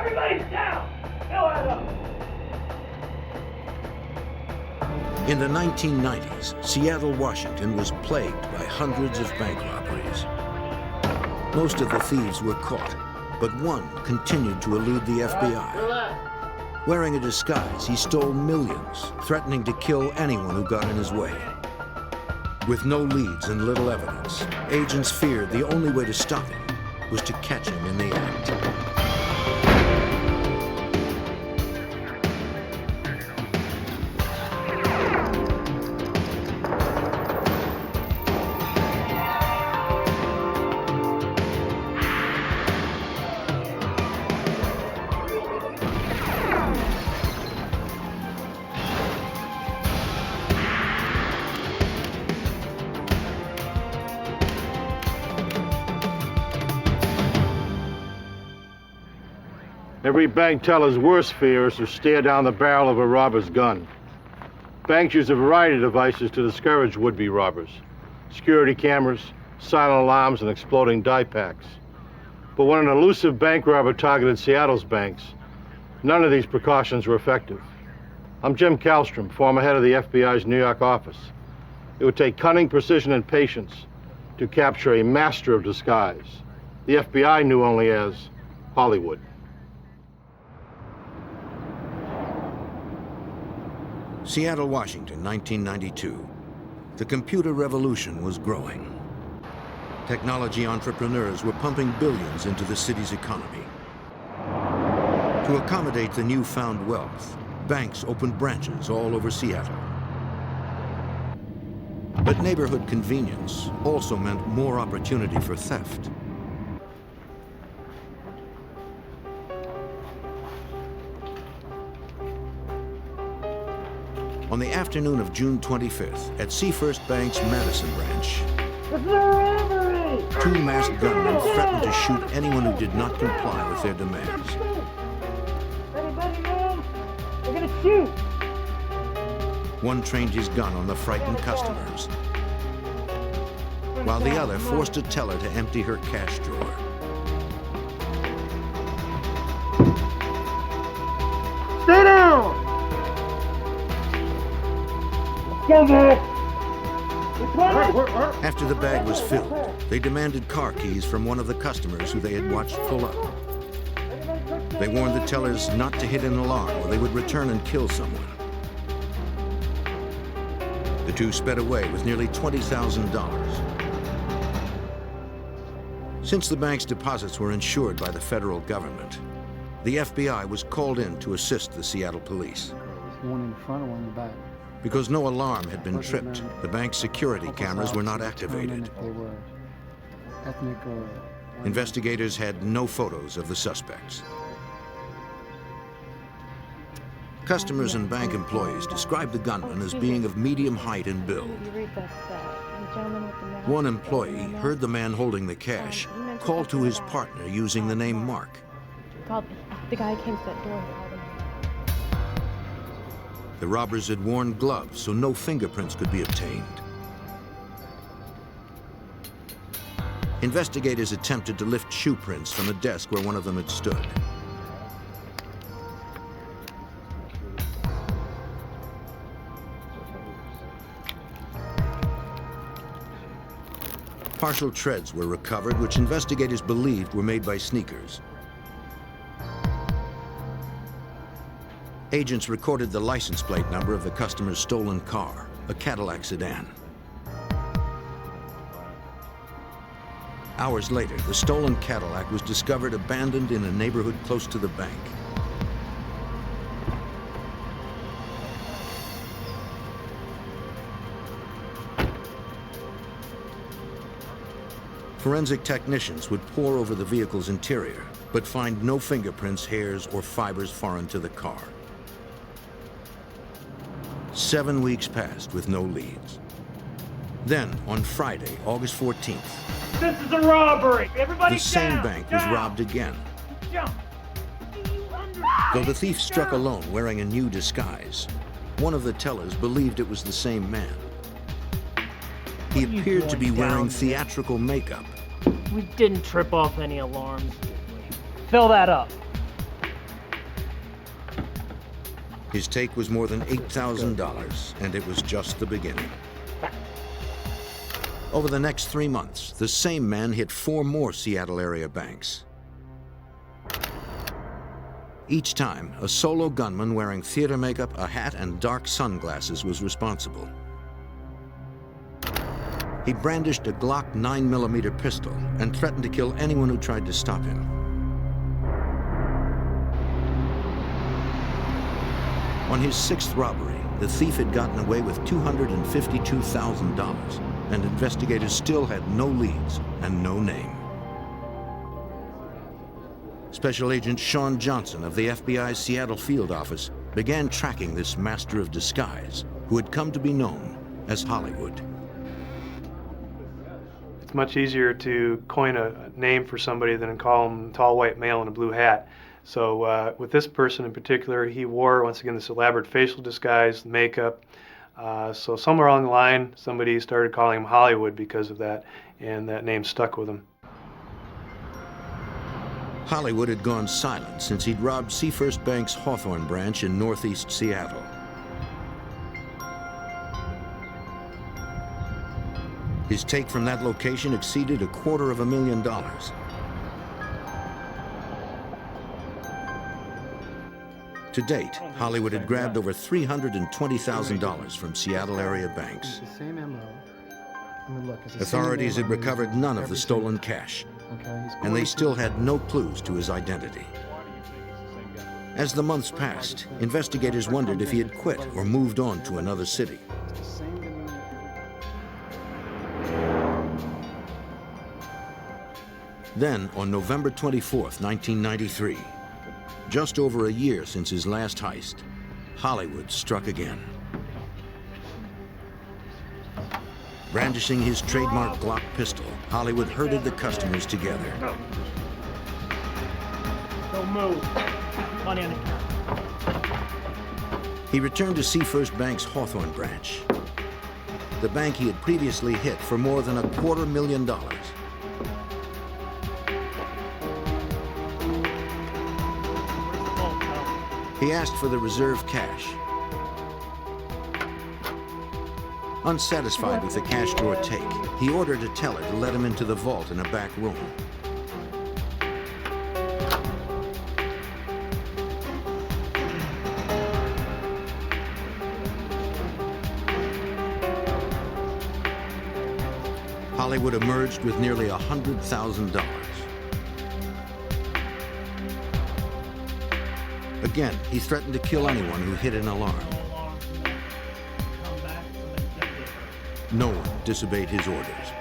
Everybody's down! Fill that up! In the 1990s, Seattle, Washington was plagued by hundreds of bank robberies. Most of the thieves were caught, but one continued to elude the FBI. Wearing a disguise, he stole millions, threatening to kill anyone who got in his way. With no leads and little evidence, agents feared the only way to stop him was to catch him in the act. Every bank teller's worst fear is to stare down the barrel of a robber's gun. Banks use a variety of devices to discourage would-be robbers. Security cameras, silent alarms, and exploding die packs. But when an elusive bank robber targeted Seattle's banks, none of these precautions were effective. I'm Jim Kallstrom, former head of the FBI's New York office. It would take cunning, precision, and patience to capture a master of disguise the FBI knew only as Hollywood. Seattle, Washington, 1992. The computer revolution was growing. Technology entrepreneurs were pumping billions into the city's economy. To accommodate the newfound wealth, banks opened branches all over Seattle. But neighborhood convenience also meant more opportunity for theft. On the afternoon of June 25th, at Seafirst Bank's Madison branch, It's a robbery! two masked gunmen threatened to shoot anyone who did not comply with their demands. Anybody home? We're gonna shoot! One trained his gun on the frightened customers, while the other forced a teller to empty her cash drawer. Stay down! After the bag was filled, they demanded car keys from one of the customers who they had watched pull up. They warned the tellers not to hit an alarm or they would return and kill someone. The two sped away with nearly $20,000. Since the bank's deposits were insured by the federal government, the FBI was called in to assist the Seattle police. One in front and one in the back. Because no alarm had been tripped, the bank's security cameras were not activated. They were ethnic or... Investigators had no photos of the suspects. Customers and bank employees described the gunman as being of medium height and build. One employee heard the man holding the cash call to his partner using the name Mark. The guy came to that door. The robbers had worn gloves, so no fingerprints could be obtained. Investigators attempted to lift shoe prints from a desk where one of them had stood. Partial treads were recovered, which investigators believed were made by sneakers. Agents recorded the license plate number of the customer's stolen car, a Cadillac sedan. Hours later, the stolen Cadillac was discovered abandoned in a neighborhood close to the bank. Forensic technicians would pore over the vehicle's interior, but find no fingerprints, hairs, or fibers foreign to the car. 7 weeks passed with no leads. Then, on Friday, August 14th, This is a robbery! Everybody the same down! bank was Down! robbed again. Jump! Though the thief struck alone wearing a new disguise, one of the tellers believed it was the same man. He What are you appeared to be doing wearing down there? theatrical makeup. We didn't trip off any alarms. Fill that up. His take was more than $8,000, and it was just the beginning. Over the next 3 months, the same man hit 4 more Seattle area banks. Each time, a solo gunman wearing theater makeup, a hat, and dark sunglasses was responsible. He brandished a Glock 9mm pistol and threatened to kill anyone who tried to stop him. On his 6th robbery, the thief had gotten away with $252,000, and investigators still had no leads and no name. Special Agent Sean Johnson of the FBI's Seattle field office began tracking this master of disguise, who had come to be known as Hollywood. It's much easier to coin a name for somebody than call him tall white male in a blue hat. So with this person in particular, he wore, once again, this elaborate facial disguise, makeup. So somewhere along the line, somebody started calling him Hollywood because of that, and that name stuck with him. Hollywood had gone silent since he'd robbed Seafirst Bank's Hawthorne branch in northeast Seattle. His take from that location exceeded $250,000. To date, Hollywood had grabbed over $320,000 from Seattle area banks. It's the same MO. I mean, look, it's the Authorities same had recovered none of the stolen cash, and they still had no clues to his identity. As the months passed, investigators wondered if he had quit or moved on to another city. Then, on November 24th, 1993, just over a year since his last heist, Hollywood struck again. Brandishing his trademark Glock pistol, Hollywood herded the customers together. Don't move. Money on the counter. He returned to Seafirst Bank's Hawthorne branch, the bank he had previously hit for more than $250,000. He asked for the reserve cash. Unsatisfied with the cash drawer take, he ordered a teller to let him into the vault in a back room. Hollywood emerged with nearly $100,000. Again, he threatened to kill anyone who hit an alarm. No one disobeyed his orders.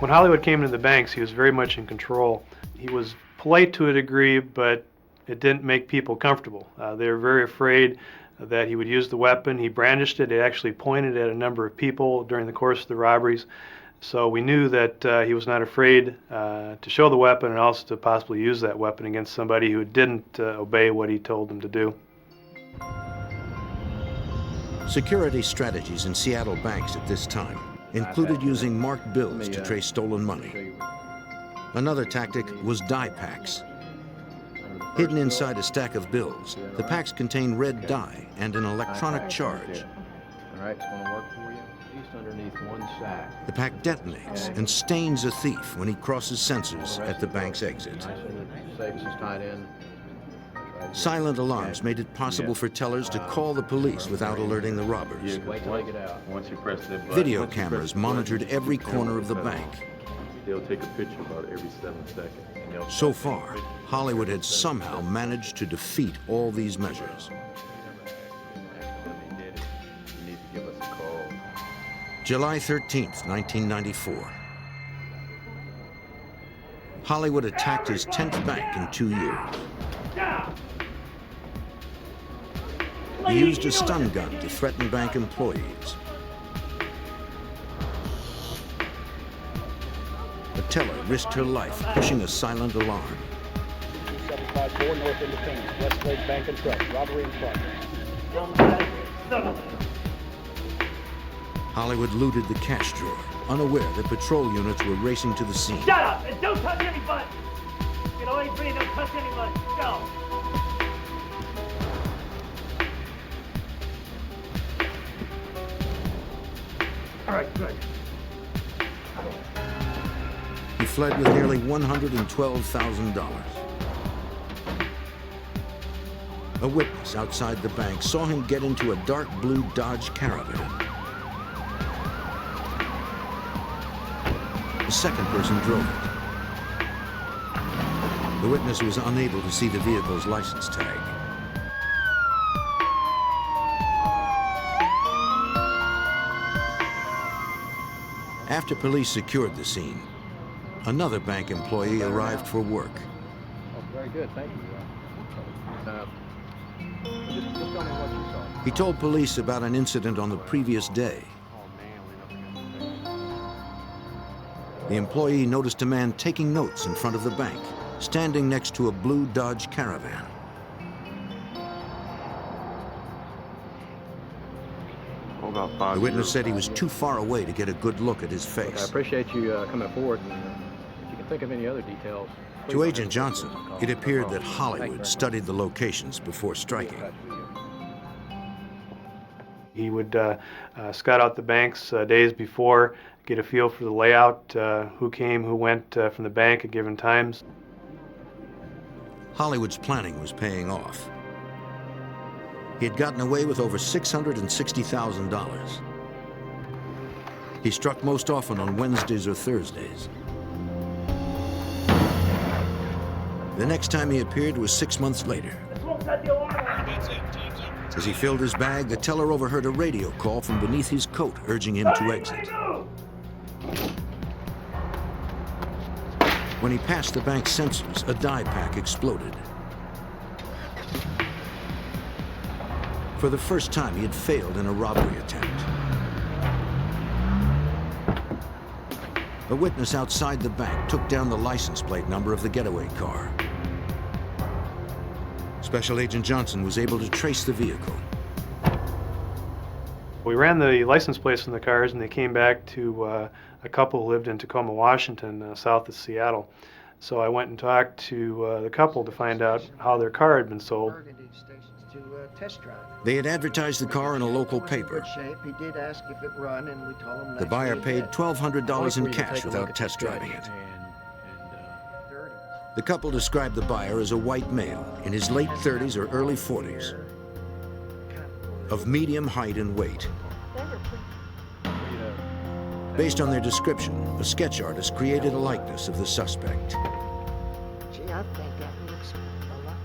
When Hollywood came into the banks, he was very much in control. He was polite to a degree, but it didn't make people comfortable. They were very afraid that he would use the weapon. He brandished it. It actually pointed at a number of people during the course of the robberies. So we knew that he was not afraid to show the weapon and also to possibly use that weapon against somebody who didn't obey what he told them to do. Security strategies in Seattle banks at this time included using marked bills to trace stolen money. Another tactic was dye packs. Hidden inside a stack of bills, the packs contain red dye and an electronic charge. All right, it's going to work for you. Just underneath one sack. The pack detonates and stains a thief when he crosses sensors at the bank's exit. Safe is tied in. Silent alarms made it possible for tellers to call the police without alerting the robbers. Wait till I get out. Once you press that button, Video cameras monitored every corner of the bank. They'll take a picture about every 7 seconds. So far, Hollywood had somehow managed to defeat all these measures. You need to give us a call. July 13th, 1994. Hollywood attacked his 10th bank in 2 years. He used a stun gun to threaten bank employees. A teller risked her life pushing a silent alarm. 754 North Independence, Westlake Bank and Trust, robbery in progress. Hollywood looted the cash drawer, unaware that patrol units were racing to the scene. Shut up and don't touch anybody. You know, ain't free, don't touch anybody. Go. All right, good. He fled with nearly $112,000. A witness outside the bank saw him get into a dark blue Dodge Caravan. The second person drove it. The witness was unable to see the vehicle's license tag. After police secured the scene, another bank employee arrived for work. Oh, very good, thank you. Just tell me what you saw. He told police about an incident on the previous day. The employee noticed a man taking notes in front of the bank, standing next to a blue Dodge Caravan. The witness said he was too far away to get a good look at his I face. appreciate you coming forward. And, if you can think of any other details. To Agent Johnson, it appeared that Hollywood studied the locations before striking. He would scout out the banks days before, get a feel for the layout, who came, who went from the bank at given times. Hollywood's planning was paying off. He had gotten away with over $660,000. He struck most often on Wednesdays or Thursdays. The next time he appeared was 6 months later. As he filled his bag, the teller overheard a radio call from beneath his coat, urging him to exit. When he passed the bank's sensors, a dye pack exploded. For the first time, he had failed in a robbery attempt. A witness outside the bank took down the license plate number of the getaway car. Special Agent Johnson was able to trace the vehicle. We ran the license plates from the cars, and they came back to a couple who lived in Tacoma, Washington, south of Seattle. So I went and talked to the couple to find out how their car had been sold. They had advertised the car in a local paper. He did ask if it run, and we told him The buyer paid $1,200 in cash without test driving it. The couple described the buyer as a white male in his late 30s or early 40s, of medium height and weight. Based on their description, a sketch artist created a likeness of the suspect. Gee, I think that looks a lot.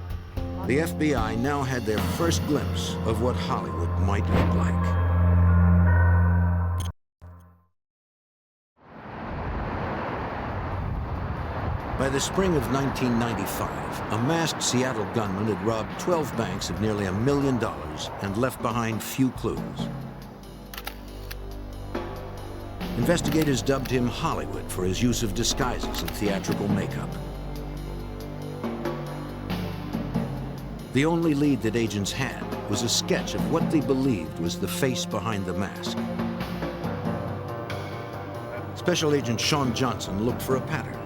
The FBI now had their first glimpse of what Hollywood might look like. By the spring of 1995, a masked Seattle gunman had robbed 12 banks of nearly $1 million and left behind few clues. Investigators dubbed him Hollywood for his use of disguises and theatrical makeup. The only lead that agents had was a sketch of what they believed was the face behind the mask. Special Agent Sean Johnson looked for a pattern.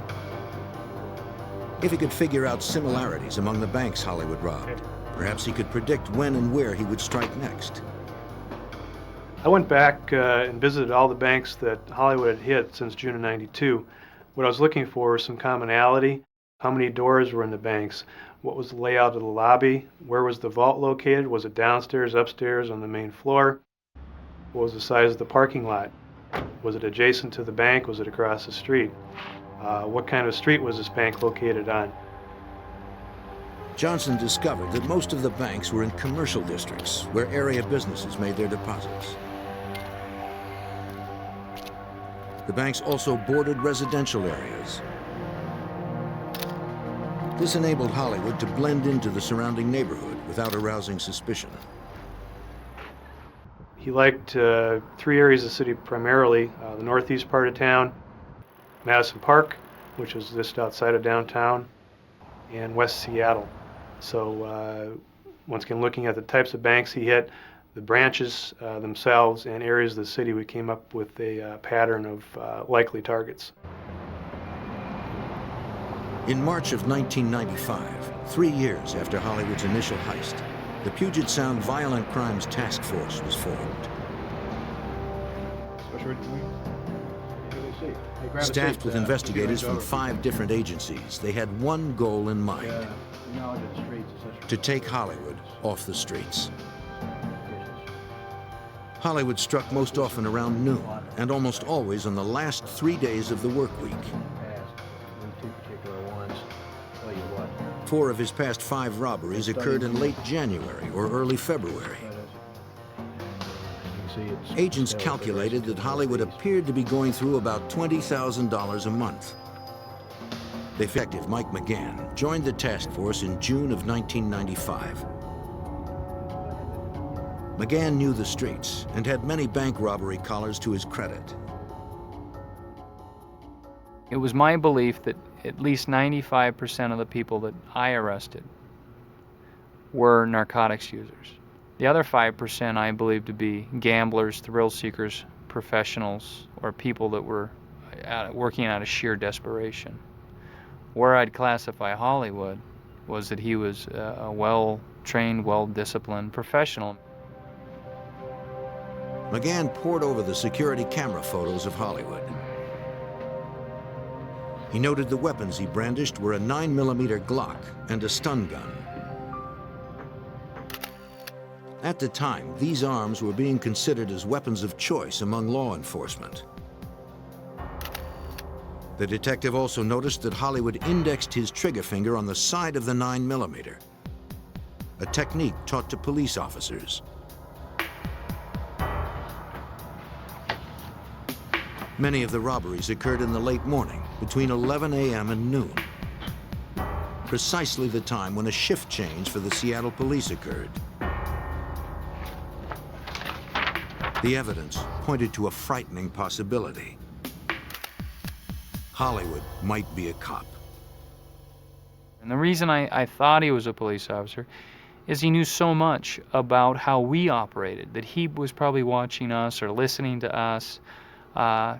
If he could figure out similarities among the banks Hollywood robbed, perhaps he could predict when and where he would strike next. I went back and visited all the banks that Hollywood had hit since June of '92. What I was looking for was some commonality. How many doors were in the banks? What was the layout of the lobby? Where was the vault located? Was it downstairs, upstairs, on the main floor? What was the size of the parking lot? Was it adjacent to the bank? Was it across the street? What kind of street was this bank located on? Johnson discovered that most of the banks were in commercial districts where area businesses made their deposits. The banks also bordered residential areas. This enabled Hollywood to blend into the surrounding neighborhood without arousing suspicion. He liked 3 areas of the city primarily, the northeast part of town, Madison Park, which was just outside of downtown, and West Seattle. So once again, looking at the types of banks he hit, the branches themselves, and areas of the city, we came up with a pattern of likely targets. In March of 1995, 3 years after Hollywood's initial heist, the Puget Sound Violent Crimes Task Force was formed. Staffed with investigators from 5 different agencies, they had one goal in mind: to take Hollywood off the streets. Hollywood struck most often around noon, and almost always on the last 3 days of the work week. 4 of his past 5 robberies occurred in late January or early February. Agents calculated that Hollywood appeared to be going through about $20,000 a month. Detective Mike McGann joined the task force in June of 1995. McGann knew the streets and had many bank robbery collars to his credit. It was my belief that at least 95% of the people that I arrested were narcotics users. The other 5% I believed to be gamblers, thrill seekers, professionals, or people that were working out of sheer desperation. Where I'd classify Hollywood was that he was a well-trained, well-disciplined professional. McGann pored over the security camera photos of Hollywood. He noted the weapons he brandished were a 9mm Glock and a stun gun. At the time, these arms were being considered as weapons of choice among law enforcement. The detective also noticed that Hollywood indexed his trigger finger on the side of the 9mm, a technique taught to police officers. Many of the robberies occurred in the late morning, between 11 a.m. and noon, precisely the time when a shift change for the Seattle police occurred. The evidence pointed to a frightening possibility. Hollywood might be a cop. And the reason I thought he was a police officer is he knew so much about how we operated, that he was probably watching us or listening to us.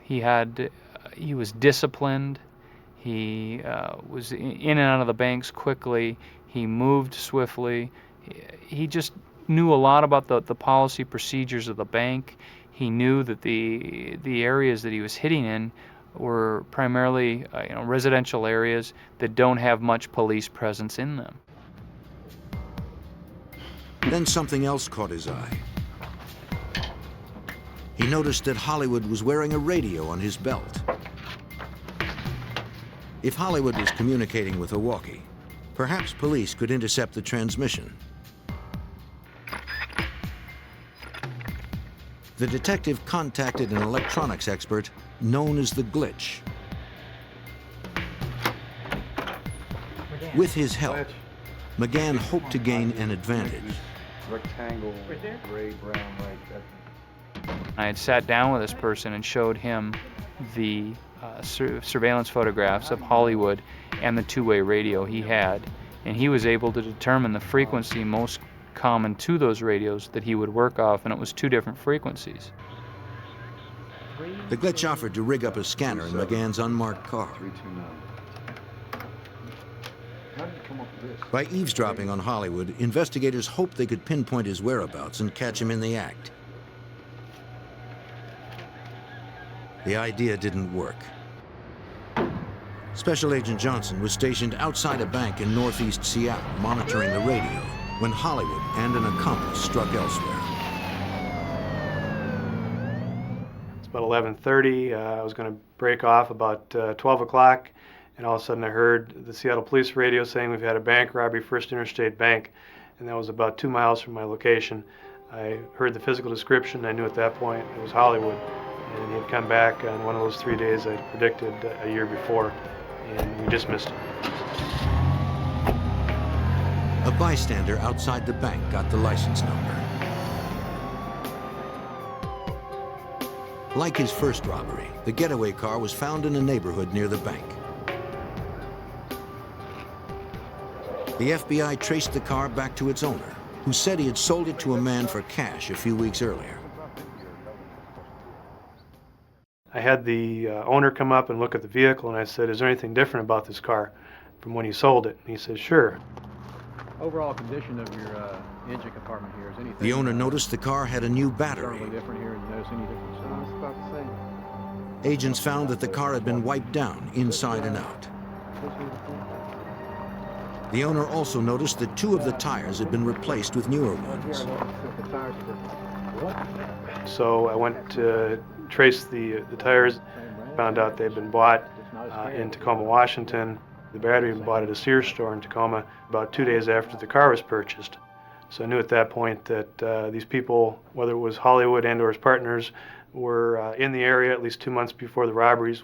He was disciplined. He was in and out of the banks quickly. He moved swiftly. He just knew a lot about the policy procedures of the bank. He knew that the areas that he was hitting in were primarily residential areas that don't have much police presence in them. Then something else caught his eye. He noticed that Hollywood was wearing a radio on his belt. If Hollywood was communicating with a walkie, perhaps police could intercept the transmission. The detective contacted an electronics expert known as the Glitch. With his help, McGann hoped to gain an advantage. Rectangle, gray, brown, right. I had sat down with this person and showed him the surveillance photographs of Hollywood and the two-way radio he had, and he was able to determine the frequency most common to those radios that he would work off, and it was 2 different frequencies. The Glitch offered to rig up a scanner in McGann's unmarked car. By eavesdropping on Hollywood, investigators hoped they could pinpoint his whereabouts and catch him in the act. The idea didn't work. Special Agent Johnson was stationed outside a bank in northeast Seattle, monitoring the radio, when Hollywood and an accomplice struck elsewhere. It's about 11:30. I was going to break off about 12 o'clock, and all of a sudden I heard the Seattle police radio saying we've had a bank robbery, First Interstate Bank, and that was about 2 miles from my location. I heard the physical description. I knew at that point it was Hollywood, and he had come back on one of those 3 days I predicted a year before, and we just missed him. A bystander outside the bank got the license number. Like his first robbery, the getaway car was found in a neighborhood near the bank. The FBI traced the car back to its owner, who said he had sold it to a man for cash a few weeks earlier. I had the owner come up and look at the vehicle, and I said, "Is there anything different about this car from when you sold it?" And he said, "Sure." Overall condition of your engine compartment here, is anything? The owner noticed the car had a new battery. Certainly different here. You notice any difference? I was about to say. Agents found that the car had been wiped down inside and out. The owner also noticed that 2 of the tires had been replaced with newer ones. So I went to trace the tires, found out they'd been bought in Tacoma, Washington. The battery was bought at a Sears store in Tacoma about 2 days after the car was purchased. So I knew at that point that these people, whether it was Hollywood and or his partners, were in the area at least 2 months before the robberies.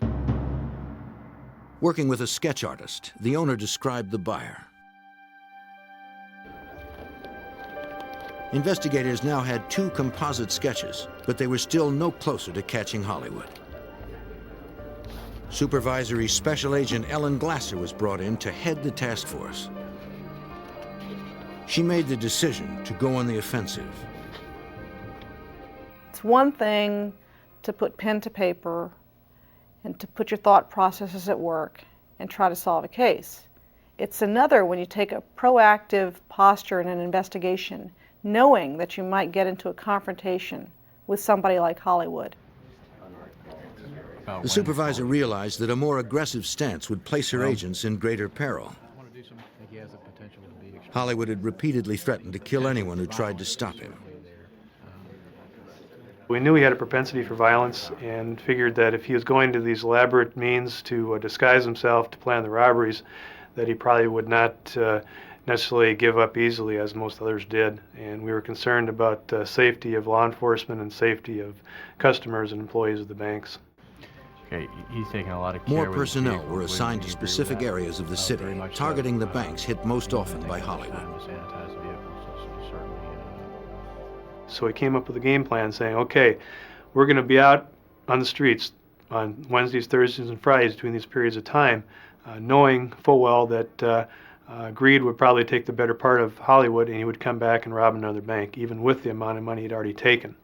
Working with a sketch artist, the owner described the buyer. Investigators now had 2 composite sketches, but they were still no closer to catching Hollywood. Supervisory Special Agent Ellen Glasser was brought in to head the task force. She made the decision to go on the offensive. It's one thing to put pen to paper and to put your thought processes at work and try to solve a case. It's another when you take a proactive posture in an investigation, knowing that you might get into a confrontation with somebody like Hollywood. The supervisor realized that a more aggressive stance would place her agents in greater peril. Hollywood had repeatedly threatened to kill anyone who tried to stop him. We knew he had a propensity for violence and figured that if he was going to these elaborate means to disguise himself to plan the robberies, that he probably would not necessarily give up easily as most others did. And we were concerned about the safety of law enforcement and safety of customers and employees of the banks. Okay, he's taking a lot of care. More personnel were assigned to specific areas of the city, targeting the banks hit most often by Hollywood. So he came up with a game plan saying, okay, we're going to be out on the streets on Wednesdays, Thursdays, and Fridays between these periods of time, knowing full well that greed would probably take the better part of Hollywood and he would come back and rob another bank, even with the amount of money he'd already taken.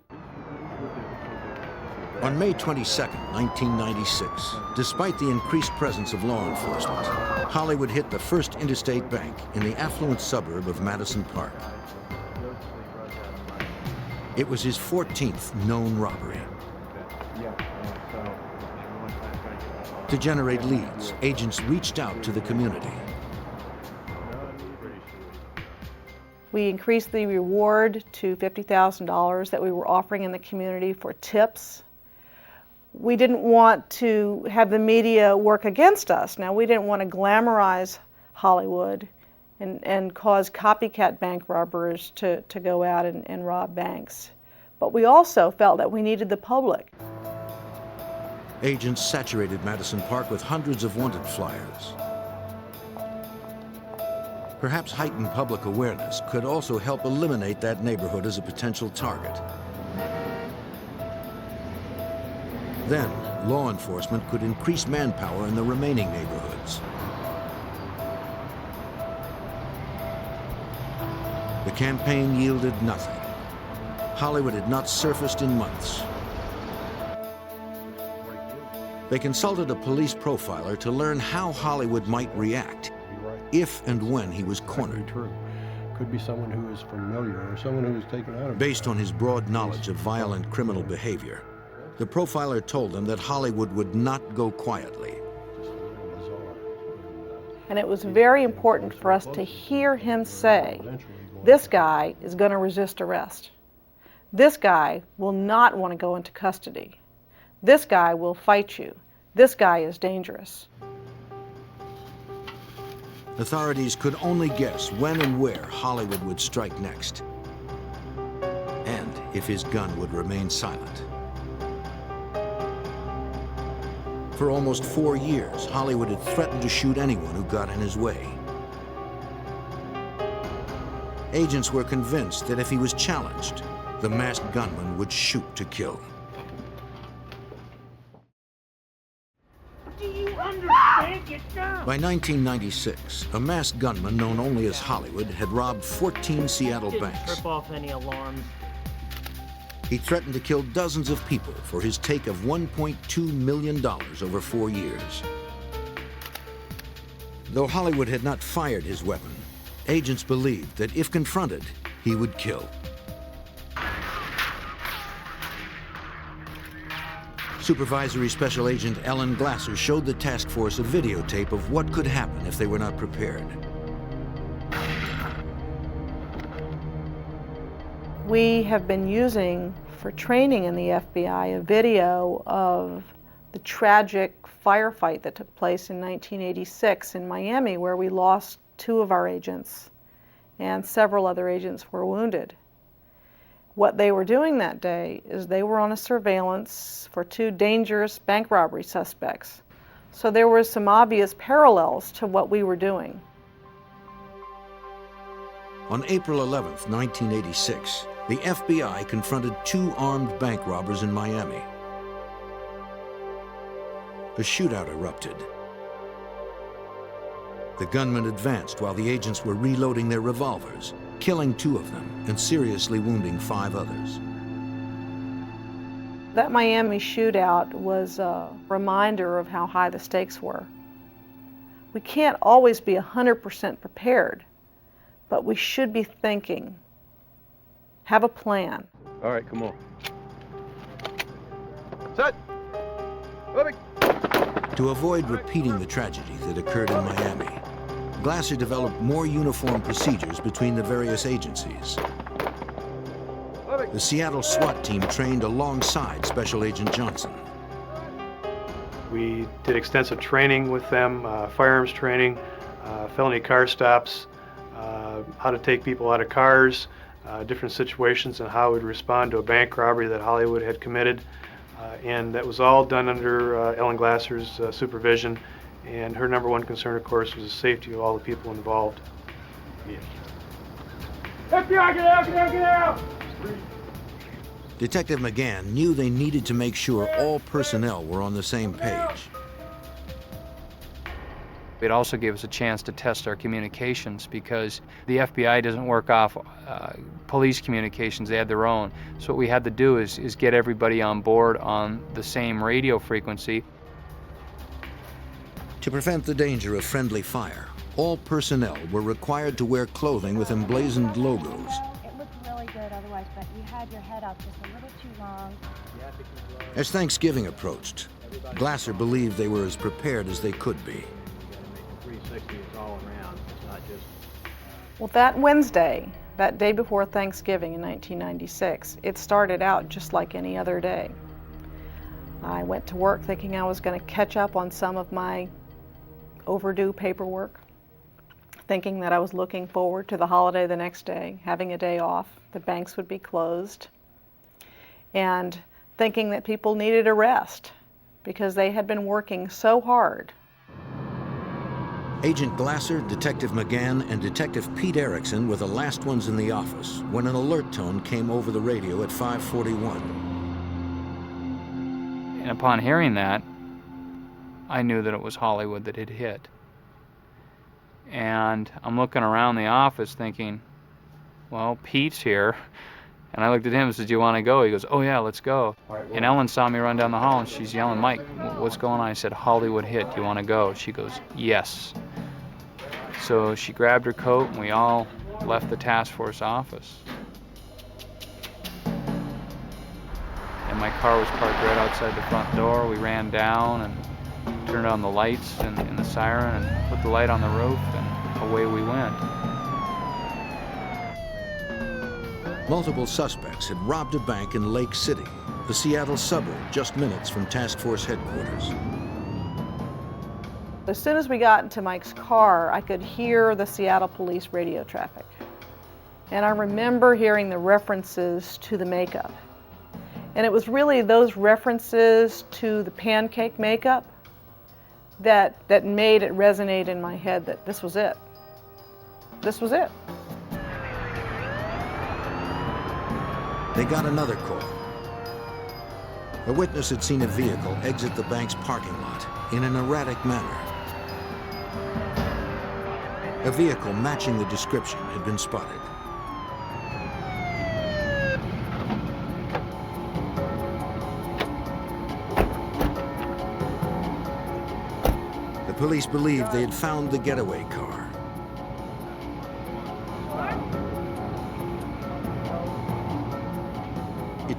On May 22, 1996, despite the increased presence of law enforcement, Hollywood hit the first interstate bank in the affluent suburb of Madison Park. It was his 14th known robbery. To generate leads, agents reached out to the community. We increased the reward to $50,000 that we were offering in the community for tips. We didn't want to have the media work against us. Now, we didn't want to glamorize Hollywood and cause copycat bank robbers to go out and rob banks. But we also felt that we needed the public. Agents saturated Madison Park with hundreds of wanted flyers. Perhaps heightened public awareness could also help eliminate that neighborhood as a potential target. Then, law enforcement could increase manpower in the remaining neighborhoods. The campaign yielded nothing. Hollywood had not surfaced in months. They consulted a police profiler to learn how Hollywood might react if and when he was cornered. Could be someone who is familiar or someone who was taken out of. Based on his broad knowledge of violent criminal behavior, the profiler told them that Hollywood would not go quietly. And it was very important for us to hear him say, this guy is going to resist arrest. This guy will not want to go into custody. This guy will fight you. This guy is dangerous. Authorities could only guess when and where Hollywood would strike next, and if his gun would remain silent. For almost 4 years, Hollywood had threatened to shoot anyone who got in his way. Agents were convinced that if he was challenged, the masked gunman would shoot to kill. Do you understand? Get down! By 1996, a masked gunman known only as Hollywood had robbed 14 Seattle banks. Trip off any alarms. He threatened to kill dozens of people for his take of $1.2 million over 4 years. Though Hollywood had not fired his weapon, Agents believed that if confronted, he would kill. Supervisory Special Agent Ellen Glasser showed the task force a videotape of what could happen if they were not prepared. We have been using for training in the FBI a video of the tragic firefight that took place in 1986 in Miami, where we lost 2 of our agents and several other agents were wounded. What they were doing that day is they were on a surveillance for 2 dangerous bank robbery suspects. So there were some obvious parallels to what we were doing. On April 11th, 1986, the FBI confronted 2 armed bank robbers in Miami. A shootout erupted. The gunman advanced while the agents were reloading their revolvers, killing 2 of them and seriously wounding 5 others. That Miami shootout was a reminder of how high the stakes were. We can't always be 100% prepared, but we should be thinking. Have a plan. All right, come on. Set. Moving. To avoid repeating the tragedy that occurred in Miami, Glasser developed more uniform procedures between the various agencies. The Seattle SWAT team trained alongside Special Agent Johnson. We did extensive training with them, firearms training, felony car stops, how to take people out of cars, different situations and how we'd respond to a bank robbery that Hollywood had committed. And that was all done under Ellen Glasser's supervision. And her #1 concern, of course, was the safety of all the people involved. FBI, get out, get out, get out! Detective McGann knew they needed to make sure all personnel were on the same page. It also gave us a chance to test our communications because the FBI doesn't work off police communications, they had their own. So what we had to do is get everybody on board on the same radio frequency. To prevent the danger of friendly fire, all personnel were required to wear clothing with emblazoned logos. It looked really good otherwise, but you had your head up just a little too long. As Thanksgiving approached, Glasser believed they were as prepared as they could be. 360 is all around. It's not just. Well, that Wednesday, that day before Thanksgiving in 1996, it started out just like any other day. I went to work thinking I was going to catch up on some of my overdue paperwork, thinking that I was looking forward to the holiday the next day, having a day off, the banks would be closed, and thinking that people needed a rest because they had been working so hard. Agent Glasser, Detective McGann, and Detective Pete Erickson were the last ones in the office when an alert tone came over the radio at 5:41. And upon hearing that, I knew that it was Hollywood that had hit. And I'm looking around the office thinking, well, Pete's here. And I looked at him and said, do you want to go? He goes, oh yeah, let's go. And Ellen saw me run down the hall and she's yelling, Mike, what's going on? I said, Hollywood hit, do you want to go? She goes, yes. So she grabbed her coat and we all left the task force office. And my car was parked right outside the front door. We ran down and turned on the lights and the siren and put the light on the roof and away we went. Multiple suspects had robbed a bank in Lake City, a Seattle suburb just minutes from task force headquarters. As soon as we got into Mike's car, I could hear the Seattle police radio traffic. And I remember hearing the references to the makeup. And it was really those references to the pancake makeup that made it resonate in my head that this was it. This was it. They got another call. A witness had seen a vehicle exit the bank's parking lot in an erratic manner. A vehicle matching the description had been spotted. The police believed they had found the getaway car.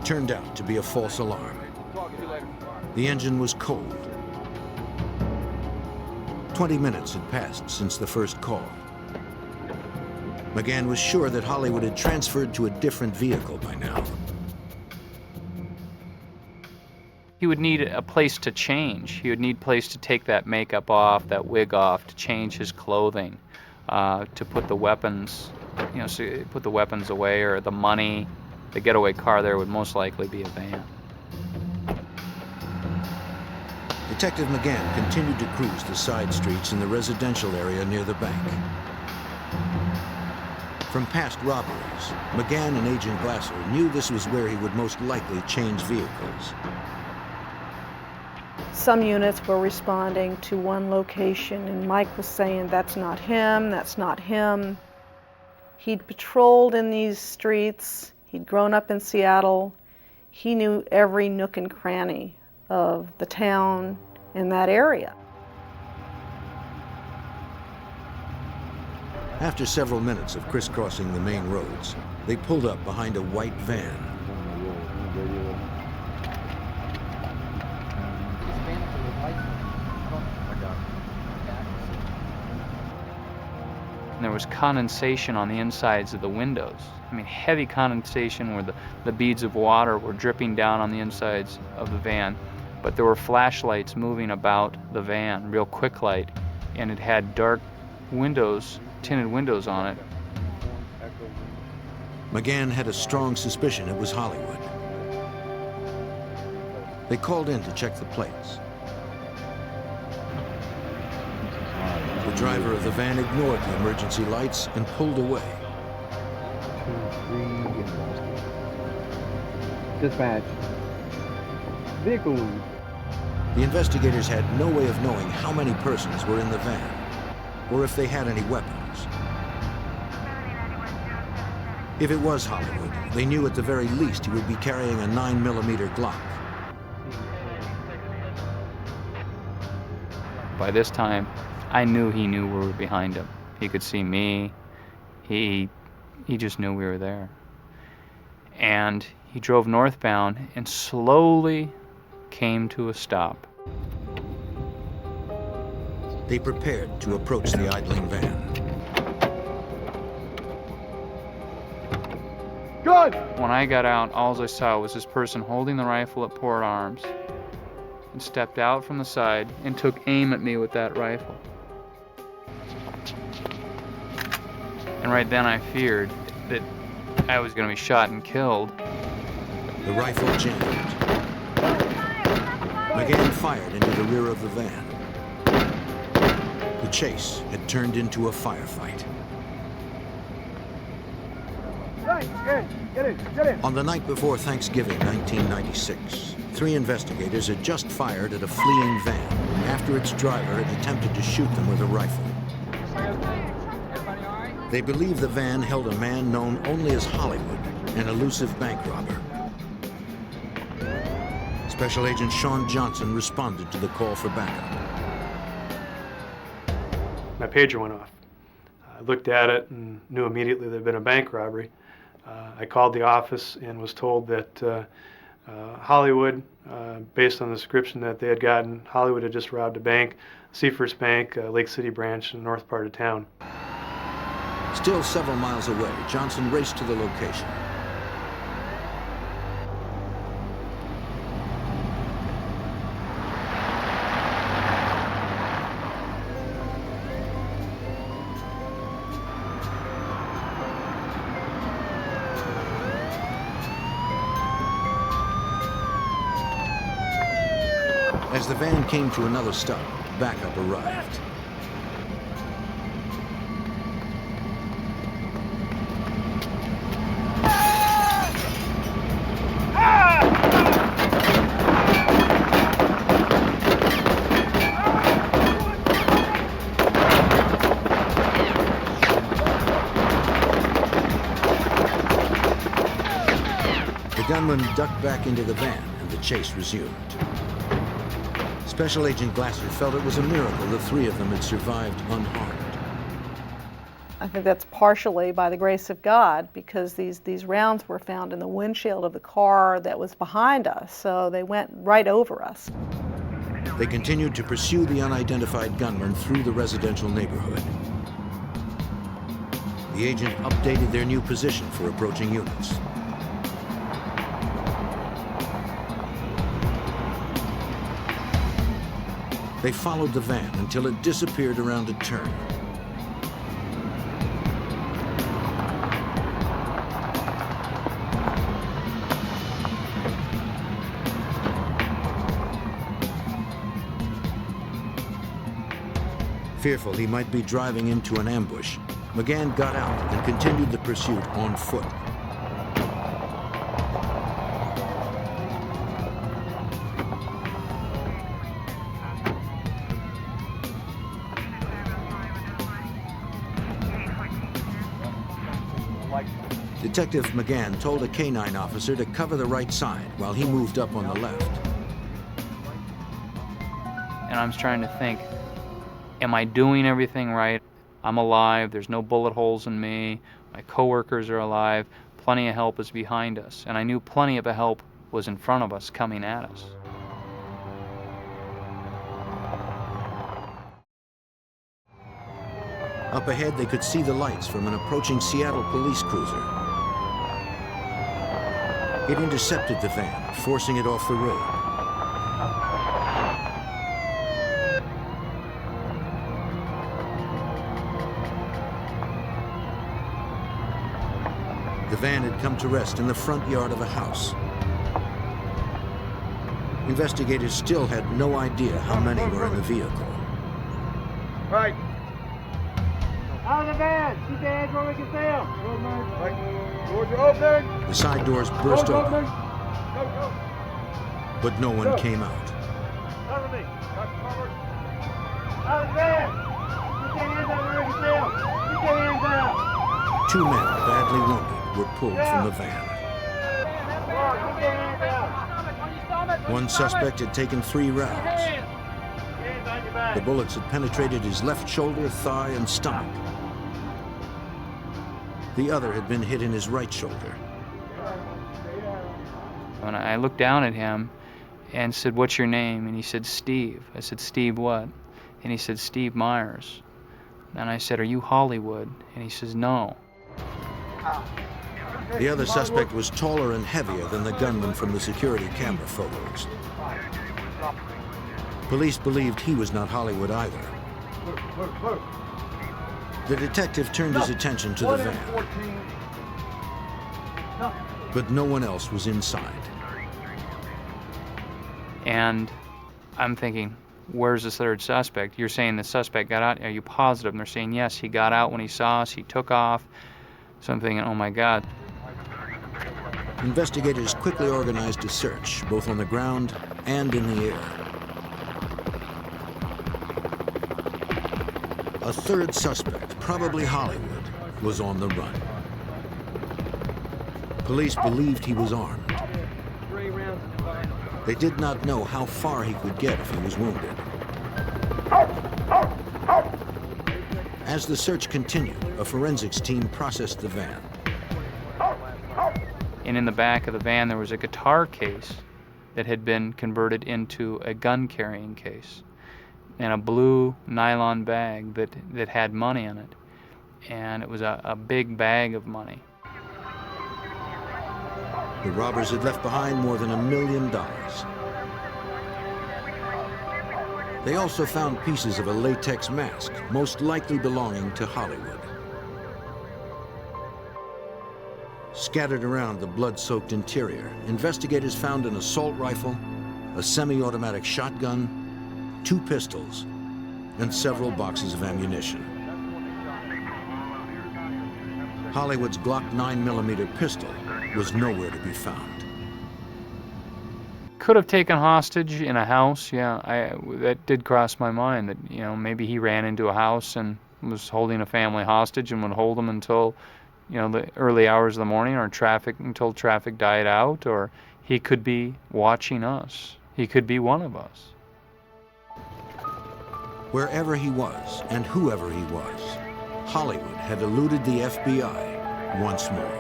It turned out to be a false alarm. The engine was cold. 20 minutes had passed since the first call. McGann was sure that Hollywood had transferred to a different vehicle by now. He would need a place to change. He would need a place to take that makeup off, that wig off, to change his clothing, to put the weapons, you know, so put the weapons away, or the money. The getaway car there would most likely be a van. Detective McGann continued to cruise the side streets in the residential area near the bank. From past robberies, McGann and Agent Glasser knew this was where he would most likely change vehicles. Some units were responding to one location, and Mike was saying, that's not him, that's not him. He'd patrolled in these streets. He'd grown up in Seattle. He knew every nook and cranny of the town in that area. After several minutes of crisscrossing the main roads, they pulled up behind a white van. And there was condensation on the insides of the windows. I mean, heavy condensation where the beads of water were dripping down on the insides of the van. But there were flashlights moving about the van, real quick light, and it had dark windows, tinted windows on it. McGann had a strong suspicion it was Hollywood. They called in to check the plates. The driver of the van ignored the emergency lights and pulled away. Dispatch. Vehicle. The investigators had no way of knowing how many persons were in the van, or if they had any weapons. If it was Hollywood, they knew at the very least he would be carrying a 9mm Glock. By this time, I knew he knew we were behind him. He could see me. He just knew we were there. And he drove northbound and slowly came to a stop. They prepared to approach the idling van. Good! When I got out, all I saw was this person holding the rifle at port arms and stepped out from the side and took aim at me with that rifle. And right then I feared that I was going to be shot and killed. The rifle jammed. McGann fired into the rear of the van. The chase had turned into a firefight. Get in. On the night before Thanksgiving 1996, 3 investigators had just fired at a fleeing van after its driver had attempted to shoot them with a rifle. They believe the van held a man known only as Hollywood, an elusive bank robber. Special Agent Sean Johnson responded to the call for backup. My pager went off. I looked at it and knew immediately there had been a bank robbery. I called the office and was told that Hollywood, based on the description that they had gotten, Hollywood had just robbed a bank, Seafirst Bank, Lake City branch in the north part of town. Still several miles away, Johnson raced to the location. As the van came to another stop, backup arrived. The gunman ducked back into the van and the chase resumed. Special Agent Glasser felt it was a miracle the 3 of them had survived unharmed. I think that's partially by the grace of God, because these rounds were found in the windshield of the car that was behind us, so they went right over us. They continued to pursue the unidentified gunman through the residential neighborhood. The agent updated their new position for approaching units. They followed the van until it disappeared around a turn. Fearful he might be driving into an ambush, McGann got out and continued the pursuit on foot. Detective McGann told a K-9 officer to cover the right side while he moved up on the left. And I'm trying to think, am I doing everything right? I'm alive, there's no bullet holes in me, my coworkers are alive, plenty of help is behind us. And I knew plenty of help was in front of us, coming at us. Up ahead, they could see the lights from an approaching Seattle police cruiser. It intercepted the van, forcing it off the road. The van had come to rest in the front yard of a house. Investigators still had no idea how many were in the vehicle. Right. Out of the van! Keep your hands where we can see them! Doors are open! The side doors burst open, but no one came out. Cover me! Out of the van! Keep your hands out where we can see them! Keep your hands out! 2 men, badly wounded, were pulled from the van. One suspect had taken 3 rounds. The bullets had penetrated his left shoulder, thigh, and stomach. The other had been hit in his right shoulder. When I looked down at him and said, "What's your name?" And he said, "Steve." I said, "Steve what?" And he said, "Steve Myers." And I said, "Are you Hollywood?" And he says, "No." The other suspect was taller and heavier than the gunman from the security camera photos. Police believed he was not Hollywood either. The detective turned his attention to the van, but no one else was inside. And I'm thinking, where's the third suspect? You're saying the suspect got out. Are you positive? And they're saying, yes, he got out when he saw us. He took off. So I'm thinking, oh my God. Investigators quickly organized a search, both on the ground and in the air. A third suspect, probably Hollywood, was on the run. Police believed he was armed. They did not know how far he could get if he was wounded. As the search continued, a forensics team processed the van. And in the back of the van, there was a guitar case that had been converted into a gun-carrying case, and a blue nylon bag that had money in it. And it was a big bag of money. The robbers had left behind more than $1 million. They also found pieces of a latex mask, most likely belonging to Hollywood. Scattered around the blood-soaked interior, investigators found an assault rifle, a semi-automatic shotgun, 2 pistols, and several boxes of ammunition. Hollywood's Glock 9mm pistol was nowhere to be found. Could have taken hostage in a house, yeah. That did cross my mind that, you know, maybe he ran into a house and was holding a family hostage and would hold them until, you know, the early hours of the morning, or until traffic died out, or he could be watching us. He could be one of us. Wherever he was and whoever he was, Hollywood had eluded the FBI once more.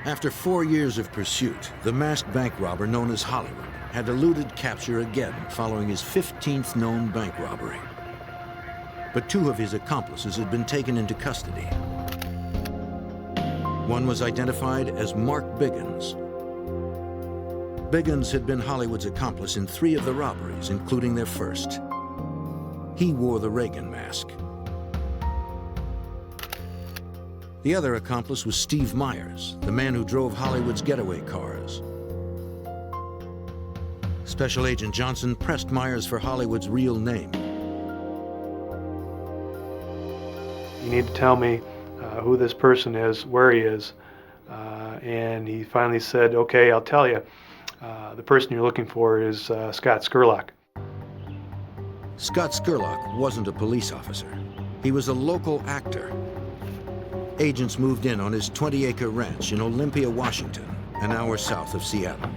After 4 years of pursuit, the masked bank robber known as Hollywood had eluded capture again following his 15th known bank robbery. But 2 of his accomplices had been taken into custody. One was identified as Mark Biggins. Biggins had been Hollywood's accomplice in 3 of the robberies, including their first. He wore the Reagan mask. The other accomplice was Steve Myers, the man who drove Hollywood's getaway cars. Special Agent Johnson pressed Myers for Hollywood's real name. You need to tell me who this person is, where he is. And he finally said, okay, I'll tell you. The person you're looking for is Scott Scurlock. Scott Scurlock wasn't a police officer. He was a local actor. Agents moved in on his 20-acre ranch in Olympia, Washington, an hour south of Seattle.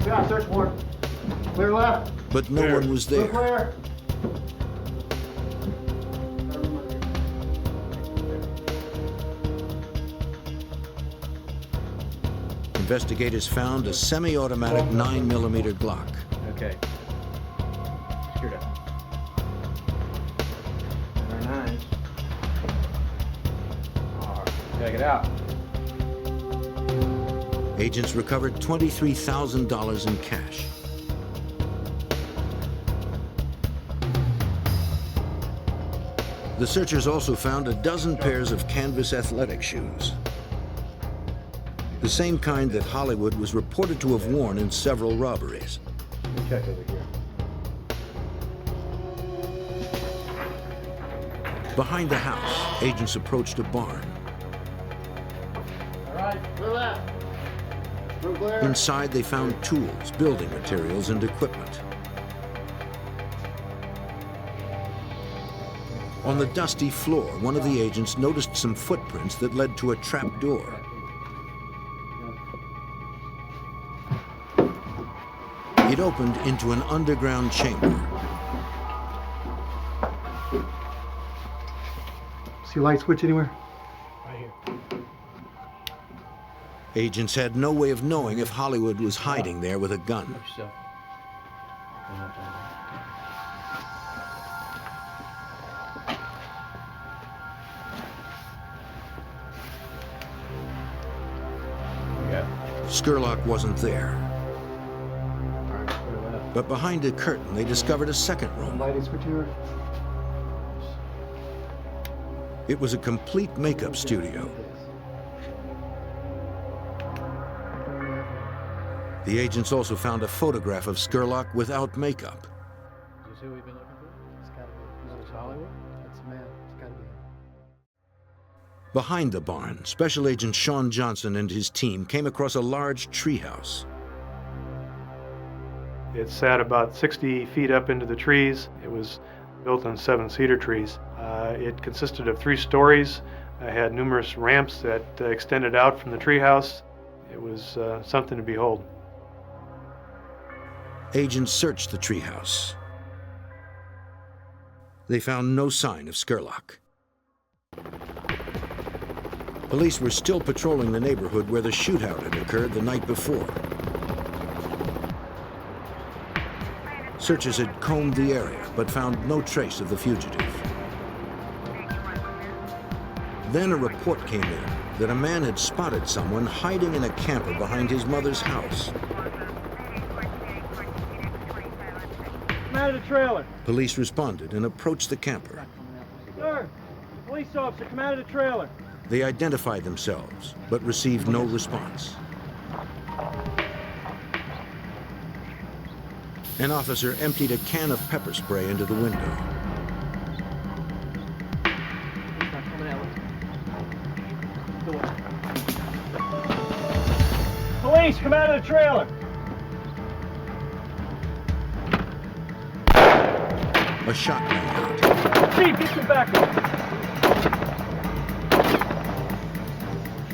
Yeah, search warrant. Clear left. But no one was there. Clear. Investigators found a semi-automatic 9mm Glock. Okay. Secured up. And our 9s. All right. Check it out. Agents recovered $23,000 in cash. The searchers also found a dozen pairs of canvas athletic shoes. The same kind that Hollywood was reported to have worn in several robberies. Let me check over here. Behind the house, agents approached a barn. All right, clear left. Clear. Inside, they found tools, building materials, and equipment. On the dusty floor, one of the agents noticed some footprints that led to a trap door. It opened into an underground chamber. See a light switch anywhere? Right here. Agents had no way of knowing if Hollywood was hiding there with a gun. Scurlock wasn't there. But behind a curtain, they discovered a second room. Lighting switch anywhere? It was a complete makeup studio. The agents also found a photograph of Scurlock without makeup. Is this who we've been looking for? It's gotta be. Is this Hollywood? That's the man. It's gotta be. Behind the barn, Special Agent Sean Johnson and his team came across a large treehouse. It sat about 60 feet up into the trees. It was built on 7 cedar trees. It consisted of 3 stories. It had numerous ramps that extended out from the treehouse. It was something to behold. Agents searched the treehouse. They found no sign of Scurlock. Police were still patrolling the neighborhood where the shootout had occurred the night before. Searchers had combed the area, but found no trace of the fugitive. Then a report came in that a man had spotted someone hiding in a camper behind his mother's house. Come out of the trailer. Police responded and approached the camper. Sir, police officer, come out of the trailer. They identified themselves, but received no response. An officer emptied a can of pepper spray into the window. Police, come out of the trailer. A shot rang out. Chief, get your back up.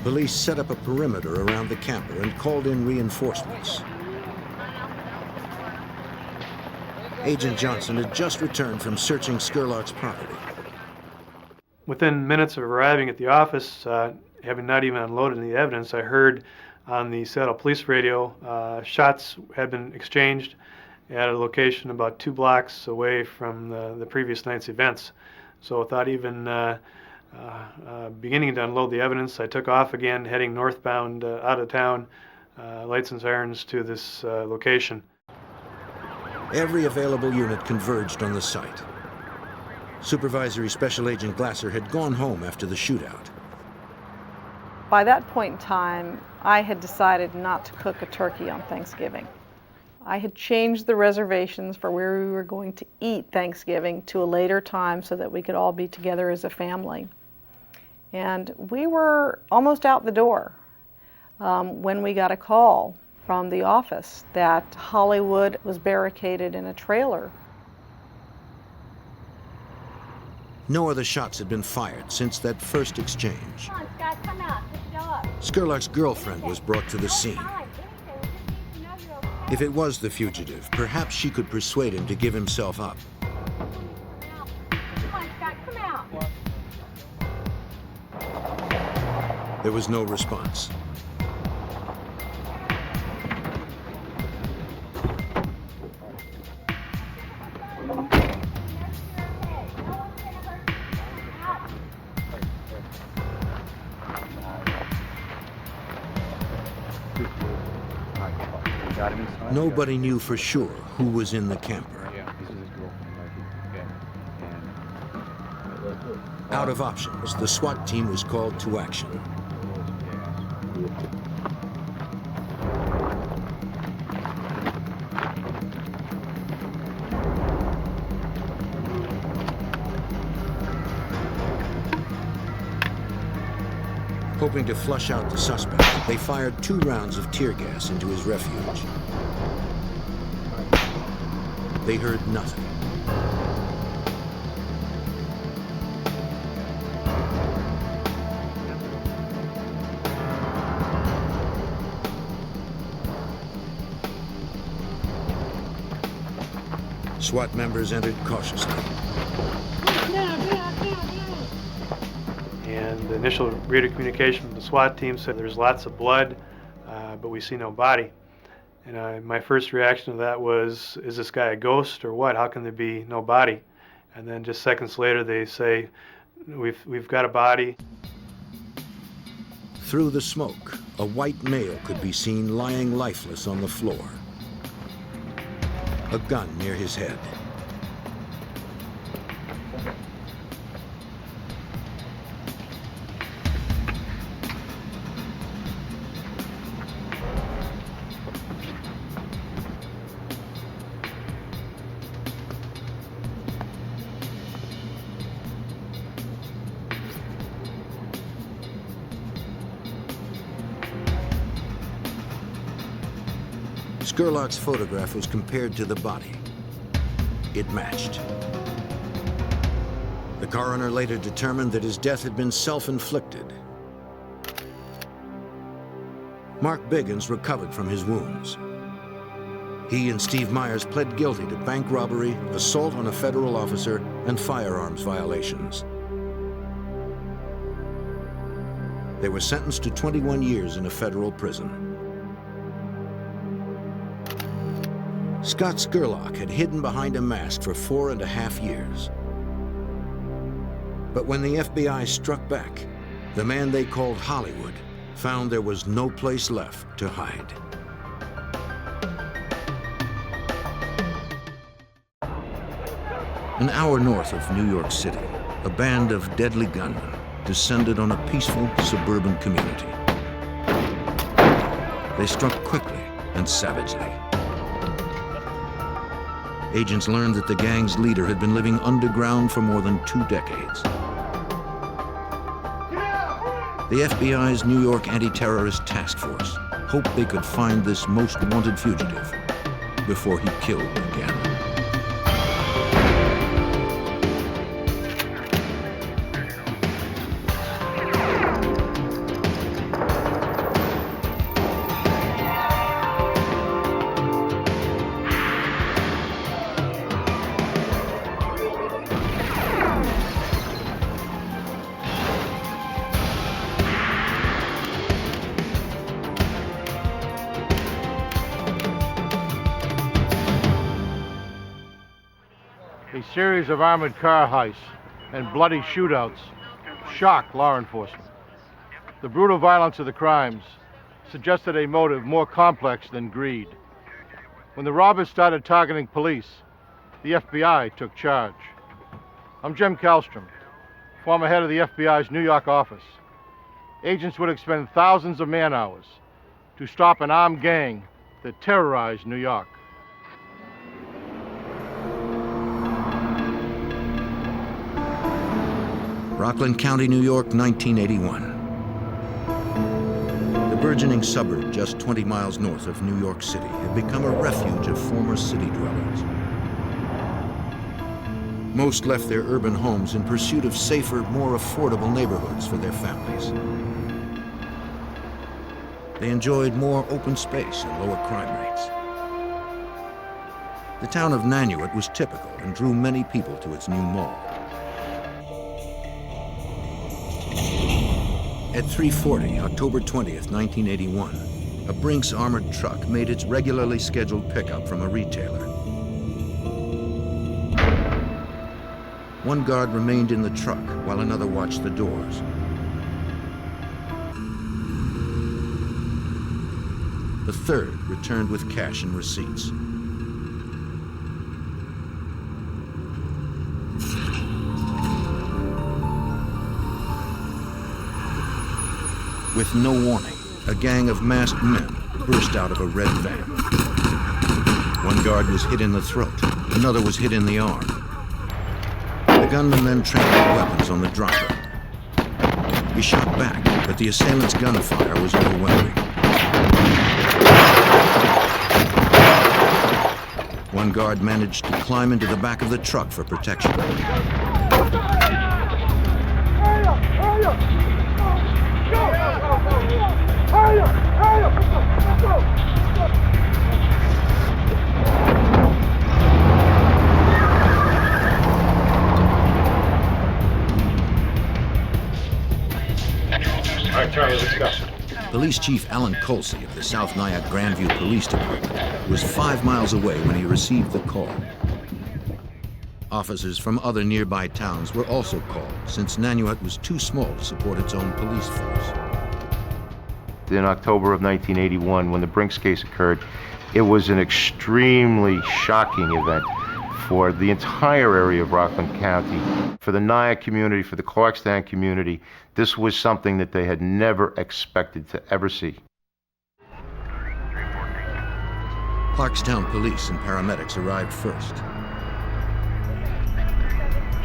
Police set up a perimeter around the camper and called in reinforcements. Agent Johnson had just returned from searching Skurlock's property. Within minutes of arriving at the office, having not even unloaded any evidence, I heard on the Seattle police radio shots had been exchanged at a location about 2 blocks away from the previous night's events. So without even beginning to unload the evidence, I took off again, heading northbound out of town, lights and sirens to this location. Every available unit converged on the site. Supervisory Special Agent Glasser had gone home after the shootout. By that point in time, I had decided not to cook a turkey on Thanksgiving. I had changed the reservations for where we were going to eat Thanksgiving to a later time so that we could all be together as a family. And we were almost out the door when we got a call from the office that Hollywood was barricaded in a trailer. No other shots had been fired since that first exchange. Come on, Scott, come out. Just show up. Skurlock's girlfriend was brought to the scene. If it was the fugitive, perhaps she could persuade him to give himself up. Come on, Scott, come out. There was no response. Nobody knew for sure who was in the camper. Out of options, the SWAT team was called to action. Hoping to flush out the suspect, they fired 2 rounds of tear gas into his refuge. They heard nothing. SWAT members entered cautiously. And the initial radio communication from the SWAT team said there's lots of blood, but we see no body. And my first reaction to that was, is this guy a ghost or what? How can there be no body? And then just seconds later they say, we've got a body. Through the smoke, a white male could be seen lying lifeless on the floor. A gun near his head. Skurlock's photograph was compared to the body. It matched. The coroner later determined that his death had been self-inflicted. Mark Biggins recovered from his wounds. He and Steve Myers pled guilty to bank robbery, assault on a federal officer, and firearms violations. They were sentenced to 21 years in a federal prison. Scott Skurlock had hidden behind a mask for 4.5 years. But when the FBI struck back, the man they called Hollywood found there was no place left to hide. An hour north of New York City, a band of deadly gunmen descended on a peaceful suburban community. They struck quickly and savagely. Agents learned that the gang's leader had been living underground for more than 2 decades. The FBI's New York Anti-Terrorist Task Force hoped they could find this most wanted fugitive before he killed again. A series of armored car heists and bloody shootouts shocked law enforcement. The brutal violence of the crimes suggested a motive more complex than greed. When the robbers started targeting police, the FBI took charge. I'm Jim Kallstrom, former head of the FBI's New York office. Agents would expend thousands of man-hours to stop an armed gang that terrorized New York. Rockland County, New York, 1981. The burgeoning suburb just 20 miles north of New York City had become a refuge of former city dwellers. Most left their urban homes in pursuit of safer, more affordable neighborhoods for their families. They enjoyed more open space and lower crime rates. The town of Nanuet was typical and drew many people to its new mall. At 3:40, October 20th, 1981, a Brinks armored truck made its regularly scheduled pickup from a retailer. One guard remained in the truck while another watched the doors. The third returned with cash and receipts. With no warning, a gang of masked men burst out of a red van. One guard was hit in the throat, another was hit in the arm. The gunman then trampled weapons on the driver. He shot back, but the assailant's gunfire was overwhelming. One guard managed to climb into the back of the truck for protection. All right, Charlie, let's go. Police Chief Alan Colsey of the South Nyack Grandview Police Department was 5 miles away when he received the call. Officers from other nearby towns were also called, since Nanuet was too small to support its own police force. In October of 1981, when the Brinks case occurred, it was an extremely shocking event for the entire area of Rockland County. For the Nyack community, for the Clarkstown community, this was something that they had never expected to ever see. Clarkstown police and paramedics arrived first.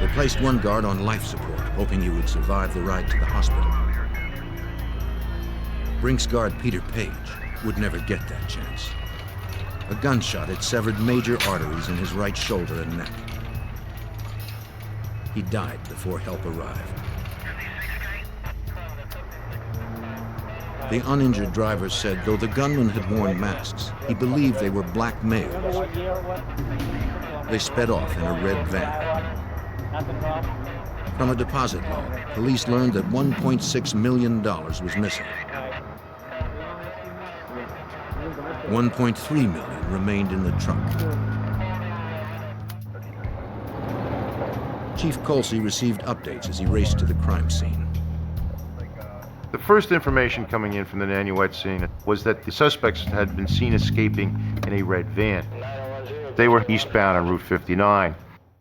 They placed one guard on life support, hoping he would survive the ride to the hospital. Brinks guard Peter Page would never get that chance. A gunshot had severed major arteries in his right shoulder and neck. He died before help arrived. The uninjured driver said though the gunman had worn masks, he believed they were black males. They sped off in a red van. From a deposit log, police learned that $1.6 million was missing. $1.3 million remained in the truck. Chief Colsey received updates as he raced to the crime scene. The first information coming in from the Nanuet scene was that the suspects had been seen escaping in a red van. They were eastbound on Route 59.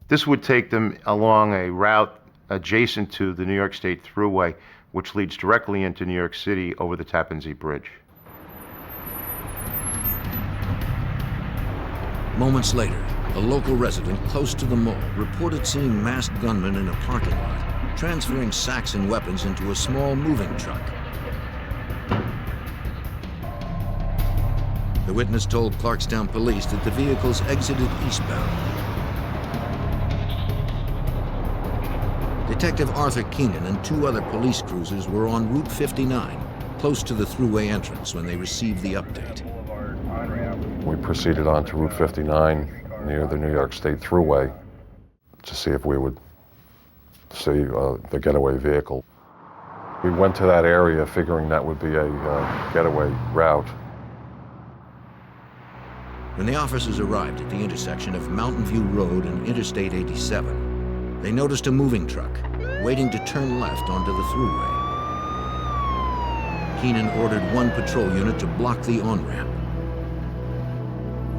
This would take them along a route adjacent to the New York State Thruway, which leads directly into New York City over the Tappan Zee Bridge. Moments later, a local resident close to the mall reported seeing masked gunmen in a parking lot, transferring sacks and weapons into a small moving truck. The witness told Clarkstown police that the vehicles exited eastbound. Detective Arthur Keenan and 2 other police cruisers were on Route 59, close to the Thruway entrance when they received the update. We proceeded on to Route 59 near the New York State Thruway to see if we would see the getaway vehicle. We went to that area figuring that would be a getaway route. When the officers arrived at the intersection of Mountain View Road and Interstate 87, they noticed a moving truck waiting to turn left onto the thruway. Keenan ordered one patrol unit to block the on-ramp.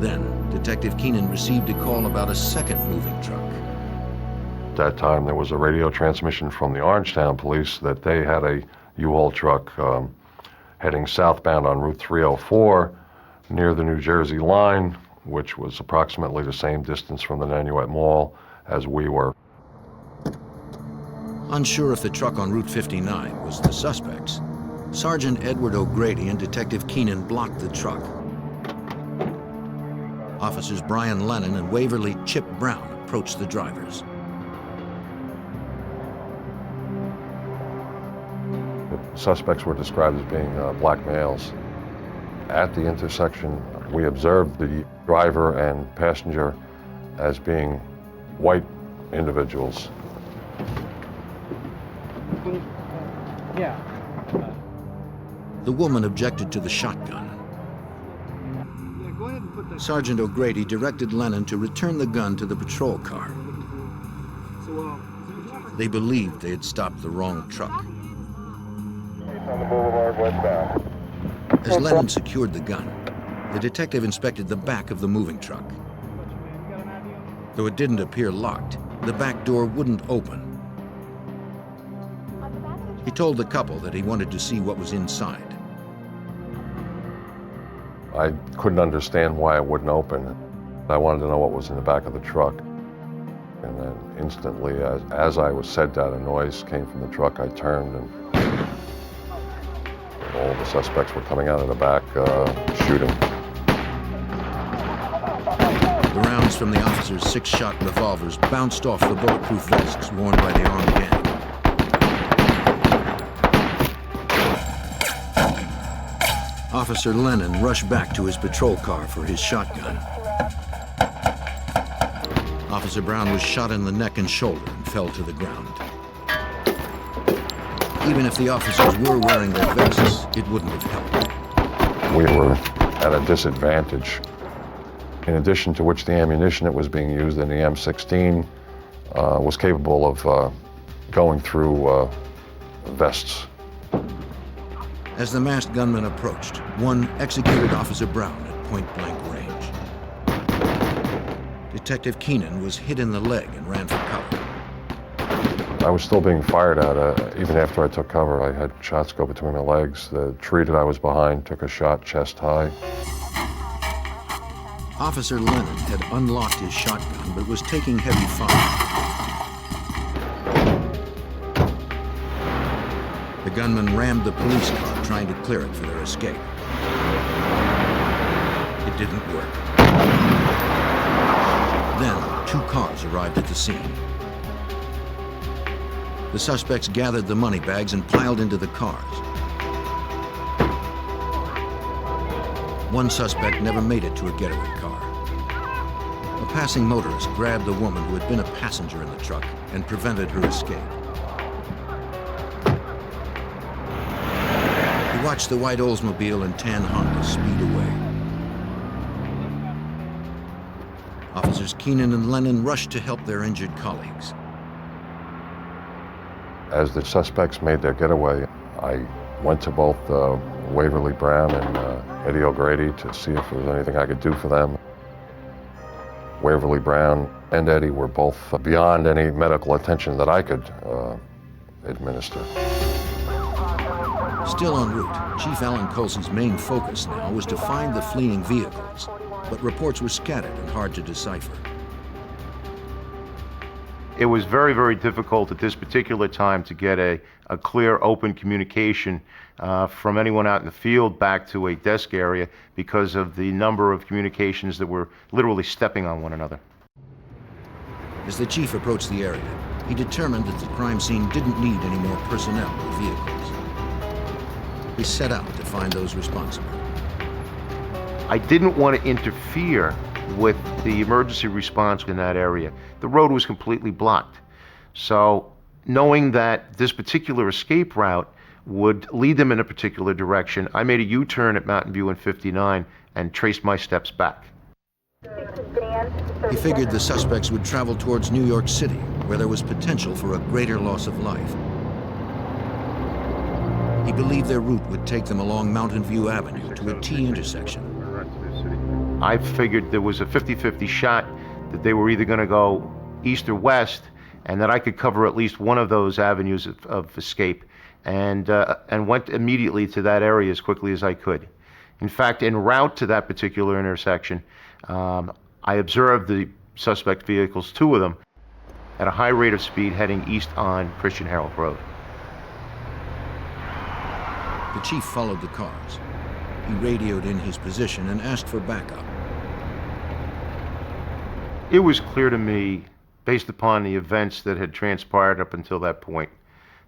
Then, Detective Keenan received a call about a second moving truck. At that time, there was a radio transmission from the Orangetown police that they had a U-Haul truck heading southbound on Route 304 near the New Jersey line, which was approximately the same distance from the Nanuet Mall as we were. Unsure if the truck on Route 59 was the suspect's, Sergeant Edward O'Grady and Detective Keenan blocked the truck. Officers Brian Langan and Waverly Chip Brown approached the drivers. The suspects were described as being black males. At the intersection, we observed the driver and passenger as being white individuals. Yeah. The woman objected to the shotgun. Sergeant O'Grady directed Lennon to return the gun to the patrol car. They believed they had stopped the wrong truck. As Lennon secured the gun, the detective inspected the back of the moving truck. Though it didn't appear locked, the back door wouldn't open. He told the couple that he wanted to see what was inside. I couldn't understand why it wouldn't open. I wanted to know what was in the back of the truck. And then instantly, as I was said that, a noise came from the truck. I turned and all the suspects were coming out of the back shooting. The rounds from the officers' 6-shot revolvers bounced off the bulletproof vests worn by the armed gang. Officer Lennon rushed back to his patrol car for his shotgun. Officer Brown was shot in the neck and shoulder and fell to the ground. Even if the officers were wearing their vests, it wouldn't have helped. We were at a disadvantage. In addition to which, the ammunition that was being used in the M16 was capable of going through vests. As the masked gunman approached, one executed Officer Brown at point-blank range. Detective Keenan was hit in the leg and ran for cover. I was still being fired at. Even after I took cover, I had shots go between my legs. The tree that I was behind took a shot chest high. Officer Lennon had unlocked his shotgun but was taking heavy fire. The gunman rammed the police car, trying to clear it for their escape. It didn't work. Then, 2 cars arrived at the scene. The suspects gathered the money bags and piled into the cars. One suspect never made it to a getaway car. A passing motorist grabbed the woman who had been a passenger in the truck and prevented her escape. He watched the white Oldsmobile and tan Honda speed away. Officers Keenan and Lennon rushed to help their injured colleagues. As the suspects made their getaway, I went to both Waverly Brown and Eddie O'Grady to see if there was anything I could do for them. Waverly Brown and Eddie were both beyond any medical attention that I could administer. Still en route, Chief Alan Colsey's main focus now was to find the fleeing vehicles, but reports were scattered and hard to decipher. It was very, very difficult at this particular time to get a clear, open communication from anyone out in the field back to a desk area because of the number of communications that were literally stepping on one another. As the chief approached the area, he determined that the crime scene didn't need any more personnel or vehicles. He set out to find those responsible. I didn't want to interfere with the emergency response in that area. The road was completely blocked. So knowing that this particular escape route would lead them in a particular direction, I made a U-turn at Mountain View and 59 and traced my steps back. He figured the suspects would travel towards New York City, where there was potential for a greater loss of life. He believed their route would take them along Mountain View Avenue to a T intersection. I figured there was a 50-50 shot that they were either going to go east or west, and that I could cover at least one of those avenues of escape, and went immediately to that area as quickly as I could. In fact, en route to that particular intersection, I observed the suspect vehicles, two of them, at a high rate of speed heading east on Christian Herald Road. The chief followed the cars. He radioed in his position and asked for backup. It was clear to me, based upon the events that had transpired up until that point,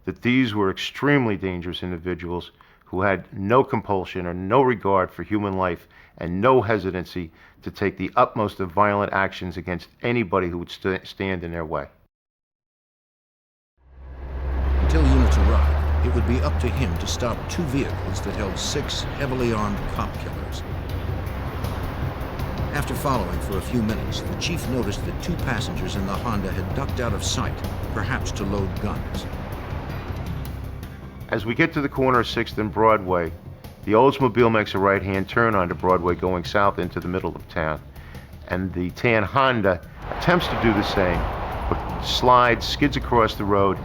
that these were extremely dangerous individuals who had no compulsion or no regard for human life and no hesitancy to take the utmost of violent actions against anybody who would stand in their way. Until units arrived, it would be up to him to stop two vehicles that held 6 heavily armed cop killers. After following for a few minutes, the chief noticed that 2 passengers in the Honda had ducked out of sight, perhaps to load guns. As we get to the corner of 6th and Broadway, the Oldsmobile makes a right-hand turn onto Broadway going south into the middle of town, and the tan Honda attempts to do the same, but slides, skids across the road.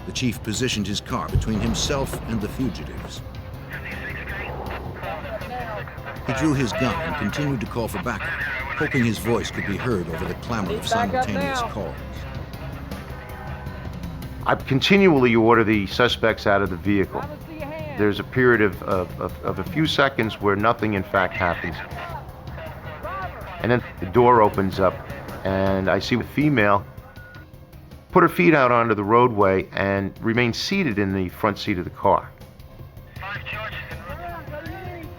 The chief positioned his car between himself and the fugitives. He drew his gun and continued to call for backup, hoping his voice could be heard over the clamor of simultaneous calls. I continually order the suspects out of the vehicle. There's a period of a few seconds where nothing in fact happens. And then the door opens up and I see a female put her feet out onto the roadway and remain seated in the front seat of the car.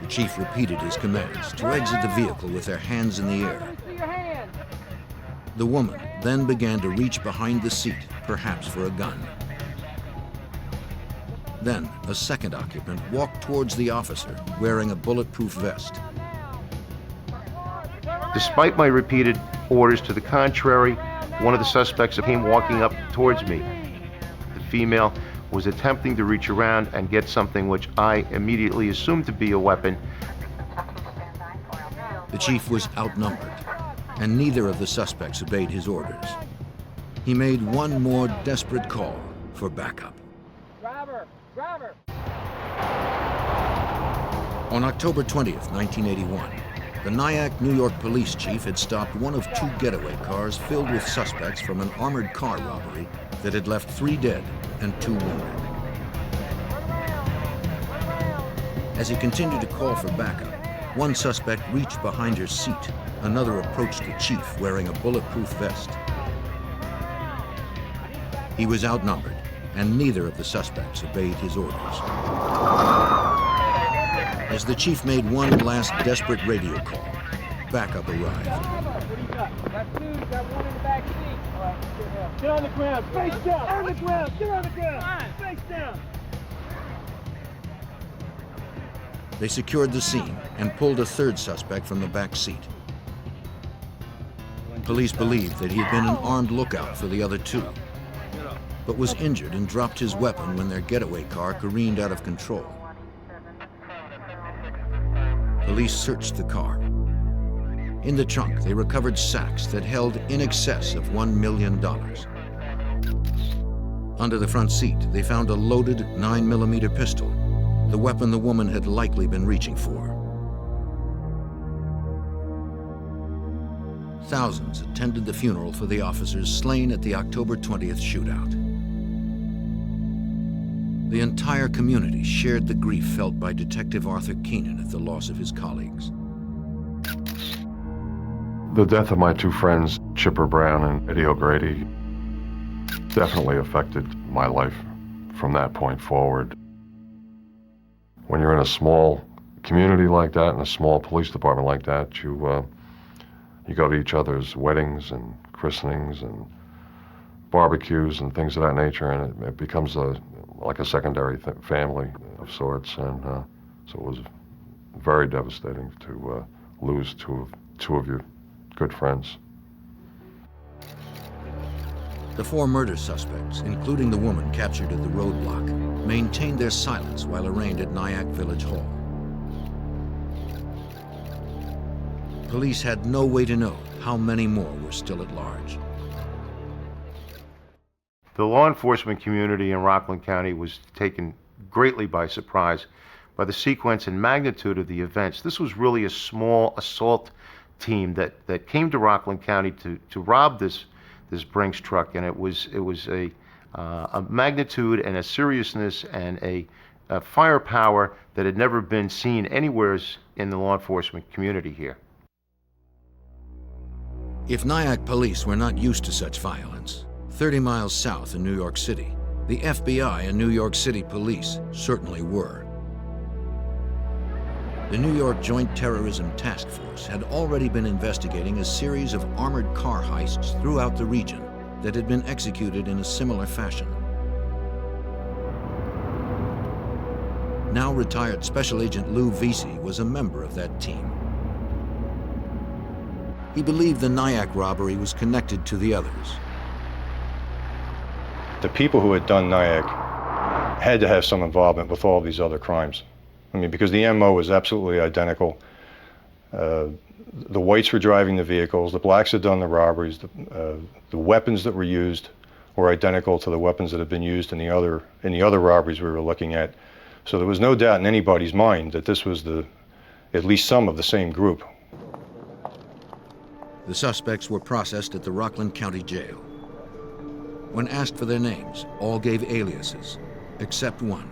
The chief repeated his commands to exit the vehicle with their hands in the air. The woman then began to reach behind the seat, perhaps for a gun. Then, a second occupant walked towards the officer, wearing a bulletproof vest. Despite my repeated orders to the contrary, one of the suspects came walking up towards me. The female was attempting to reach around and get something which I immediately assumed to be a weapon. The chief was outnumbered, and neither of the suspects obeyed his orders. He made one more desperate call for backup. Driver! Driver! On October 20th, 1981, the Nyack, New York police chief had stopped one of 2 getaway cars filled with suspects from an armored car robbery that had left 3 dead and 2 wounded. As he continued to call for backup, one suspect reached behind her seat. Another approached the chief wearing a bulletproof vest. He was outnumbered, and neither of the suspects obeyed his orders. As the chief made one last desperate radio call, backup arrived. What do you got? Got 2, got 1 in the back seat. All right, get on the ground, face down, on the ground, get on the ground, face down. They secured the scene and pulled a 3rd suspect from the back seat. Police believed that he had been an armed lookout for the other 2, but was injured and dropped his weapon when their getaway car careened out of control. Police searched the car. In the trunk, they recovered sacks that held in excess of $1 million. Under the front seat, they found a loaded 9mm pistol, the weapon the woman had likely been reaching for. Thousands attended the funeral for the officers slain at the October 20th shootout. The entire community shared the grief felt by Detective Arthur Keenan at the loss of his colleagues. The death of my 2 friends, Chipper Brown and Eddie O'Grady, definitely affected my life from that point forward. When you're in a small community like that, in a small police department like that, you go to each other's weddings and christenings and barbecues and things of that nature, and it becomes like a secondary family of sorts, and so it was very devastating to lose two of your good friends. The 4 murder suspects, including the woman captured at the Roadblock, maintained their silence while arraigned at Nyack Village Hall. Police had no way to know how many more were still at large. The law enforcement community in Rockland County was taken greatly by surprise by the sequence and magnitude of the events. This was really a small assault team that came to Rockland County to rob this Brinks truck, and it was a magnitude and a seriousness and a firepower that had never been seen anywhere in the law enforcement community here. If Nyack police were not used to such violence, 30 miles south in New York City, the FBI and New York City police certainly were. The New York Joint Terrorism Task Force had already been investigating a series of armored car heists throughout the region that had been executed in a similar fashion. Now retired Special Agent Lou Vesey was a member of that team. He believed the Nyack robbery was connected to the others. The people who had done Nyack had to have some involvement with all these other crimes. I mean, because the MO was absolutely identical. The whites were driving the vehicles, the blacks had done the robberies, the weapons that were used were identical to the weapons that had been used in the other robberies we were looking at. So there was no doubt in anybody's mind that this was at least some of the same group. The suspects were processed at the Rockland County Jail. When asked for their names, all gave aliases, except one.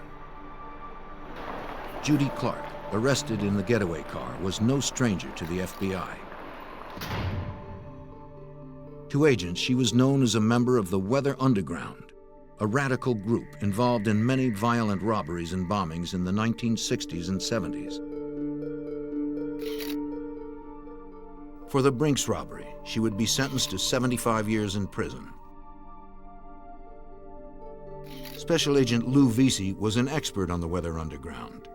Judy Clark, arrested in the getaway car, was no stranger to the FBI. To agents, she was known as a member of the Weather Underground, a radical group involved in many violent robberies and bombings in the 1960s and 70s. For the Brinks robbery, she would be sentenced to 75 years in prison. Special Agent Lou Vesey was an expert on the Weather Underground.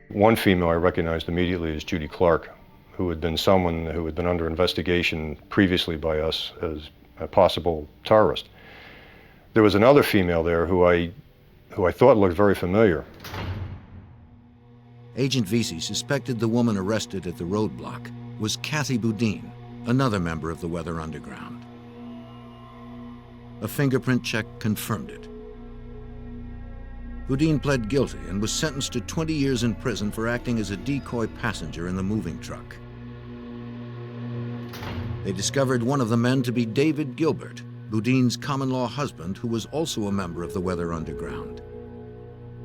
One female I recognized immediately as Judy Clark, who had been someone who had been under investigation previously by us as a possible terrorist. There was another female there who I thought looked very familiar. Agent Vesey suspected the woman arrested at the Roadblock was Kathy Boudin, another member of the Weather Underground. A fingerprint check confirmed it. Boudin pled guilty and was sentenced to 20 years in prison for acting as a decoy passenger in the moving truck. They discovered one of the men to be David Gilbert, Boudin's common-law husband, who was also a member of the Weather Underground.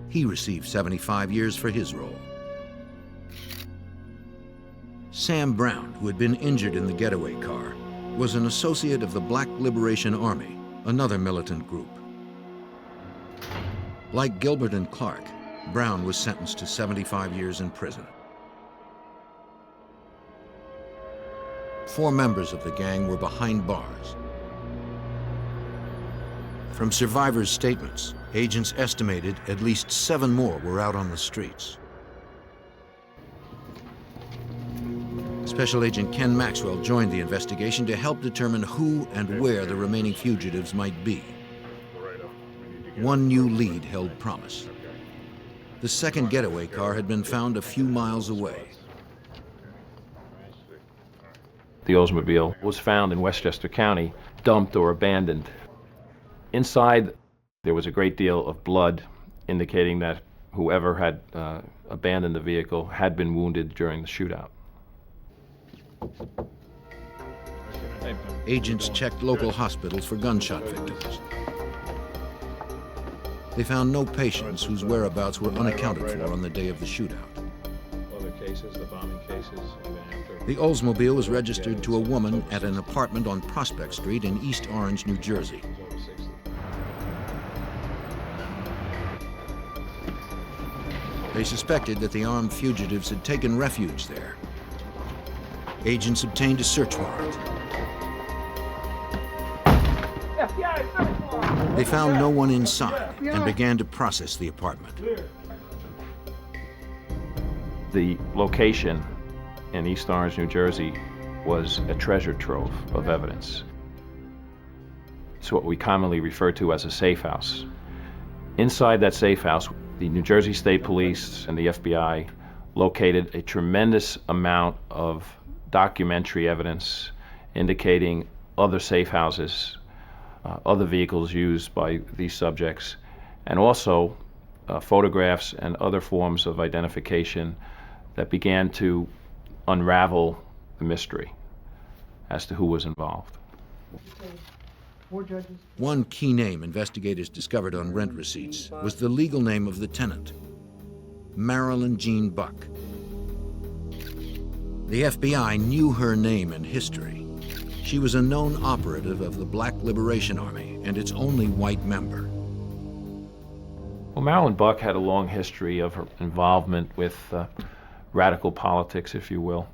He received 75 years for his role. Sam Brown, who had been injured in the getaway car, was an associate of the Black Liberation Army, another militant group. Like Gilbert and Clark, Brown was sentenced to 75 years in prison. 4 members of the gang were behind bars. From survivors' statements, agents estimated at least 7 more were out on the streets. Special Agent Ken Maxwell joined the investigation to help determine who and where the remaining fugitives might be. One new lead held promise. The second getaway car had been found a few miles away. The Oldsmobile was found in Westchester County, dumped or abandoned. Inside, there was a great deal of blood, indicating that whoever had abandoned the vehicle had been wounded during the shootout. Agents checked local hospitals for gunshot victims. They found no patients whose whereabouts were unaccounted for on the day of the shootout. Other cases, the bombing cases, even after. The Oldsmobile was registered to a woman at an apartment on Prospect Street in East Orange, New Jersey. They suspected that the armed fugitives had taken refuge there. Agents obtained a search warrant. They found no one inside and began to process the apartment. The location in East Orange, New Jersey, was a treasure trove of evidence. It's what we commonly refer to as a safe house. Inside that safe house, the New Jersey State Police and the FBI located a tremendous amount of documentary evidence indicating other safe houses, other vehicles used by these subjects, and also photographs and other forms of identification that began to unravel the mystery as to who was involved. One key name investigators discovered on rent receipts was the legal name of the tenant, Marilyn Jean Buck. The FBI knew her name and history. She was a known operative of the Black Liberation Army and its only white member. Well, Marilyn Buck had a long history of her involvement with radical politics, if you will.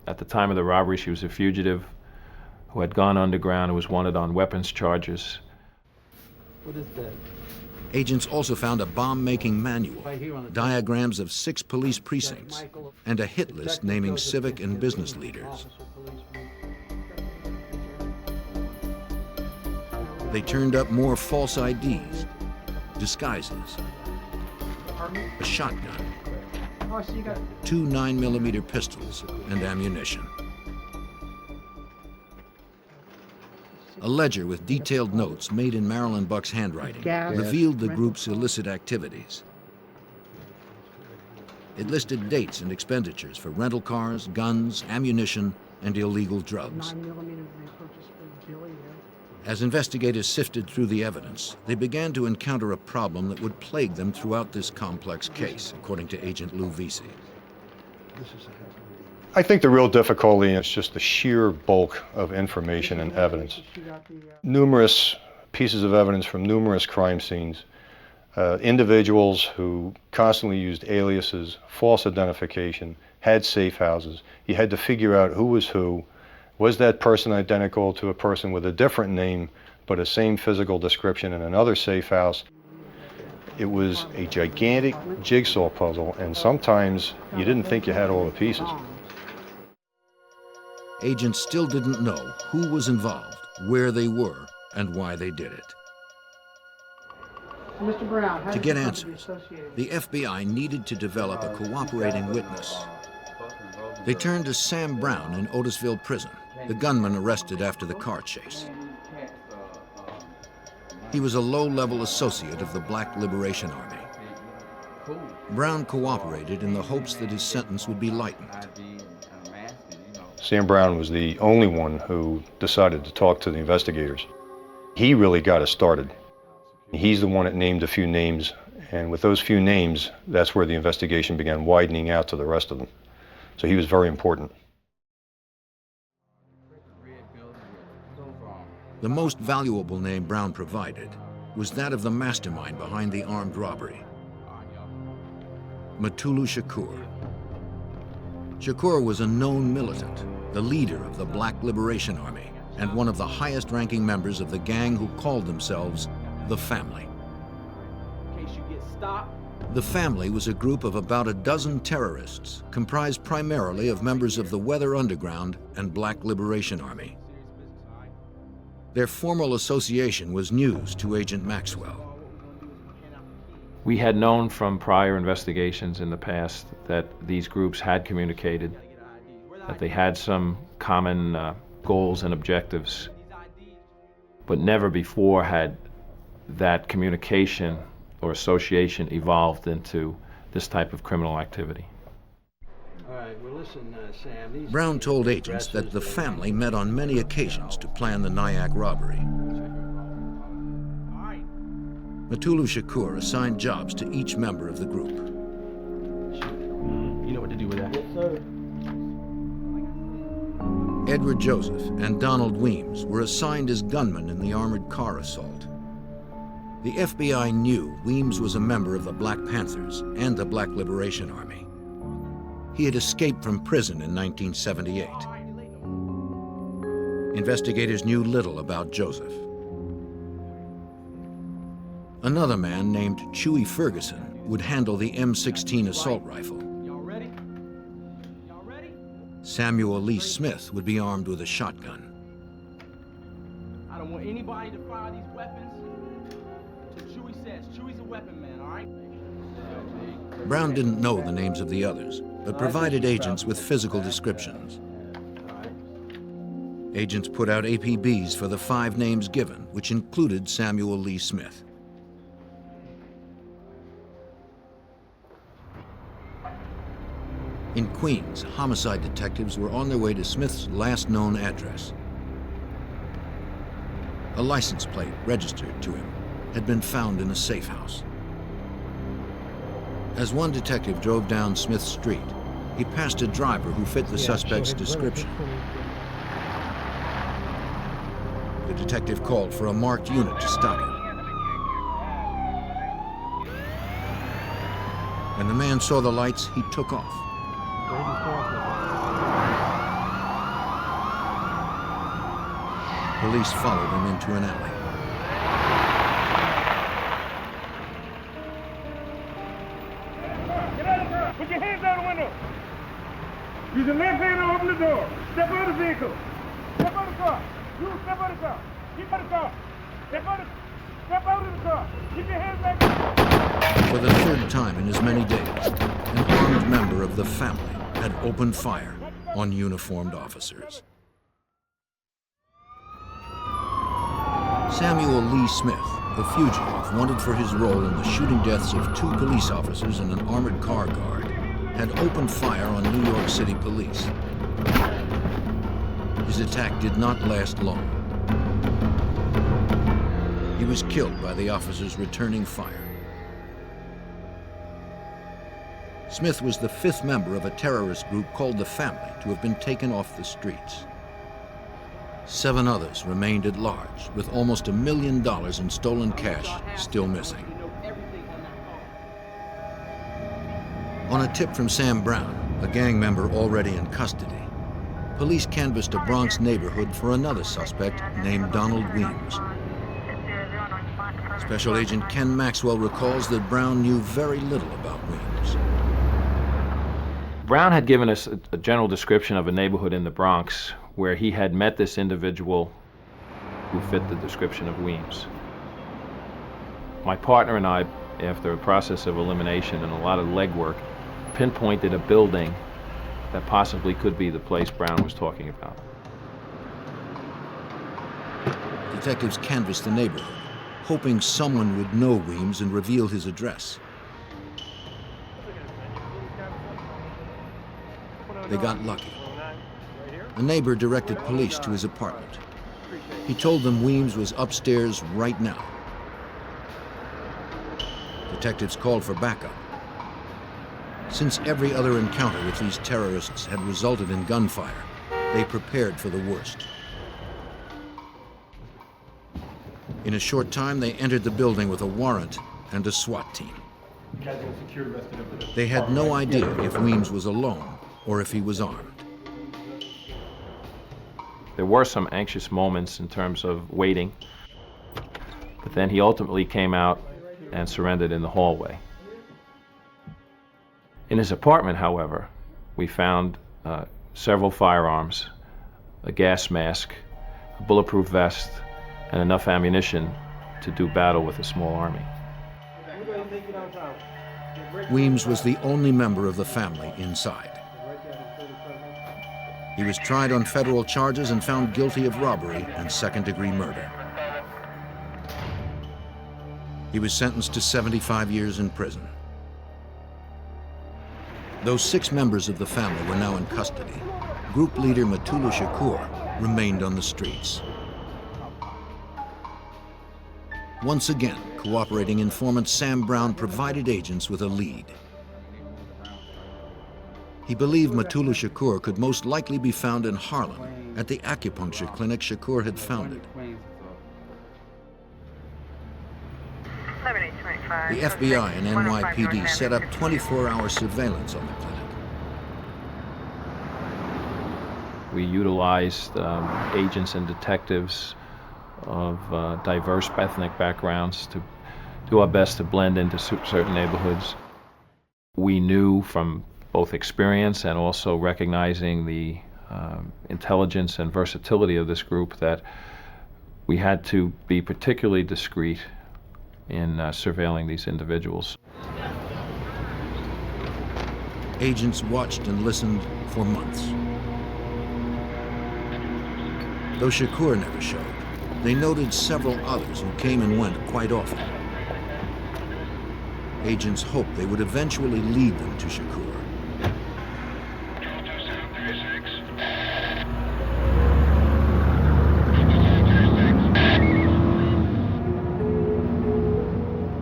At the time of the robbery, she was a fugitive who had gone underground and was wanted on weapons charges. What is that? Agents also found a bomb-making manual, diagrams of 6 police precincts, and a hit list naming civic and business leaders. They turned up more false IDs, disguises, a shotgun, 2 9mm pistols, and ammunition. A ledger with detailed notes made in Marilyn Buck's handwriting revealed the group's illicit activities. It listed dates and expenditures for rental cars, guns, ammunition, and illegal drugs. As investigators sifted through the evidence, they began to encounter a problem that would plague them throughout this complex case, according to Agent Lou Vesey. I think the real difficulty is just the sheer bulk of information and evidence. Numerous pieces of evidence from numerous crime scenes, individuals who constantly used aliases, false identification, had safe houses. You had to figure out who was who. Was that person identical to a person with a different name but a same physical description in another safe house? It was a gigantic jigsaw puzzle, and sometimes you didn't think you had all the pieces. Agents still didn't know who was involved, where they were, and why they did it. Mr. Brown, to get answers, the FBI needed to develop a cooperating witness. They turned to Sam Brown in Otisville Prison, the gunman arrested after the car chase. He was a low-level associate of the Black Liberation Army. Brown cooperated in the hopes that his sentence would be lightened. Sam Brown was the only one who decided to talk to the investigators. He really got us started. He's the one that named a few names, and with those few names, that's where the investigation began widening out to the rest of them. So he was very important. The most valuable name Brown provided was that of the mastermind behind the armed robbery, Mutulu Shakur. Shakur was a known militant, the leader of the Black Liberation Army, and one of the highest-ranking members of the gang who called themselves the Family. In case you get stopped. The Family was a group of about a dozen terrorists, comprised primarily of members of the Weather Underground and Black Liberation Army. Their formal association was news to Agent Maxwell. We had known from prior investigations in the past that these groups had communicated, that they had some common goals and objectives, but never before had that communication or association evolved into this type of criminal activity. All right, well, listen, Sam. Brown told agents that the Family met on many occasions to plan the Nyack robbery. Mutulu Shakur assigned jobs to each member of the group. You know what to do with that? Yes, sir. Edward Joseph and Donald Weems were assigned as gunmen in the armored car assault. The FBI knew Weems was a member of the Black Panthers and the Black Liberation Army. He had escaped from prison in 1978. Investigators knew little about Joseph. Another man named Chewy Ferguson would handle the M16 assault rifle. Samuel Lee Smith would be armed with a shotgun. I don't want anybody to fire these weapons. So Chewy says, Chewy's a weapon man, all right? Brown didn't know the names of the others, but provided agents with physical descriptions. Agents put out APBs for the 5 names given, which included Samuel Lee Smith. In Queens, homicide detectives were on their way to Smith's last known address. A license plate registered to him had been found in a safe house. As one detective drove down Smith Street, he passed a driver who fit the suspect's description. The detective called for a marked unit to stop him. When the man saw the lights, he took off. Police followed him into an alley. Get out of the car! Put your hands out the window! Use your left hand to open the door. Step out of the vehicle. Step out of the car. You step out of the car. Keep out of the car. Step out of the car. Keep your hands back. For the 3rd time in as many days, an armed member of the family had opened fire on uniformed officers. Samuel Lee Smith, the fugitive wanted for his role in the shooting deaths of 2 police officers and an armored car guard, had opened fire on New York City police. His attack did not last long. He was killed by the officers returning fire. Smith was the 5th member of a terrorist group called the Family to have been taken off the streets. 7 others remained at large, with almost $1 million in stolen cash still missing. On a tip from Sam Brown, a gang member already in custody, police canvassed a Bronx neighborhood for another suspect named Donald Weems. Special Agent Ken Maxwell recalls that Brown knew very little about Weems. Brown had given us a general description of a neighborhood in the Bronx where he had met this individual who fit the description of Weems. My partner and I, after a process of elimination and a lot of legwork, pinpointed a building that possibly could be the place Brown was talking about. Detectives canvassed the neighborhood, hoping someone would know Weems and reveal his address. They got lucky. A neighbor directed police to his apartment. He told them Weems was upstairs right now. Detectives called for backup. Since every other encounter with these terrorists had resulted in gunfire, they prepared for the worst. In a short time, they entered the building with a warrant and a SWAT team. They had no idea if Weems was alone or if he was armed. There were some anxious moments in terms of waiting, but then he ultimately came out and surrendered in the hallway. In his apartment, however, we found several firearms, a gas mask, a bulletproof vest, and enough ammunition to do battle with a small army. Weems was the only member of the family inside. He was tried on federal charges and found guilty of robbery and second-degree murder. He was sentenced to 75 years in prison. Though 6 members of the family were now in custody, group leader Matula Shakur remained on the streets. Once again, cooperating informant Sam Brown provided agents with a lead. He believed Matula Shakur could most likely be found in Harlem at the acupuncture clinic Shakur had founded. The FBI and NYPD set up 24-hour surveillance on the clinic. We utilized agents and detectives of diverse ethnic backgrounds to do our best to blend into certain neighborhoods. We knew from both experience and also recognizing the intelligence and versatility of this group, that we had to be particularly discreet in surveilling these individuals. Agents watched and listened for months. Though Shakur never showed, they noted several others who came and went quite often. Agents hoped they would eventually lead them to Shakur.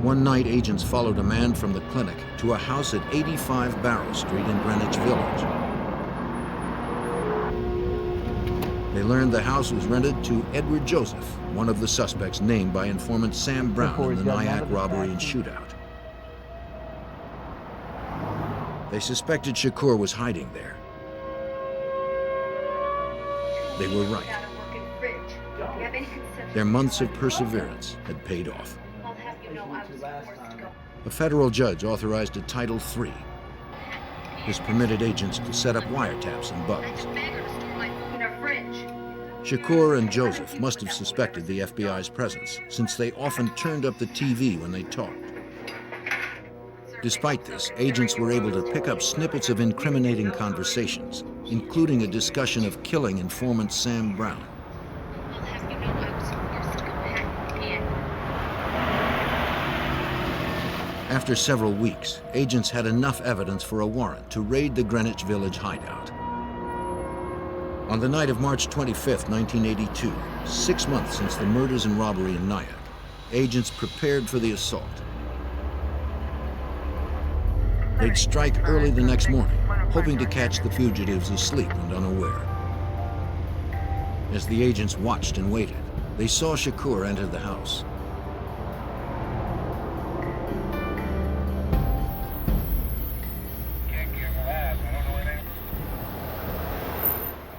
One night, agents followed a man from the clinic to a house at 85 Barrow Street in Greenwich Village. They learned the house was rented to Edward Joseph, one of the suspects named by informant Sam Brown in the Nyack robbery and shootout. They suspected Shakur was hiding there. They were right. Their months of perseverance had paid off. A federal judge authorized a Title III. This permitted agents to set up wiretaps and bugs. Shakur and Joseph must have suspected the FBI's presence, since they often turned up the TV when they talked. Despite this, agents were able to pick up snippets of incriminating conversations, including a discussion of killing informant Sam Brown. After several weeks, agents had enough evidence for a warrant to raid the Greenwich Village hideout. On the night of March 25, 1982, 6 months since the murders and robbery in Nyack, agents prepared for the assault. They'd strike early the next morning, hoping to catch the fugitives asleep and unaware. As the agents watched and waited, they saw Shakur enter the house.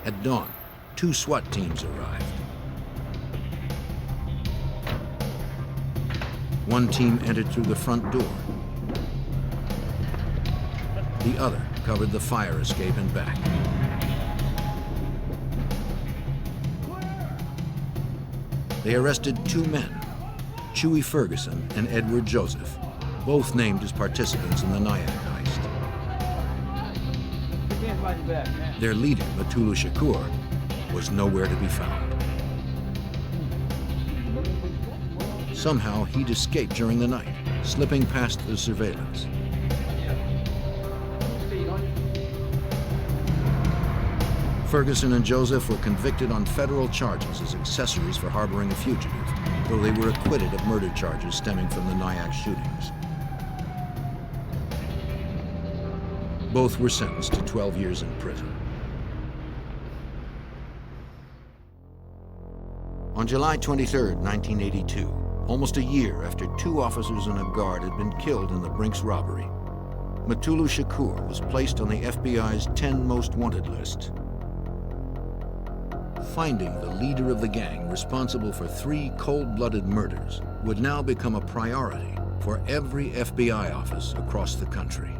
At dawn, 2 SWAT teams arrived. One team entered through the front door. The other covered the fire escape and back. They arrested 2 men, Chewy Ferguson and Edward Joseph, both named as participants in the Nyack heist. Their leader, Matulu Shakur, was nowhere to be found. Somehow, he'd escaped during the night, slipping past the surveillance. Ferguson and Joseph were convicted on federal charges as accessories for harboring a fugitive, though they were acquitted of murder charges stemming from the Nyack shootings. Both were sentenced to 12 years in prison. On July 23, 1982, almost a year after 2 officers and a guard had been killed in the Bronx robbery, Matulu Shakur was placed on the FBI's 10 most wanted list. Finding the leader of the gang responsible for 3 cold-blooded murders would now become a priority for every FBI office across the country.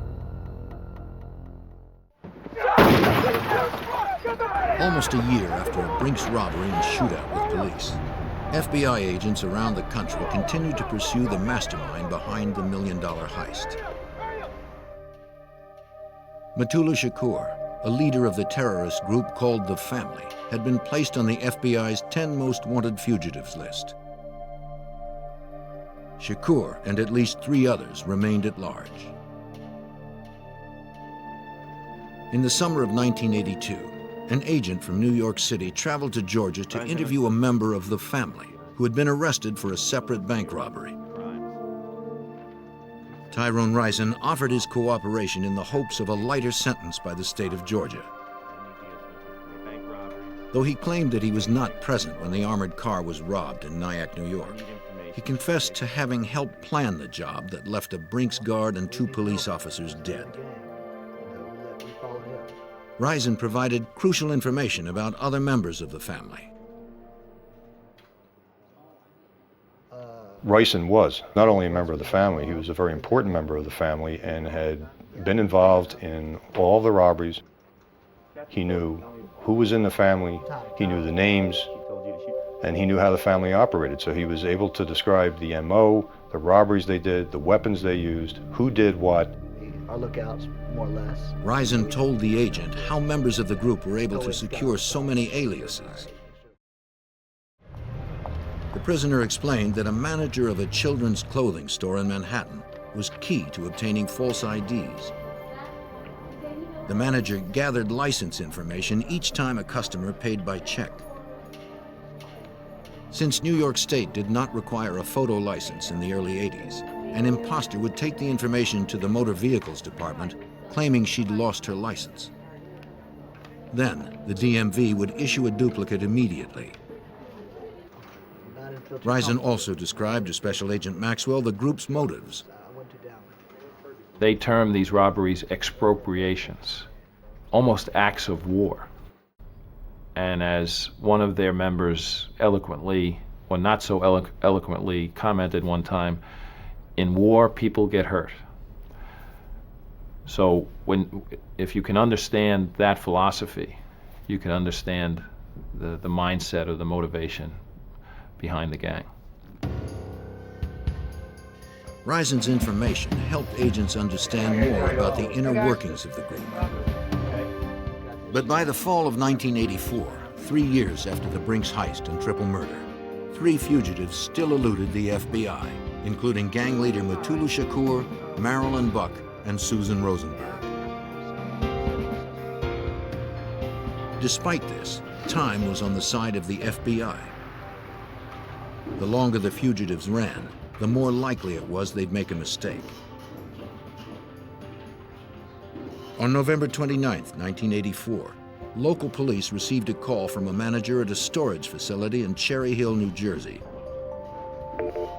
Almost a year after a Bronx robbery and shootout with police, FBI agents around the country continued to pursue the mastermind behind the $1 million heist. Matulu Shakur, a leader of the terrorist group called The Family, had been placed on the FBI's 10 most wanted fugitives list. Shakur and at least 3 others remained at large. In the summer of 1982, an agent from New York City traveled to Georgia to interview a member of The Family who had been arrested for a separate bank robbery. Tyrone Risen offered his cooperation in the hopes of a lighter sentence by the state of Georgia. Though he claimed that he was not present when the armored car was robbed in Nyack, New York, he confessed to having helped plan the job that left a Bronx guard and 2 police officers dead. Risen provided crucial information about other members of The Family. Risen was not only a member of the family, he was a very important member of the family and had been involved in all the robberies. He knew who was in the family, he knew the names, and he knew how the family operated. So he was able to describe the MO, the robberies they did, the weapons they used, who did what. Our lookouts, more or less. Risen told the agent how members of the group were able to secure so many aliases. The prisoner explained that a manager of a children's clothing store in Manhattan was key to obtaining false IDs. The manager gathered license information each time a customer paid by check. Since New York State did not require a photo license in the early 80s, an imposter would take the information to the motor vehicles department, claiming she'd lost her license. Then, the DMV would issue a duplicate immediately. Risen also described to Special Agent Maxwell the group's motives. They term these robberies expropriations, almost acts of war. And as one of their members eloquently, or not so eloquently, commented one time, in war, people get hurt. So if you can understand that philosophy, you can understand the mindset or the motivation behind the gang. Risen's information helped agents understand more about the inner workings of the group. But by the fall of 1984, 3 years after the Bronx heist and triple murder, 3 fugitives still eluded the FBI, including gang leader Mutulu Shakur, Marilyn Buck, and Susan Rosenberg. Despite this, time was on the side of the FBI. The longer the fugitives ran, the more likely it was they'd make a mistake. On November 29, 1984, local police received a call from a manager at a storage facility in Cherry Hill, New Jersey.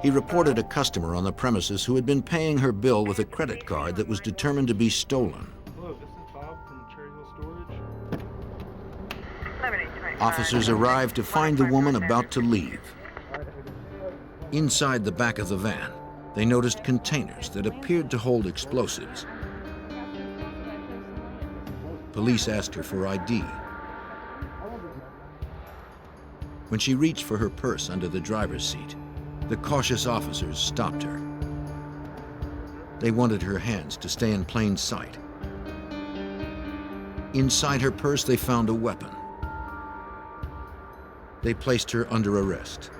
He reported a customer on the premises who had been paying her bill with a credit card that was determined to be stolen. Hello, this is Bob from Cherry Hill Storage. Officers arrived to find the woman about to leave. Inside the back of the van, they noticed containers that appeared to hold explosives. Police asked her for ID. When she reached for her purse under the driver's seat, the cautious officers stopped her. They wanted her hands to stay in plain sight. Inside her purse, they found a weapon. They placed her under arrest.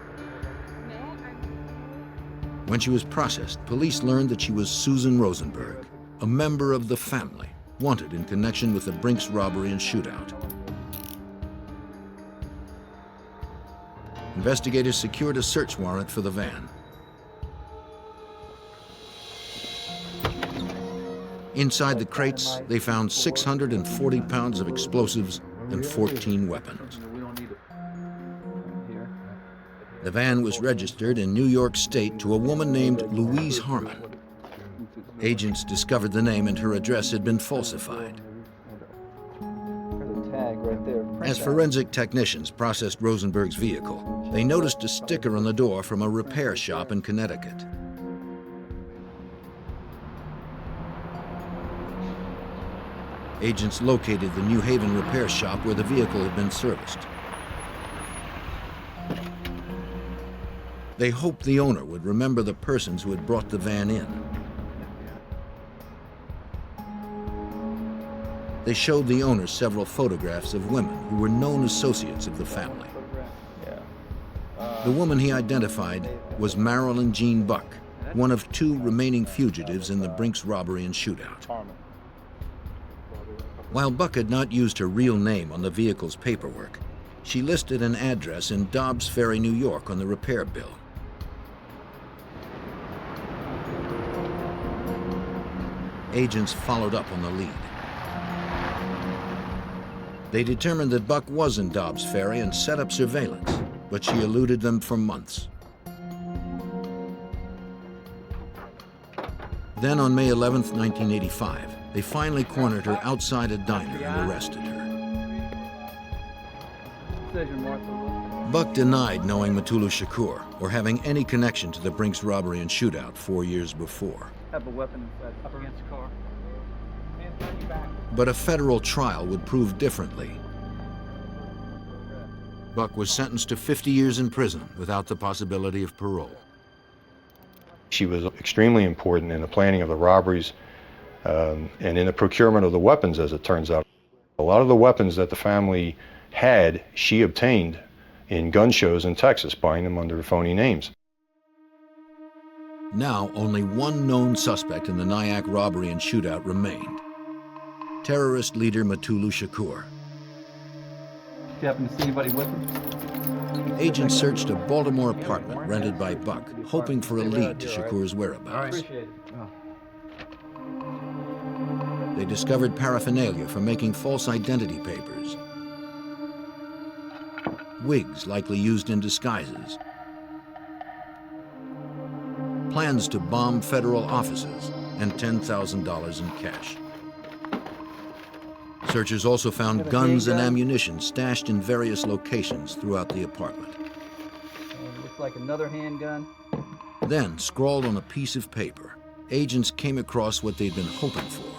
When she was processed, police learned that she was Susan Rosenberg, a member of the family, wanted in connection with the Bronx robbery and shootout. Investigators secured a search warrant for the van. Inside the crates, they found 640 pounds of explosives and 14 weapons. The van was registered in New York State to a woman named Louise Harmon. Agents discovered the name and her address had been falsified. As forensic technicians processed Rosenberg's vehicle, they noticed a sticker on the door from a repair shop in Connecticut. Agents located the New Haven repair shop where the vehicle had been serviced. They hoped the owner would remember the persons who had brought the van in. They showed the owner several photographs of women who were known associates of the family. The woman he identified was Marilyn Jean Buck, one of 2 remaining fugitives in the Bronx robbery and shootout. While Buck had not used her real name on the vehicle's paperwork, she listed an address in Dobbs Ferry, New York on the repair bill. Agents followed up on the lead. They determined that Buck was in Dobbs Ferry and set up surveillance, but she eluded them for months. Then on May 11, 1985, they finally cornered her outside a diner and arrested her. Buck denied knowing Mutulu Shakur or having any connection to the Bronx robbery and shootout 4 years before. Have a weapon up against the car. But a federal trial would prove differently. Buck was sentenced to 50 years in prison without the possibility of parole. She was extremely important in the planning of the robberies and in the procurement of the weapons, as it turns out. A lot of the weapons that the family had, she obtained in gun shows in Texas, buying them under phony names. Now, only one known suspect in the Nyack robbery and shootout remained: terrorist leader Mutulu Shakur. Did you happen to see anybody with him? Agents searched a Baltimore apartment rented by Buck, hoping for a lead to Shakur's whereabouts. They discovered paraphernalia for making false identity papers, wigs likely used in disguises, plans to bomb federal offices, and $10,000 in cash. Searchers also found guns and ammunition stashed in various locations throughout the apartment. Looks like another handgun. Then, scrawled on a piece of paper, agents came across what they'd been hoping for: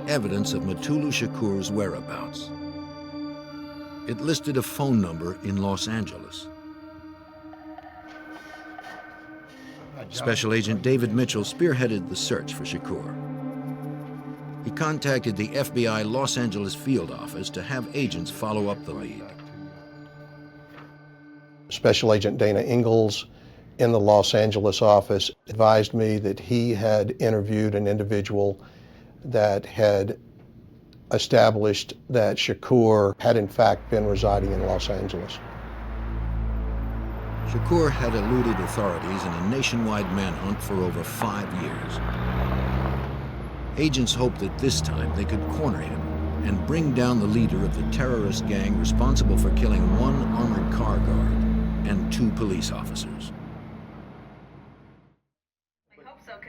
evidence of Mutulu Shakur's whereabouts. It listed a phone number in Los Angeles. Special Agent David Mitchell spearheaded the search for Shakur. He contacted the FBI Los Angeles field office to have agents follow up the lead. Special Agent Dana Ingalls in the Los Angeles office advised me that he had interviewed an individual that had established that Shakur had in fact been residing in Los Angeles. Shakur had eluded authorities in a nationwide manhunt for over 5 years. Agents hoped that this time they could corner him and bring down the leader of the terrorist gang responsible for killing one armored car guard and 2 police officers.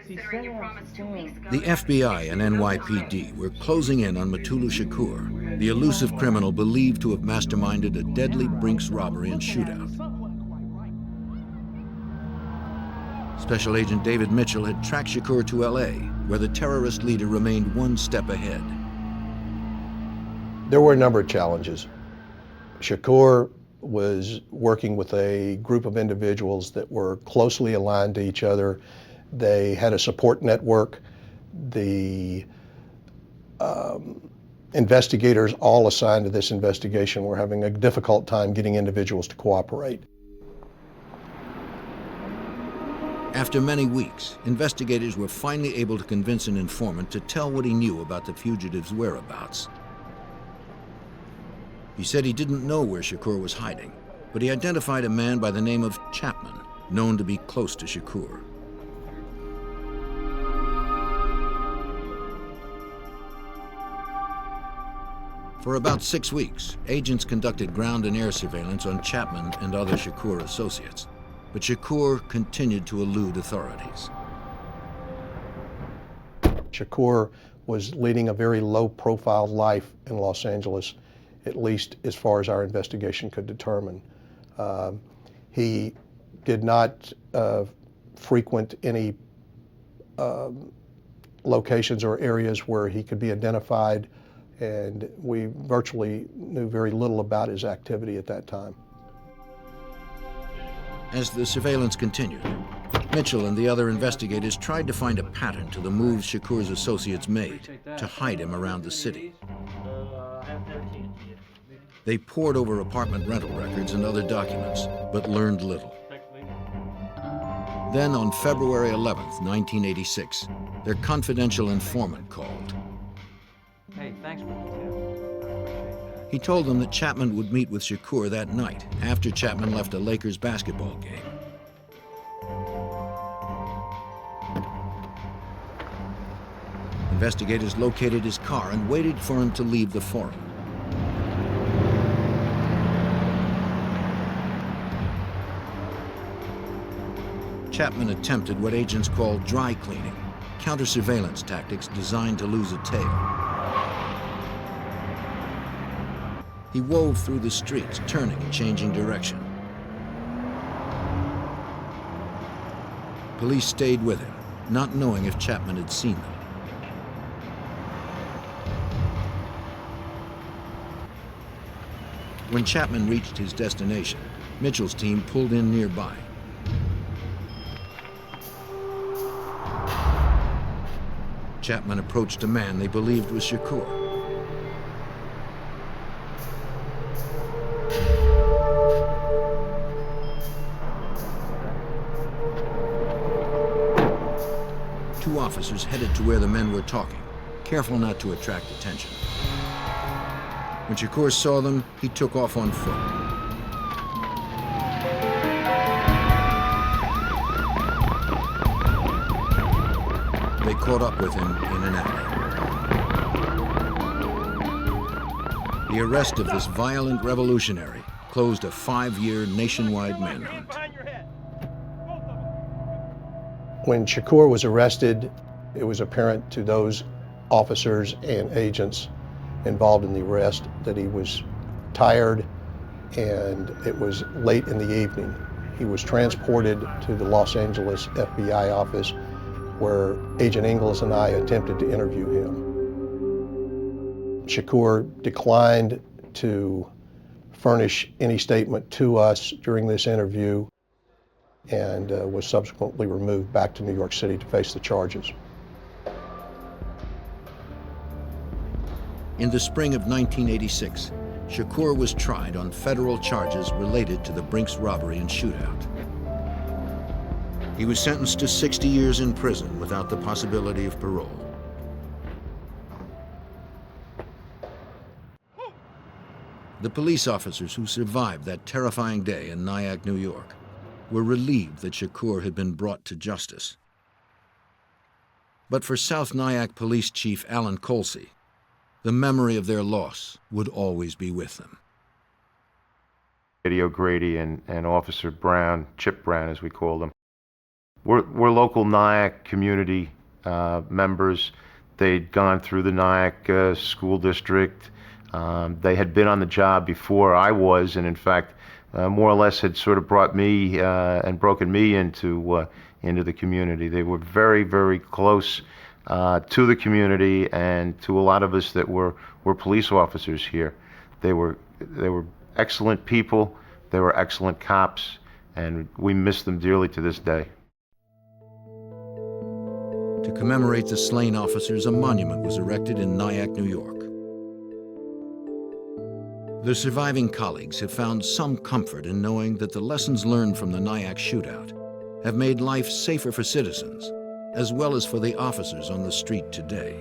The FBI and NYPD were closing in on Mutulu Shakur, the elusive criminal believed to have masterminded a deadly Bronx robbery and shootout. Special Agent David Mitchell had tracked Shakur to LA, where the terrorist leader remained 1 step ahead. There were a number of challenges. Shakur was working with a group of individuals that were closely aligned to each other. They had a support network. The investigators all assigned to this investigation were having a difficult time getting individuals to cooperate. After many weeks, investigators were finally able to convince an informant to tell what he knew about the fugitive's whereabouts. He said he didn't know where Shakur was hiding, but he identified a man by the name of Chapman, known to be close to Shakur. For about 6 weeks, agents conducted ground and air surveillance on Chapman and other Shakur associates, but Shakur continued to elude authorities. Shakur was leading a very low-profile life in Los Angeles, at least as far as our investigation could determine. He did not frequent any locations or areas where he could be identified, and we virtually knew very little about his activity at that time. As the surveillance continued, Mitchell and the other investigators tried to find a pattern to the moves Shakur's associates made to hide him around the city. They pored over apartment rental records and other documents, but learned little. Then on February 11th, 1986, their confidential informant called. Hey, thanks for the tip. He told them that Chapman would meet with Shakur that night after Chapman left a Lakers basketball game. Investigators located his car and waited for him to leave the forum. Chapman attempted what agents call dry cleaning, counter-surveillance tactics designed to lose a tail. He wove through the streets, turning and changing direction. Police stayed with him, not knowing if Chapman had seen them. When Chapman reached his destination, Mitchell's team pulled in nearby. Chapman approached a man they believed was Shakur. Two officers headed to where the men were talking, careful not to attract attention. When Shakur saw them, he took off on foot. They caught up with him in an alley. The arrest of this violent revolutionary closed a 5-year nationwide manhunt. When Shakur was arrested, it was apparent to those officers and agents involved in the arrest that he was tired, and it was late in the evening. He was transported to the Los Angeles FBI office, where Agent Ingalls and I attempted to interview him. Shakur declined to furnish any statement to us during this interview and was subsequently removed back to New York City to face the charges. In the spring of 1986, Shakur was tried on federal charges related to the Bronx robbery and shootout. He was sentenced to 60 years in prison without the possibility of parole. The police officers who survived that terrifying day in Nyack, New York, were relieved that Shakur had been brought to justice. But for South Nyack Police Chief Alan Colsey, the memory of their loss would always be with them. Eddie O'Grady and Officer Brown, Chip Brown as we called him, we're local Nyack community members. They'd gone through the Nyack school district. They had been on the job before I was, and in fact, more or less had sort of brought me and broken me into the community. They were very, very close to the community and to a lot of us that were police officers here. They were excellent people. They were excellent cops, and we miss them dearly to this day. To commemorate the slain officers, a monument was erected in Nyack, New York. The surviving colleagues have found some comfort in knowing that the lessons learned from the Nyack shootout have made life safer for citizens, as well as for the officers on the street today.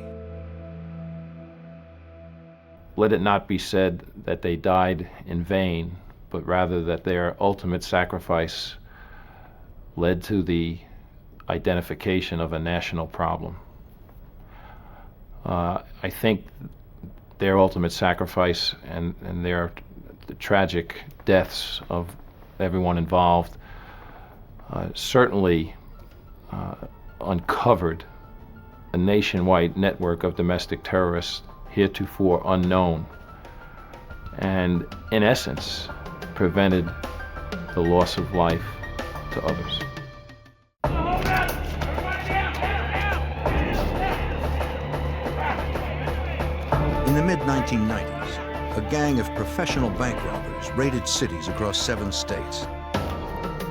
Let it not be said that they died in vain, but rather that their ultimate sacrifice led to the identification of a national problem. I think their ultimate sacrifice and the tragic deaths of everyone involved certainly uncovered a nationwide network of domestic terrorists heretofore unknown, and in essence prevented the loss of life to others. In the mid-1990s, a gang of professional bank robbers raided cities across 7 states.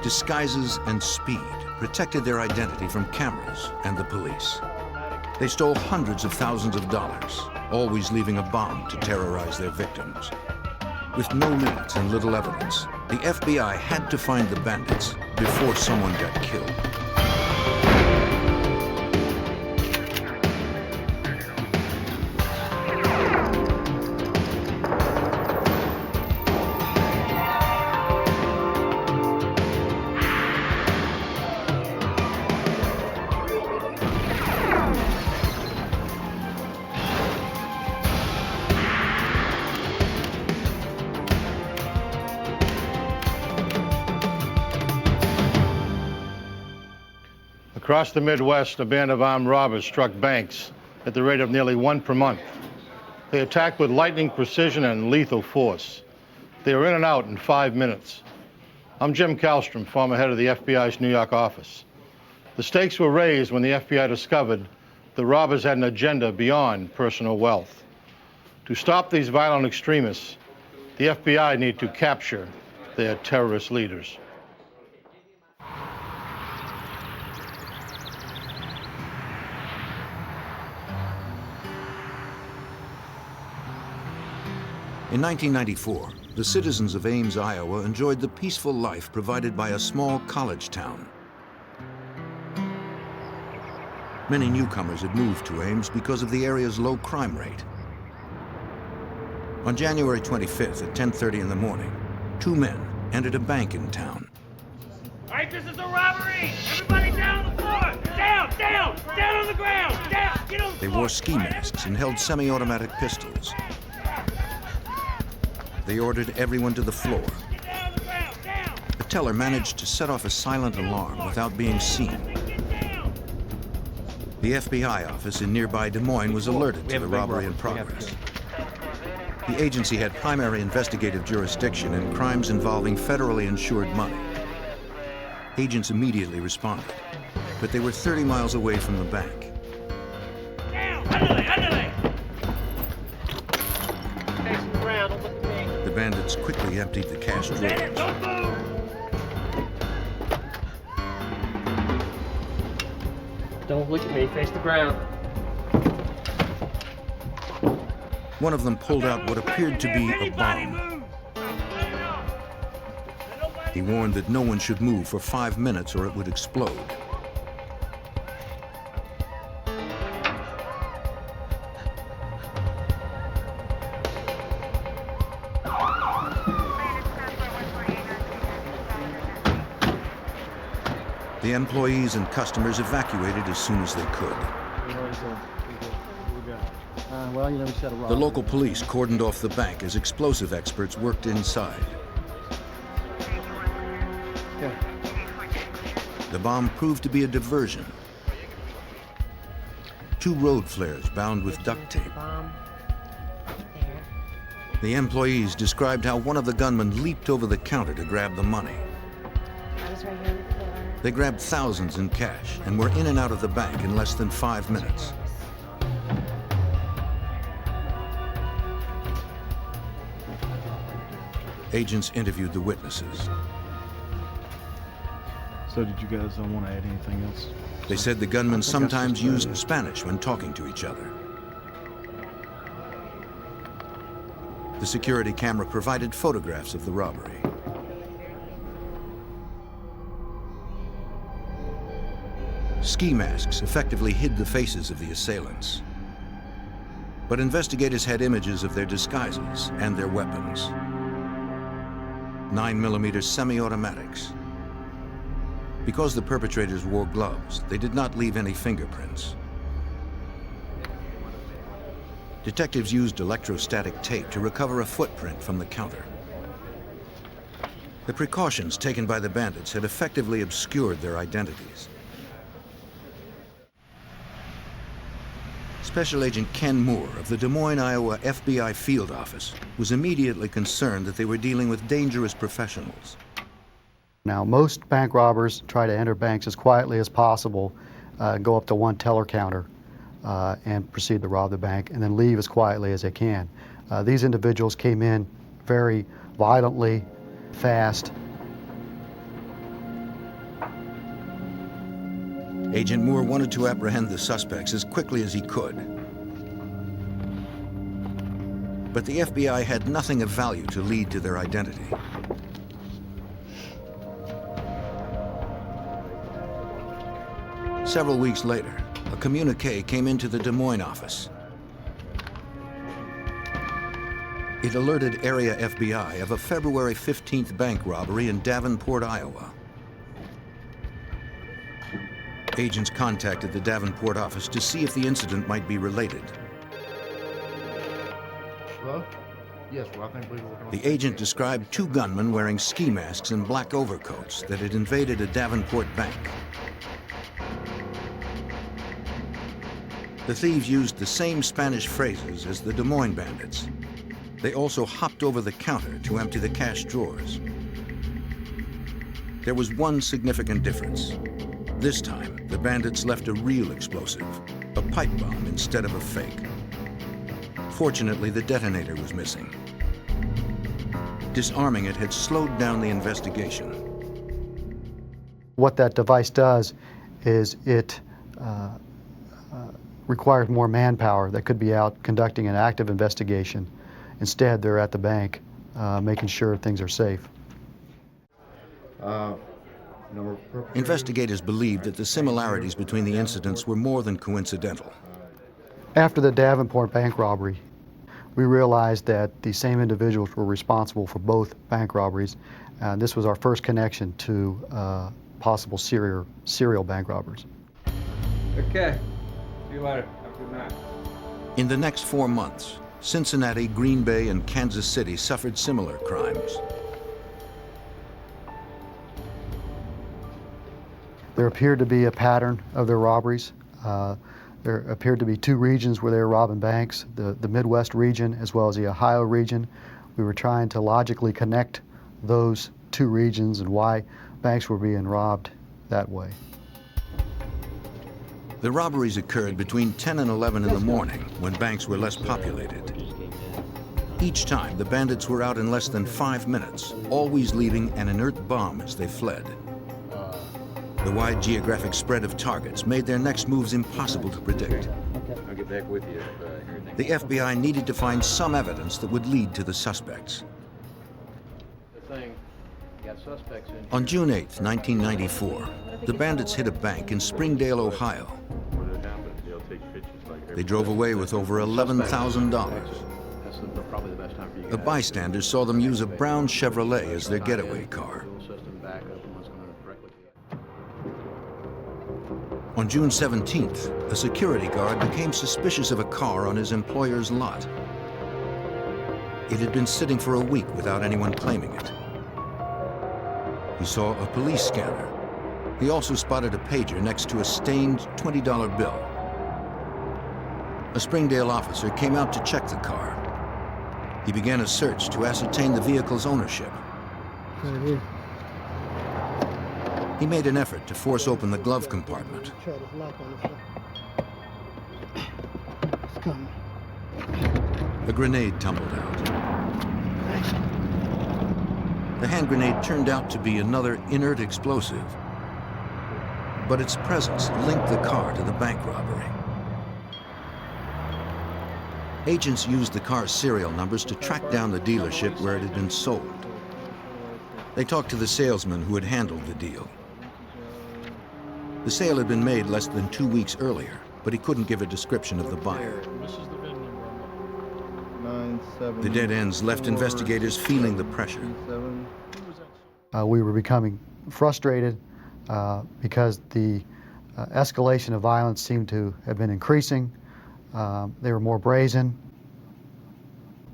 Disguises and speed protected their identity from cameras and the police. They stole hundreds of thousands of dollars, always leaving a bomb to terrorize their victims. With no leads and little evidence, the FBI had to find the bandits before someone got killed. Across the Midwest, a band of armed robbers struck banks at the rate of nearly 1 per month. They attacked with lightning precision and lethal force. They were in and out in 5 minutes. I'm Jim Kallstrom, former head of the FBI's New York office. The stakes were raised when the FBI discovered the robbers had an agenda beyond personal wealth. To stop these violent extremists, The FBI need to capture their terrorist leaders. In 1994, the citizens of Ames, Iowa enjoyed the peaceful life provided by a small college town. Many newcomers had moved to Ames because of the area's low crime rate. On January 25th at 10:30 in the morning, two men entered a bank in town. All right, this is a robbery! Everybody down on the floor! Down, down, down on the ground! Down, get on the They floor! wore ski masks and held semi-automatic pistols. They ordered everyone to the floor. The teller managed to set off a silent alarm without being seen. The FBI office in nearby Des Moines was alerted to the robbery in progress. The agency had primary investigative jurisdiction in crimes involving federally insured money. Agents immediately responded, but they were 30 miles away from the bank. The bandits quickly emptied the cash drawers. Don't look at me, face the ground. One of them pulled out what appeared to be a bomb. He warned that no one should move for 5 minutes or it would explode. The employees and customers evacuated as soon as they could. Well, you know, we said a The local police cordoned off the bank as explosive experts worked inside. Okay. The bomb proved to be a diversion. 2 road flares bound with duct tape. The employees described how one of the gunmen leaped over the counter to grab the money. They grabbed thousands in cash and were in and out of the bank in less than 5 minutes. Agents interviewed the witnesses. So did you guys want to add anything else? They said the gunmen sometimes used Spanish when talking to each other. The security camera provided photographs of the robbery. Ski masks effectively hid the faces of the assailants. But investigators had images of their disguises and their weapons. 9mm semi-automatics. Because the perpetrators wore gloves, they did not leave any fingerprints. Detectives used electrostatic tape to recover a footprint from the counter. The precautions taken by the bandits had effectively obscured their identities. Special Agent Ken Moore of the Des Moines, Iowa FBI field office was immediately concerned that they were dealing with dangerous professionals. Now, most bank robbers try to enter banks as quietly as possible, go up to one teller counter and proceed to rob the bank, and then leave as quietly as they can. These individuals came in very violently, fast. Agent Moore wanted to apprehend the suspects as quickly as he could. But the FBI had nothing of value to lead to their identity. Several weeks later, a communique came into the Des Moines office. It alerted area FBI of a February 15th bank robbery in Davenport, Iowa. Agents contacted the Davenport office to see if the incident might be related. Hello? Yes, well, I think we're working on The agent described 2 gunmen wearing ski masks and black overcoats that had invaded a Davenport bank. The thieves used the same Spanish phrases as the Des Moines bandits. They also hopped over the counter to empty the cash drawers. There was one significant difference. This time, the bandits left a real explosive, a pipe bomb instead of a fake. Fortunately, the detonator was missing. Disarming it had slowed down the investigation. What that device does is it requires more manpower that could be out conducting an active investigation. Instead, they're at the bank making sure things are safe. Investigators believed that the similarities between the incidents were more than coincidental. After the Davenport bank robbery, we realized that the same individuals were responsible for both bank robberies. This was our first connection to possible serial bank robbers. Okay. See you later. Have a good night. In the next 4 months, Cincinnati, Green Bay, and Kansas City suffered similar crimes. There appeared to be a pattern of their robberies. There appeared to be 2 regions where they were robbing banks, the Midwest region as well as the Ohio region. We were trying to logically connect those 2 regions and why banks were being robbed that way. The robberies occurred between 10 and 11 in the morning when banks were less populated. Each time, the bandits were out in less than 5 minutes, always leaving an inert bomb as they fled. The wide geographic spread of targets made their next moves impossible to predict. I'll get back with you. The FBI needed to find some evidence that would lead to the suspects. On June 8, 1994, the bandits hit a bank in Springdale, Ohio. They drove away with over $11,000. A bystander saw them use a brown Chevrolet as their getaway car. On June 17th, a security guard became suspicious of a car on his employer's lot. It had been sitting for a week without anyone claiming it. He saw a police scanner. He also spotted a pager next to a stained $20 bill. A Springdale officer came out to check the car. He began a search to ascertain the vehicle's ownership. He made an effort to force open the glove compartment. A grenade tumbled out. The hand grenade turned out to be another inert explosive, but its presence linked the car to the bank robbery. Agents used the car's serial numbers to track down the dealership where it had been sold. They talked to the salesman who had handled the deal. The sale had been made less than 2 weeks earlier, but he couldn't give a description of the buyer. The dead ends left investigators feeling the pressure. We were becoming frustrated because the escalation of violence seemed to have been increasing. They were more brazen,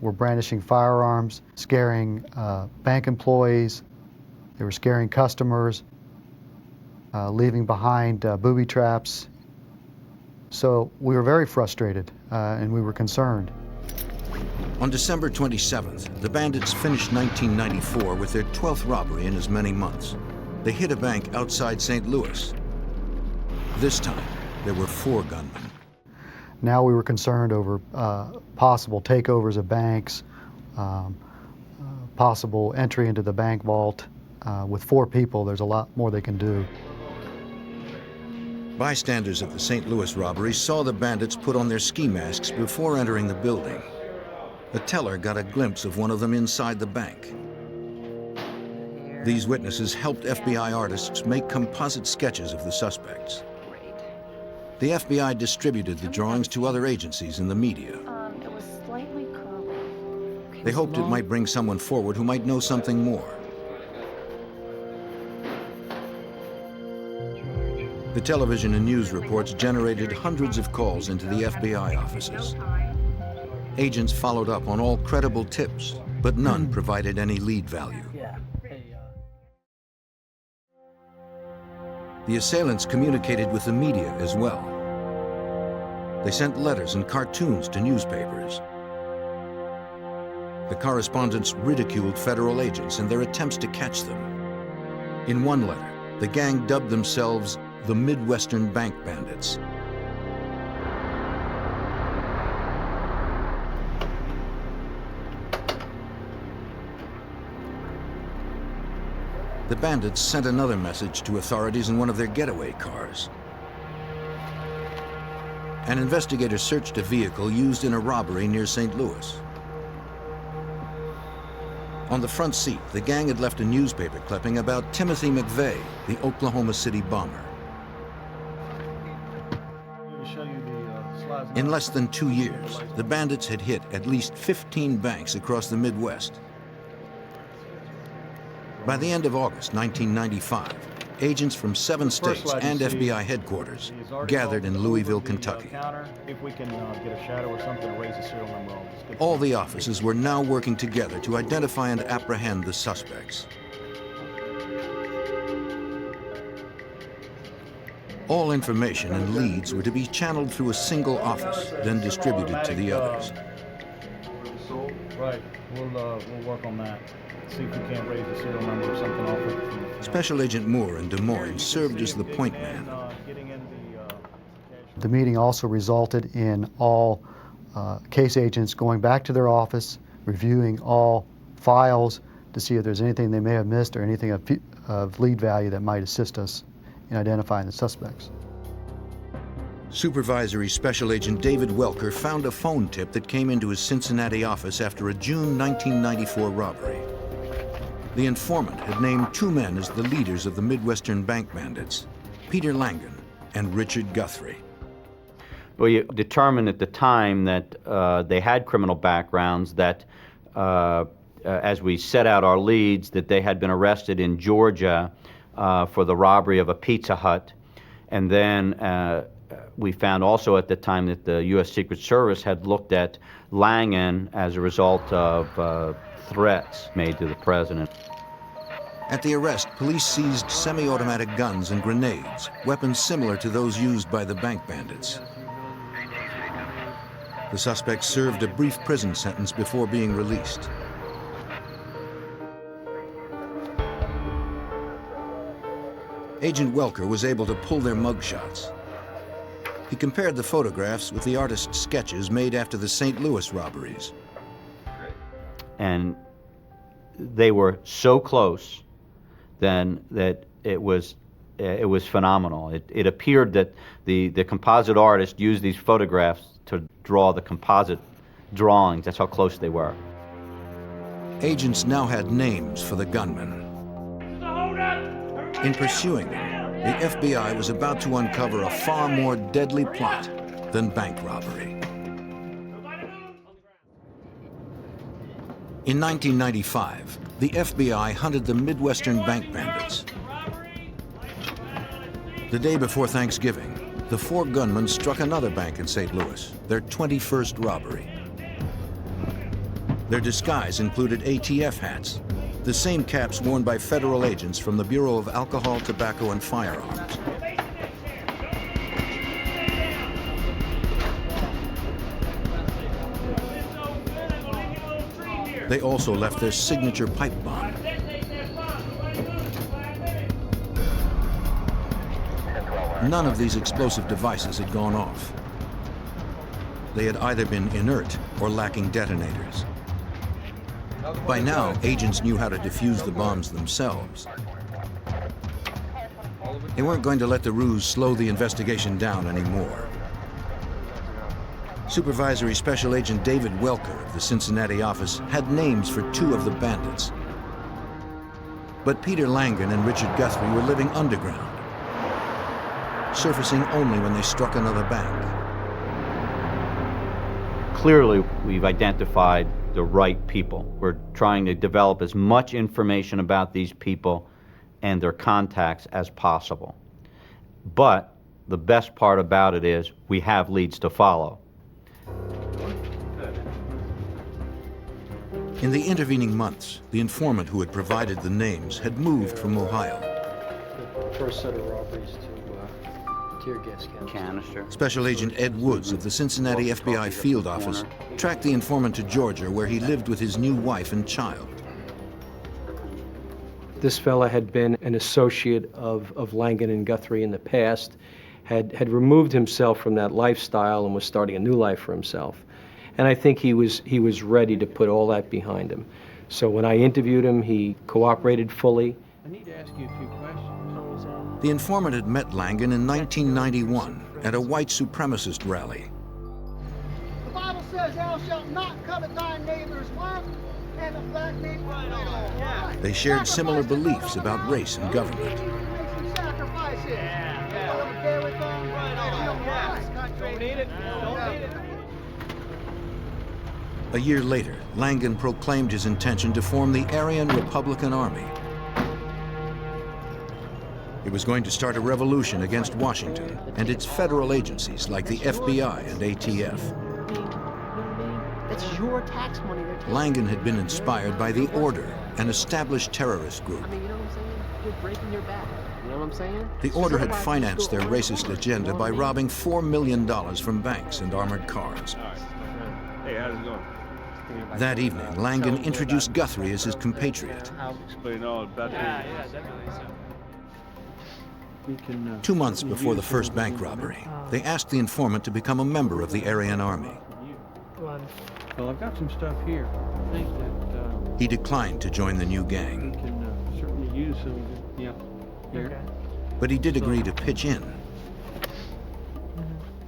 were brandishing firearms, scaring bank employees. They were scaring customers, leaving behind booby traps. So we were very frustrated and we were concerned. On December 27th, the bandits finished 1994 with their 12th robbery in as many months. They hit a bank outside St. Louis. This time, there were 4 gunmen. Now we were concerned over possible takeovers of banks, possible entry into the bank vault. With 4 people, there's a lot more they can do. Bystanders at the St. Louis robbery saw the bandits put on their ski masks before entering the building. A teller got a glimpse of one of them inside the bank. These witnesses helped FBI artists make composite sketches of the suspects. The FBI distributed the drawings to other agencies and the media. It was slightly curved. They hoped it might bring someone forward who might know something more. The television and news reports generated hundreds of calls into the FBI offices. Agents followed up on all credible tips, but none provided any lead value. The assailants communicated with the media as well. They sent letters and cartoons to newspapers. The correspondents ridiculed federal agents and their attempts to catch them. In one letter, the gang dubbed themselves the Midwestern Bank Bandits. The bandits sent another message to authorities in one of their getaway cars. An investigator searched a vehicle used in a robbery near St. Louis. On the front seat, the gang had left a newspaper clipping about Timothy McVeigh, the Oklahoma City bomber. In less than 2 years, the bandits had hit at least 15 banks across the Midwest. By the end of August 1995, agents from 7 states and FBI headquarters gathered in Louisville, Kentucky. If we can get a shadow or something to raise the serial number on this. All the offices were now working together to identify and apprehend the suspects. All information and leads were to be channeled through a single office, then distributed to the others. Right, we'll work on that. See if we can't raise the serial number or something off it. Special Agent Moore in Des Moines served as the point man. The meeting also resulted in all case agents going back to their office, reviewing all files to see if there's anything they may have missed or anything of lead value that might assist us in identifying the suspects. Supervisory Special Agent David Welker found a phone tip that came into his Cincinnati office after a June 1994 robbery. The informant had named 2 men as the leaders of the Midwestern bank bandits, Peter Langan and Richard Guthrie. We determined at the time that they had criminal backgrounds, that as we set out our leads, that they had been arrested in Georgia for the robbery of a Pizza Hut. And then we found also at the time that the U.S. Secret Service had looked at Langan as a result of threats made to the president. At the arrest, police seized semi-automatic guns and grenades, weapons similar to those used by the bank bandits. The suspects served a brief prison sentence before being released. Agent Welker was able to pull their mugshots. He compared the photographs with the artist's sketches made after the St. Louis robberies. And they were so close then that it was phenomenal. It appeared that the composite artist used these photographs to draw the composite drawings. That's how close they were. Agents now had names for the gunmen. In pursuing them, the FBI was about to uncover a far more deadly plot than bank robbery. In 1995, the FBI hunted the Midwestern bank bandits. The day before Thanksgiving, the 4 gunmen struck another bank in St. Louis, their 21st robbery. Their disguise included ATF hats, the same caps worn by federal agents from the Bureau of Alcohol, Tobacco, and Firearms. They also left their signature pipe bomb. None of these explosive devices had gone off. They had either been inert or lacking detonators. By now, agents knew how to defuse the bombs themselves. They weren't going to let the ruse slow the investigation down anymore. Supervisory Special Agent David Welker of the Cincinnati office had names for 2 of the bandits. But Peter Langan and Richard Guthrie were living underground, surfacing only when they struck another bank. Clearly, we've identified the right people. We're trying to develop as much information about these people and their contacts as possible. But the best part about it is we have leads to follow. In the intervening months, the informant who had provided the names had moved from Ohio. The first set of robberies to tear gas canister. Special Agent Ed Woods of the Cincinnati FBI field office tracked the informant to Georgia, where he lived with his new wife and child. This fella had been an associate of Langan and Guthrie in the past, had removed himself from that lifestyle and was starting a new life for himself. And I think he was ready to put all that behind him. So when I interviewed him, he cooperated fully. ask you a few questions. The informant had met Langan in 1991 at a white supremacist rally. The Bible says, thou shalt not covet thy neighbor's wife and the black neighbor's widow. They shared similar beliefs about race and government. A year later, Langan proclaimed his intention to form the Aryan Republican Army. It was going to start a revolution against Washington and its federal agencies like the FBI and ATF. It's your tax money they're taking. Langan had been inspired by the Order, an established terrorist group. I mean, you know what I'm saying? You're breaking your back. You know what I'm saying? The Order had financed their racist agenda by robbing $4 million from banks and armored cars. Hey, how's it going? That evening, Langan introduced Guthrie as his compatriot. Explain all about that. 2 months before the first bank robbery, they asked the informant to become a member of the Aryan Army. Well, I've got some stuff here. I think that He declined to join the new gang, we can certainly use some of it. Yeah, here. but he did agree to pitch in.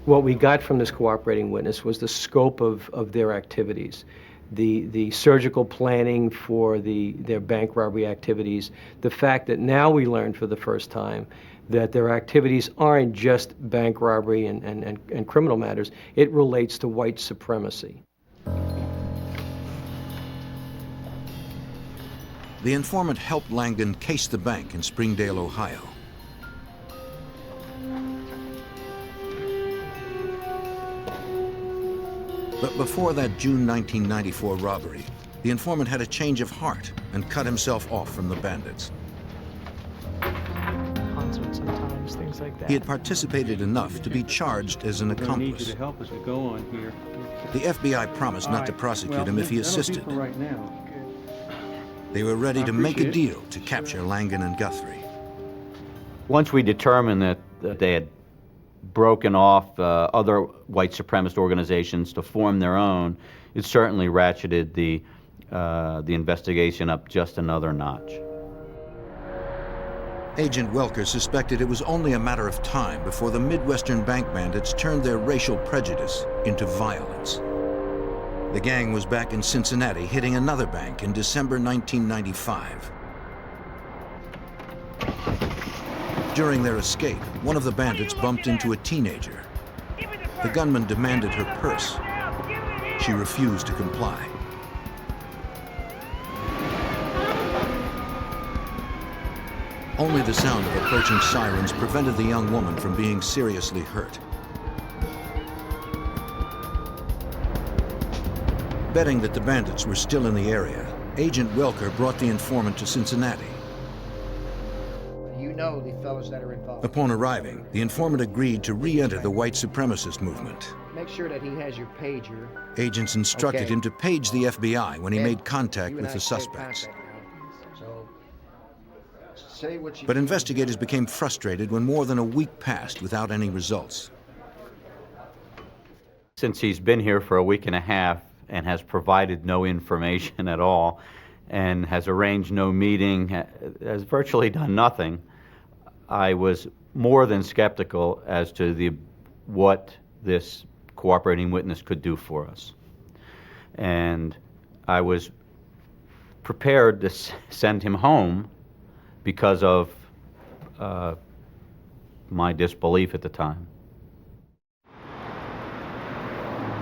What we got from this cooperating witness was the scope of their activities, the surgical planning for their bank robbery activities, the fact that now we learned for the first time that their activities aren't just bank robbery and criminal matters. It relates to white supremacy. The informant helped Langan case the bank in Springdale, Ohio. But before that June 1994 robbery, the informant had a change of heart and cut himself off from the bandits. Concerts sometimes, things like that. He had participated enough to be charged as an I'm gonna need you accomplice. to help as we go on here. The FBI promised not to prosecute him if he assisted. That'll be for right now. They were ready I to make a appreciate it. deal to capture Langan and Guthrie. Once we determined that they had broken off other white supremacist organizations to form their own, it certainly ratcheted the investigation up just another notch. Agent Welker suspected it was only a matter of time before the Midwestern bank bandits turned their racial prejudice into violence. The gang was back in Cincinnati, hitting another bank in December 1995. During their escape, one of the bandits bumped into a teenager. The gunman demanded her purse. She refused to comply. Only the sound of approaching sirens prevented the young woman from being seriously hurt. Betting that the bandits were still in the area, Agent Welker brought the informant to Cincinnati. You know the fellows that are involved. Upon arriving, the informant agreed to re-enter the white supremacist movement. Make sure that he has your pager. Agents instructed Okay. him to page the FBI when he Ed, made contact you and with I the stay in suspects. contact now. So, say what you But do. investigators became frustrated when more than a week passed without any results. Since he's been here for a week and a half and has provided no information at all and has arranged no meeting, has virtually done nothing, I was more than skeptical as to what this cooperating witness could do for us. And I was prepared to send him home because of my disbelief at the time.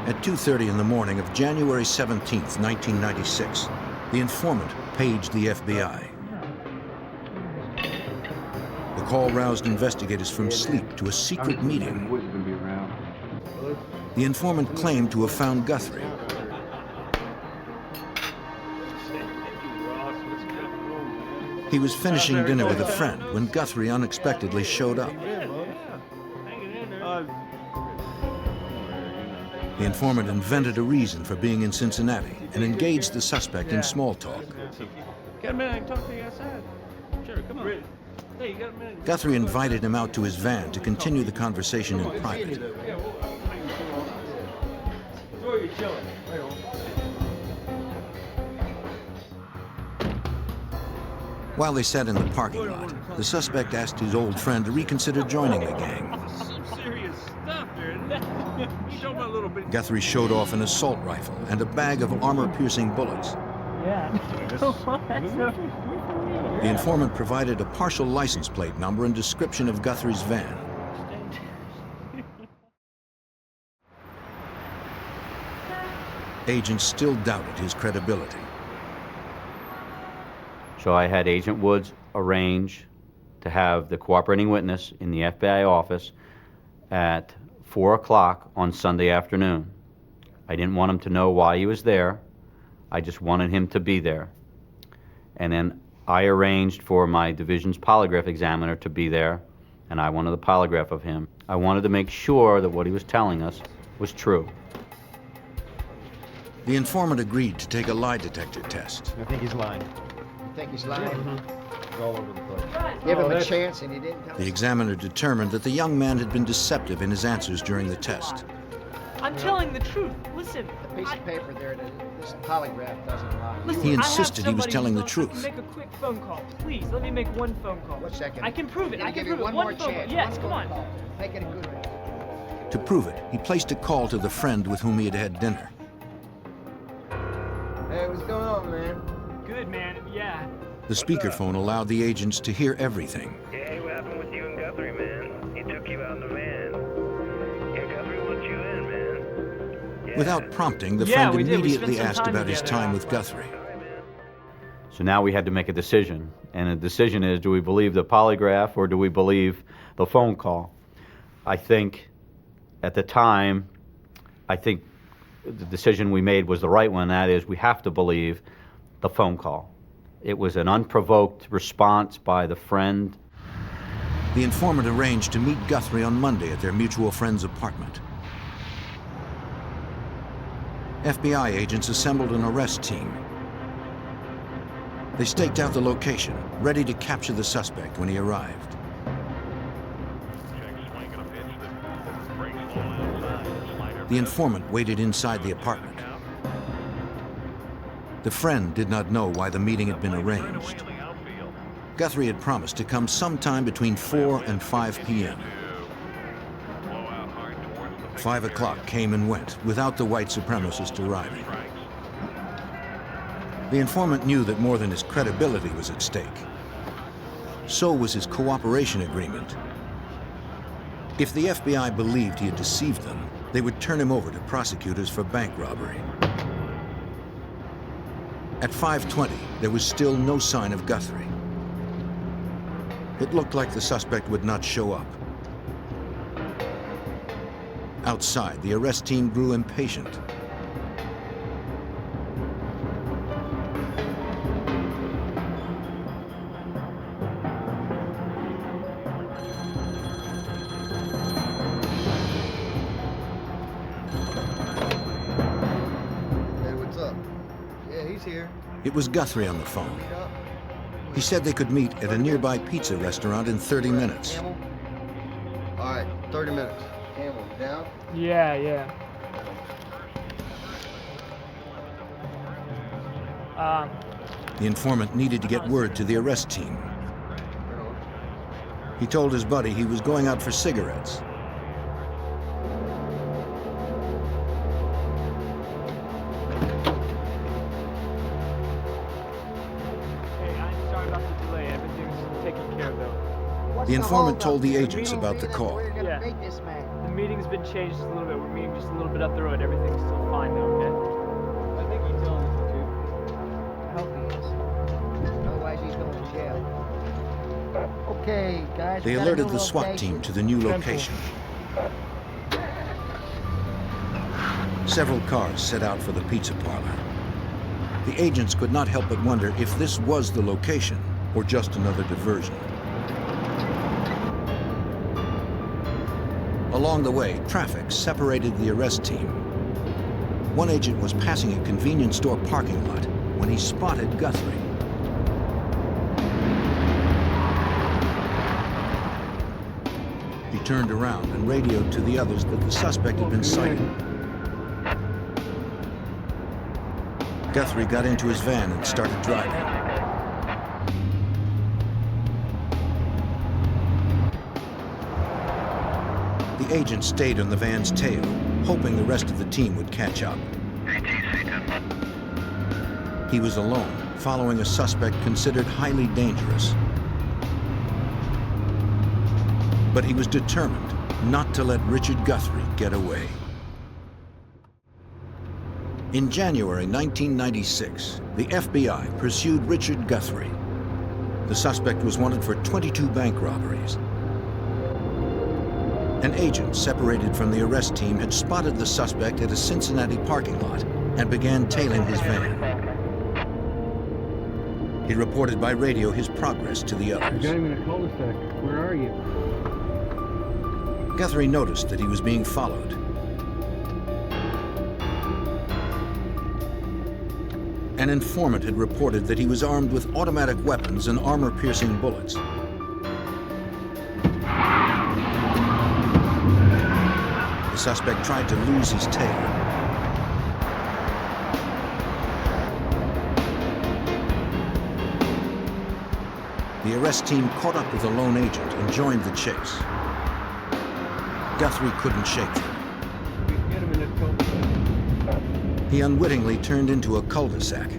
At 2:30 in the morning of January 17th, 1996, the informant paged the FBI. The call roused investigators from sleep to a secret meeting. The informant claimed to have found Guthrie. He was finishing dinner with a friend when Guthrie unexpectedly showed up. The informant invented a reason for being in Cincinnati and engaged the suspect in small talk. Got a minute? I can talk to you outside. Sure, come on. Hey, you got a minute? Guthrie invited him out to his van to continue the conversation in private. Where are you chilling? While they sat in the parking lot, the suspect asked his old friend to reconsider joining the gang. Some serious stuff here, isn't it? You talking about a little bit. Guthrie showed off an assault rifle and a bag of armor-piercing bullets. Yeah. The informant provided a partial license plate number and description of Guthrie's van. Agents still doubted his credibility. So I had Agent Woods arrange to have the cooperating witness in the FBI office at 4 o'clock on Sunday afternoon. I didn't want him to know why he was there. I just wanted him to be there. And then I arranged for my division's polygraph examiner to be there, and I wanted the polygraph of him. I wanted to make sure that what he was telling us was true. The informant agreed to take a lie detector test. I think he's lying. You think he's lying? It's all over the place. Give him a chance and he didn't tell The examiner determined that the young man had been deceptive in his answers during the test. I'm telling the truth. Listen. The piece of paper there, this polygraph doesn't lie. Listen, He I have insisted he was somebody telling the who's truth. Make a quick phone call, please. Let me make one phone call. What's that? I can prove it. I can give you prove it. one more phone chance. call. Yes, One come on. phone call. Make it a good one. To prove it, he placed a call to the friend with whom he had had dinner. Hey, what's going on, man? Good, man. Yeah. The speakerphone allowed the agents to hear everything. Hey, what happened with you and Guthrie, man? He took you out in the van. Yeah, Guthrie wants you in, man. Yeah. Without prompting, the Yeah, friend we did. We immediately spent some asked time about his together. time with Guthrie. So now we had to make a decision, and the decision is, do we believe the polygraph or do we believe the phone call? I think at the time, I think the decision we made was the right one. That is, we have to believe the phone call. It was an unprovoked response by the friend. The informant arranged to meet Guthrie on Monday at their mutual friend's apartment. FBI agents assembled an arrest team. They staked out the location, ready to capture the suspect when he arrived. The informant waited inside the apartment. The friend did not know why the meeting had been arranged. Guthrie had promised to come sometime between 4 and 5 p.m. 5 o'clock came and went without the white supremacist arriving. The informant knew that more than his credibility was at stake. So was his cooperation agreement. If the FBI believed he had deceived them, they would turn him over to prosecutors for bank robbery. At 5:20, there was still no sign of Guthrie. It looked like the suspect would not show up. Outside, the arrest team grew impatient. Hey, what's up? Yeah, he's here. It was Guthrie on the phone. He said they could meet at a nearby pizza restaurant in 30 minutes. Camel? All right, 30 minutes. Camel, you down? Yeah. The informant needed to get word to the arrest team. He told his buddy he was going out for cigarettes. Hey, I'm sorry about the delay. Everything's taken care of, though. The informant told the agents about the call. Yeah. The meeting's been changed just a little bit. We're meeting just a little bit up the road. Everything's still fine, though, okay? I think he's telling us the truth. I hope he is. Otherwise, he's going to jail. Okay, guys. They we got a alerted new the SWAT location. team to the new location. Several cars set out for the pizza parlor. The agents could not help but wonder if this was the location or just another diversion. Along the way, traffic separated the arrest team. One agent was passing a convenience store parking lot when he spotted Guthrie. He turned around and radioed to the others that the suspect had been sighted. Guthrie got into his van and started driving. The agent stayed on the van's tail, hoping the rest of the team would catch up. He was alone, following a suspect considered highly dangerous. But he was determined not to let Richard Guthrie get away. In January 1996, the FBI pursued Richard Guthrie. The suspect was wanted for 22 bank robberies. An agent separated from the arrest team had spotted the suspect at a Cincinnati parking lot and began tailing his van. He reported by radio his progress to the others. You got him in a cul-de-sac. Where are you? Guthrie noticed that he was being followed. An informant had reported that he was armed with automatic weapons and armor-piercing bullets. The suspect tried to lose his tail. The arrest team caught up with the lone agent and joined the chase. Guthrie couldn't shake them. He unwittingly turned into a cul-de-sac.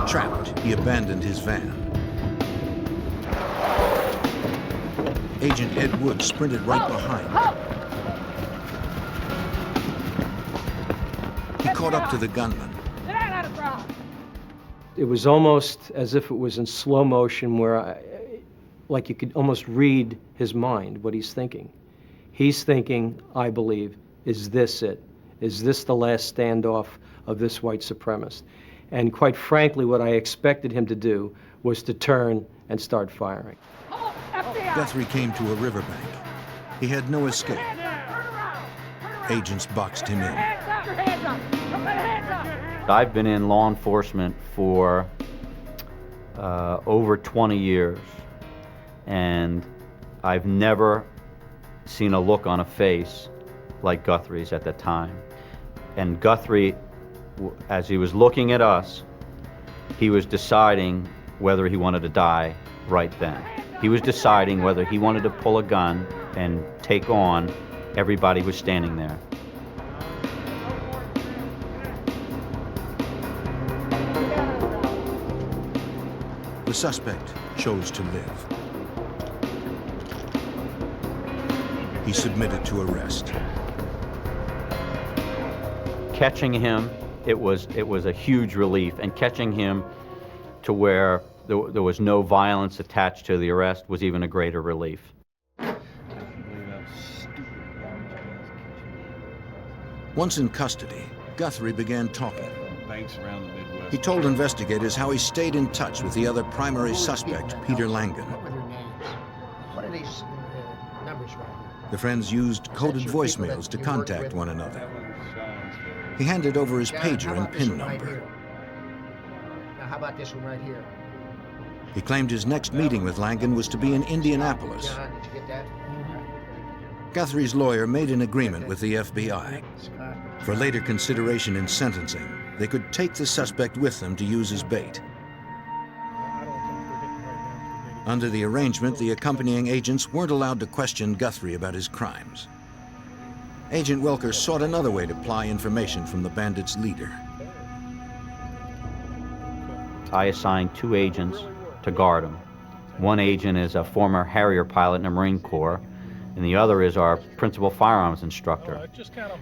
Trapped, he abandoned his van. Agent Ed Wood sprinted right behind. He caught up to the gunman. It was almost as if it was in slow motion where like you could almost read his mind, what he's thinking. He's thinking, I believe, is this it? Is this the last standoff of this white supremacist? And quite frankly, what I expected him to do was to turn and start firing. Guthrie came to a riverbank. He had no escape. Agents boxed him in. I've been in law enforcement for over 20 years, and I've never seen a look on a face like Guthrie's at the time. And Guthrie, as he was looking at us, he was deciding whether he wanted to die right then. He was deciding whether he wanted to pull a gun and take on everybody who was standing there. The suspect chose to live. He submitted to arrest. Catching him, it was a huge relief, and catching him to where there was no violence attached to the arrest was even a greater relief. Once in custody, Guthrie began talking. He told investigators how he stayed in touch with the other primary suspect, Peter Langan. What are these numbers right? The friends used coded voicemails to contact one another. He handed over his pager and PIN number. Now, how about this one right here? He claimed his next meeting with Langan was to be in Indianapolis. John, did you get that? Guthrie's lawyer made an agreement with the FBI. For later consideration in sentencing, they could take the suspect with them to use as bait. Under the arrangement, the accompanying agents weren't allowed to question Guthrie about his crimes. Agent Welker sought another way to ply information from the bandits' leader. I assigned 2 agents to guard him. One agent is a former Harrier pilot in the Marine Corps, and the other is our principal firearms instructor.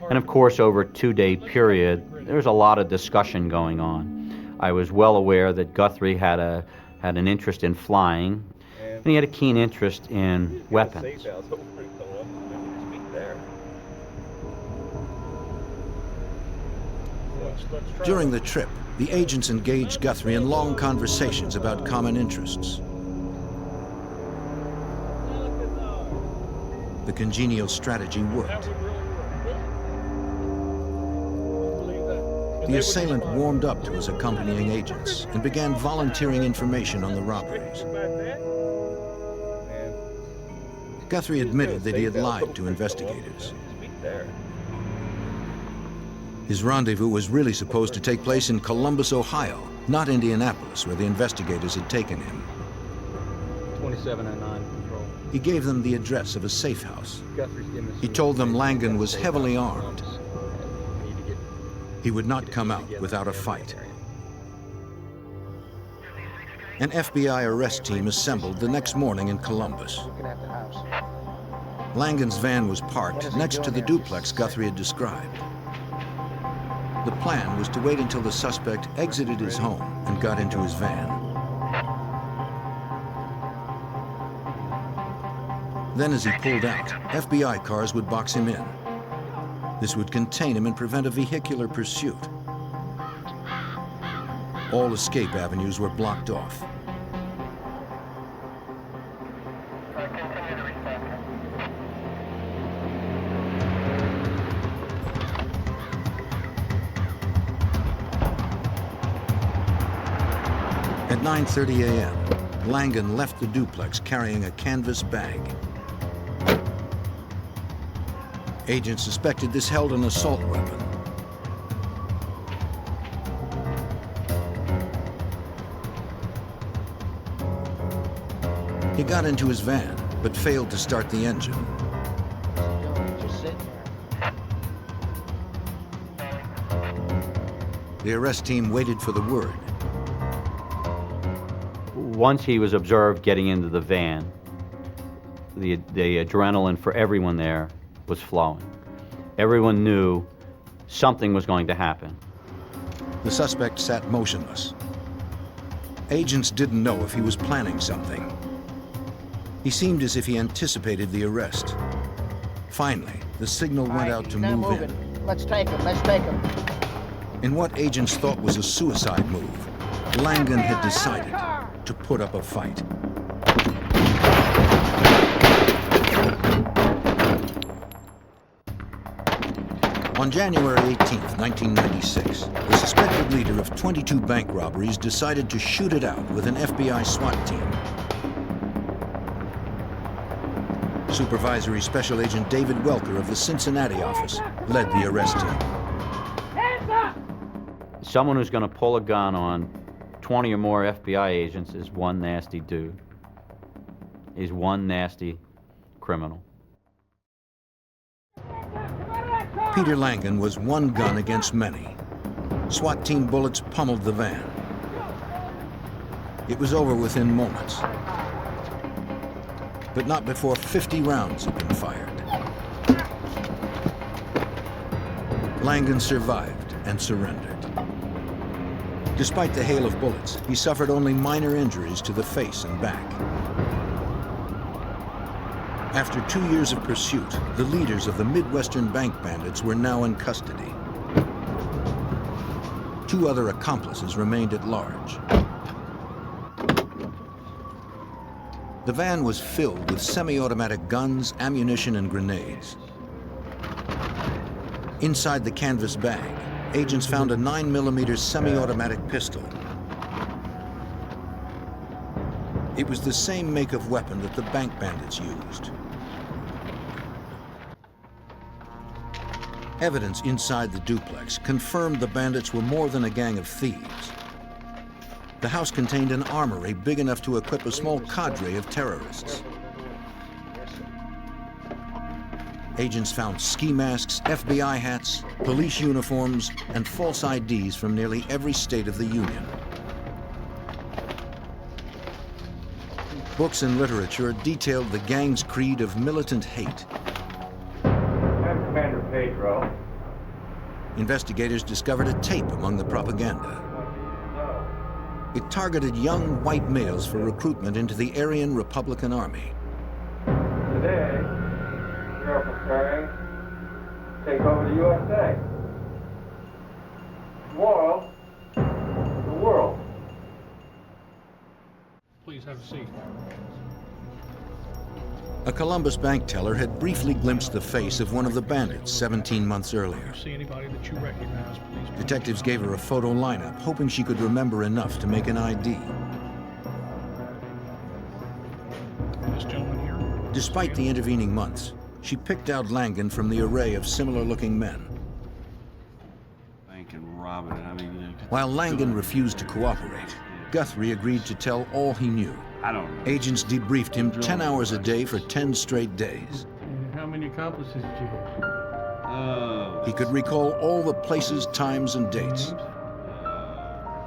And of course, over a 2-day period, there was a lot of discussion going on. I was well aware that Guthrie had an interest in flying, and he had a keen interest in weapons. During the trip, the agents engaged Guthrie in long conversations about common interests. The congenial strategy worked. The assailant warmed up to his accompanying agents and began volunteering information on the robberies. Guthrie admitted that he had lied to investigators. His rendezvous was really supposed to take place in Columbus, Ohio, not Indianapolis, where the investigators had taken him. 2709 Patrol. He gave them the address of a safe house. Guthrie's giving us He told them Langan was heavily armed. He would not come out without a fight. An FBI arrest team assembled the next morning in Columbus. Langan's van was parked next to the duplex Guthrie had described. The plan was to wait until the suspect exited his home and got into his van. Then as he pulled out, FBI cars would box him in. This would contain him and prevent a vehicular pursuit. All escape avenues were blocked off. At 9:30 a.m., Langan left the duplex carrying a canvas bag. Agents suspected this held an assault weapon. He got into his van, but failed to start the engine. The arrest team waited for the word. Once he was observed getting into the van, the adrenaline for everyone there was flowing. Everyone knew something was going to happen. The suspect sat motionless. Agents didn't know if he was planning something. He seemed as if he anticipated the arrest. Finally, the signal went out to move in. Let's take him, let's take him. In what agents thought was a suicide move, Langan had decided to put up a fight. On January 18, 1996, the suspected leader of 22 bank robberies decided to shoot it out with an FBI SWAT team. Supervisory Special Agent David Welker of the Cincinnati office led the arrest team. Someone who's going to pull a gun on 20 or more FBI agents is one nasty dude. He's one nasty criminal. Peter Langan was one gun against many. SWAT team bullets pummeled the van. It was over within moments, but not before 50 rounds had been fired. Langan survived and surrendered. Despite the hail of bullets, he suffered only minor injuries to the face and back. After 2 years of pursuit, the leaders of the Midwestern bank bandits were now in custody. 2 other accomplices remained at large. The van was filled with semi-automatic guns, ammunition, and grenades. Inside the canvas bag, agents found a 9mm semi-automatic pistol. It was the same make of weapon that the bank bandits used. Evidence inside the duplex confirmed the bandits were more than a gang of thieves. The house contained an armory big enough to equip a small cadre of terrorists. Agents found ski masks, FBI hats, police uniforms, and false IDs from nearly every state of the Union. Books and literature detailed the gang's creed of militant hate. I'm Commander Pedro. Investigators discovered a tape among the propaganda. It targeted young white males for recruitment into the Aryan Republican Army. Today, we are preparing to take over the USA. Tomorrow, the world. Please have a seat. A Columbus bank teller had briefly glimpsed the face of one of the bandits 17 months earlier. See anybody that you recognize, please. Detectives gave her a photo lineup, hoping she could remember enough to make an ID. This gentleman here. Despite the intervening months, she picked out Langan from the array of similar-looking men. Bank and robbing it. I mean, While Langan refused to cooperate, Guthrie agreed to tell all he knew. I don't know. Agents debriefed him 10 hours a day for 10 straight days. How many accomplices did you have? He could recall all the places, times, and dates.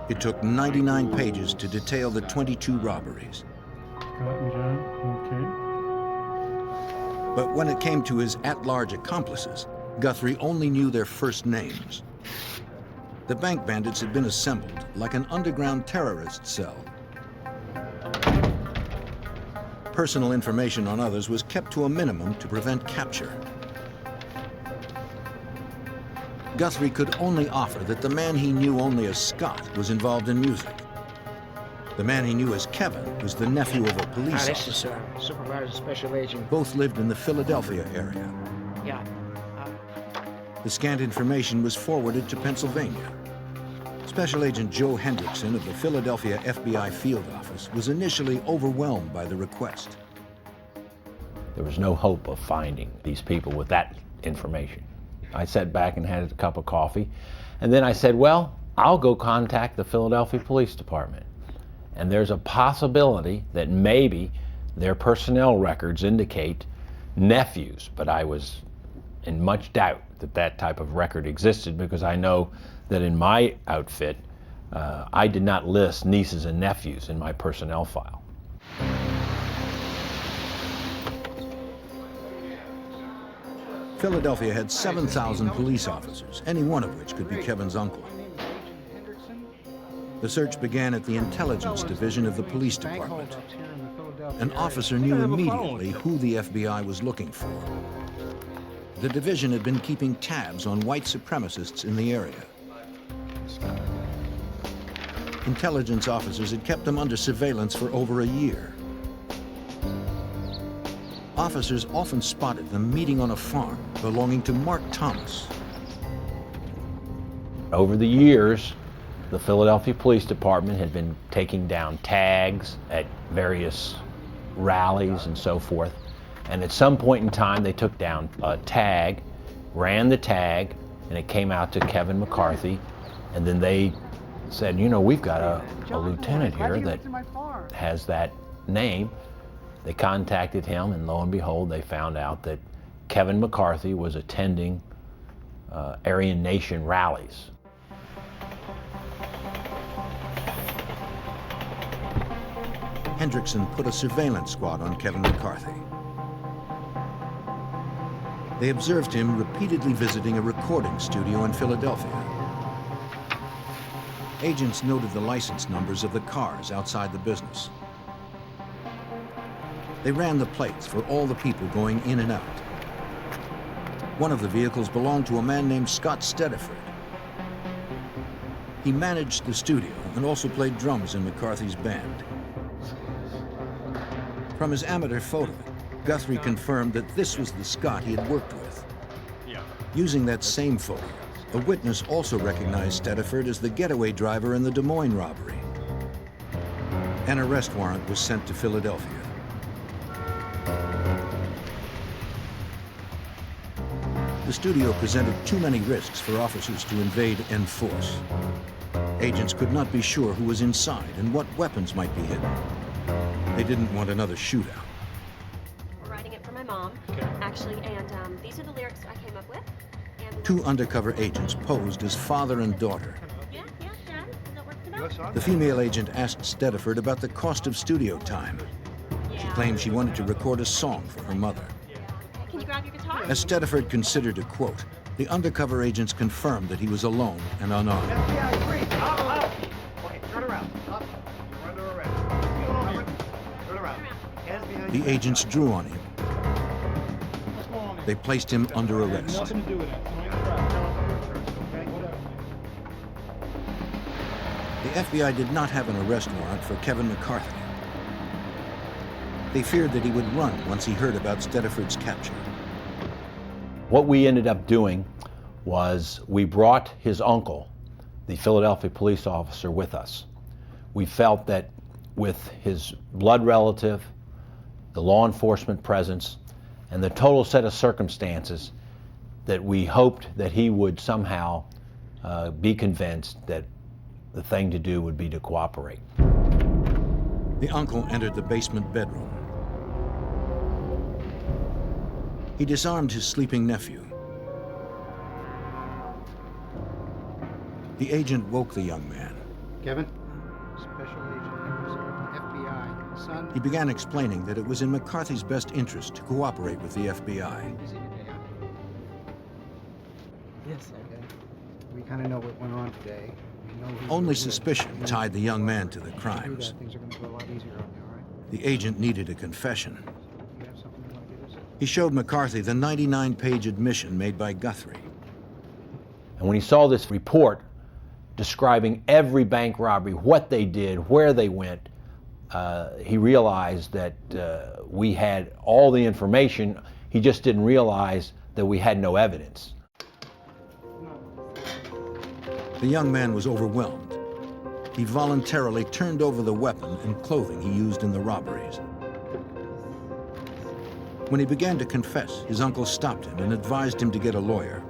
It took 99 pages to detail the 22 robberies. Cotton John, okay. But when it came to his at-large accomplices, Guthrie only knew their first names. The bank bandits had been assembled like an underground terrorist cell. Personal information on others was kept to a minimum to prevent capture. Guthrie could only offer that the man he knew only as Scott was involved in music. The man he knew as Kevin was the nephew of a police This officer. is Supervisor Special Agent. Both lived in the Philadelphia area. Yeah. The scant information was forwarded to Pennsylvania. Special Agent Joe Hendrickson of the Philadelphia FBI field office was initially overwhelmed by the request. There was no hope of finding these people with that information. I sat back and had a cup of coffee, and then I said, well, I'll go contact the Philadelphia Police Department. And there's a possibility that maybe their personnel records indicate nephews, but I was in much doubt that that type of record existed, because I know that in my outfit, I did not list nieces and nephews in my personnel file. Philadelphia had 7,000 police officers, any one of which could be Kevin's uncle. The search began at the intelligence division of the police department. An officer knew immediately who the FBI was looking for. The division had been keeping tabs on white supremacists in the area. Intelligence officers had kept them under surveillance for over a year. Officers often spotted them meeting on a farm belonging to Mark Thomas. Over the years, the Philadelphia Police Department had been taking down tags at various rallies and so forth. And at some point in time, they took down a tag, ran the tag, and it came out to Kevin McCarthy. And then they said, you know, we've got a lieutenant here that has that name. They contacted him, and lo and behold, they found out that Kevin McCarthy was attending Aryan Nation rallies. Hendrickson put a surveillance squad on Kevin McCarthy. They observed him repeatedly visiting a recording studio in Philadelphia. Agents noted the license numbers of the cars outside the business. They ran the plates for all the people going in and out. One of the vehicles belonged to a man named Scott Stediford. He managed the studio and also played drums in McCarthy's band. From his amateur photo, Guthrie confirmed that this was the Scott he had worked with. Using that same photo, a witness also recognized Stediford as the getaway driver in the Des Moines robbery. An arrest warrant was sent to Philadelphia. The studio presented too many risks for officers to invade and force. Agents could not be sure who was inside and what weapons might be hidden. They didn't want another shootout. I'm writing it for my mom, actually, and these are the lyrics I came up with. And Two undercover agents posed as father and daughter. The female agent asked Stediford about the cost of studio time. She claimed she wanted to record a song for her mother. Can you grab your guitar? As Stediford considered a quote, the undercover agents confirmed that he was alone and unarmed. Okay, turn around. Up. You're under arrest. Turn around. Hands behind The agents drew on him. They placed him under arrest. Nothing to do with that. The FBI did not have an arrest warrant for Kevin McCarthy. They feared that he would run once he heard about Stediford's capture. What we ended up doing was we brought his uncle, the Philadelphia police officer, with us. We felt that with his blood relative, the law enforcement presence, and the total set of circumstances, that we hoped that he would somehow be convinced that the thing to do would be to cooperate. The uncle entered the basement bedroom. He disarmed his sleeping nephew. The agent woke the young man. Kevin? Special Agent Emerson, FBI. Son? He began explaining that it was in McCarthy's best interest to cooperate with the FBI. Yes, okay. We kind of know what went on today. We know who Only was suspicion with. tied the young man to the If you do crimes. that, things are going to go a lot easier on you, all right? The agent needed a confession. You have something you want to give us? He showed McCarthy the 99-page admission made by Guthrie. And when he saw this report describing every bank robbery, what they did, where they went, he realized that we had all the information. He just didn't realize that we had no evidence. The young man was overwhelmed. He voluntarily turned over the weapon and clothing he used in the robberies. When he began to confess, his uncle stopped him and advised him to get a lawyer.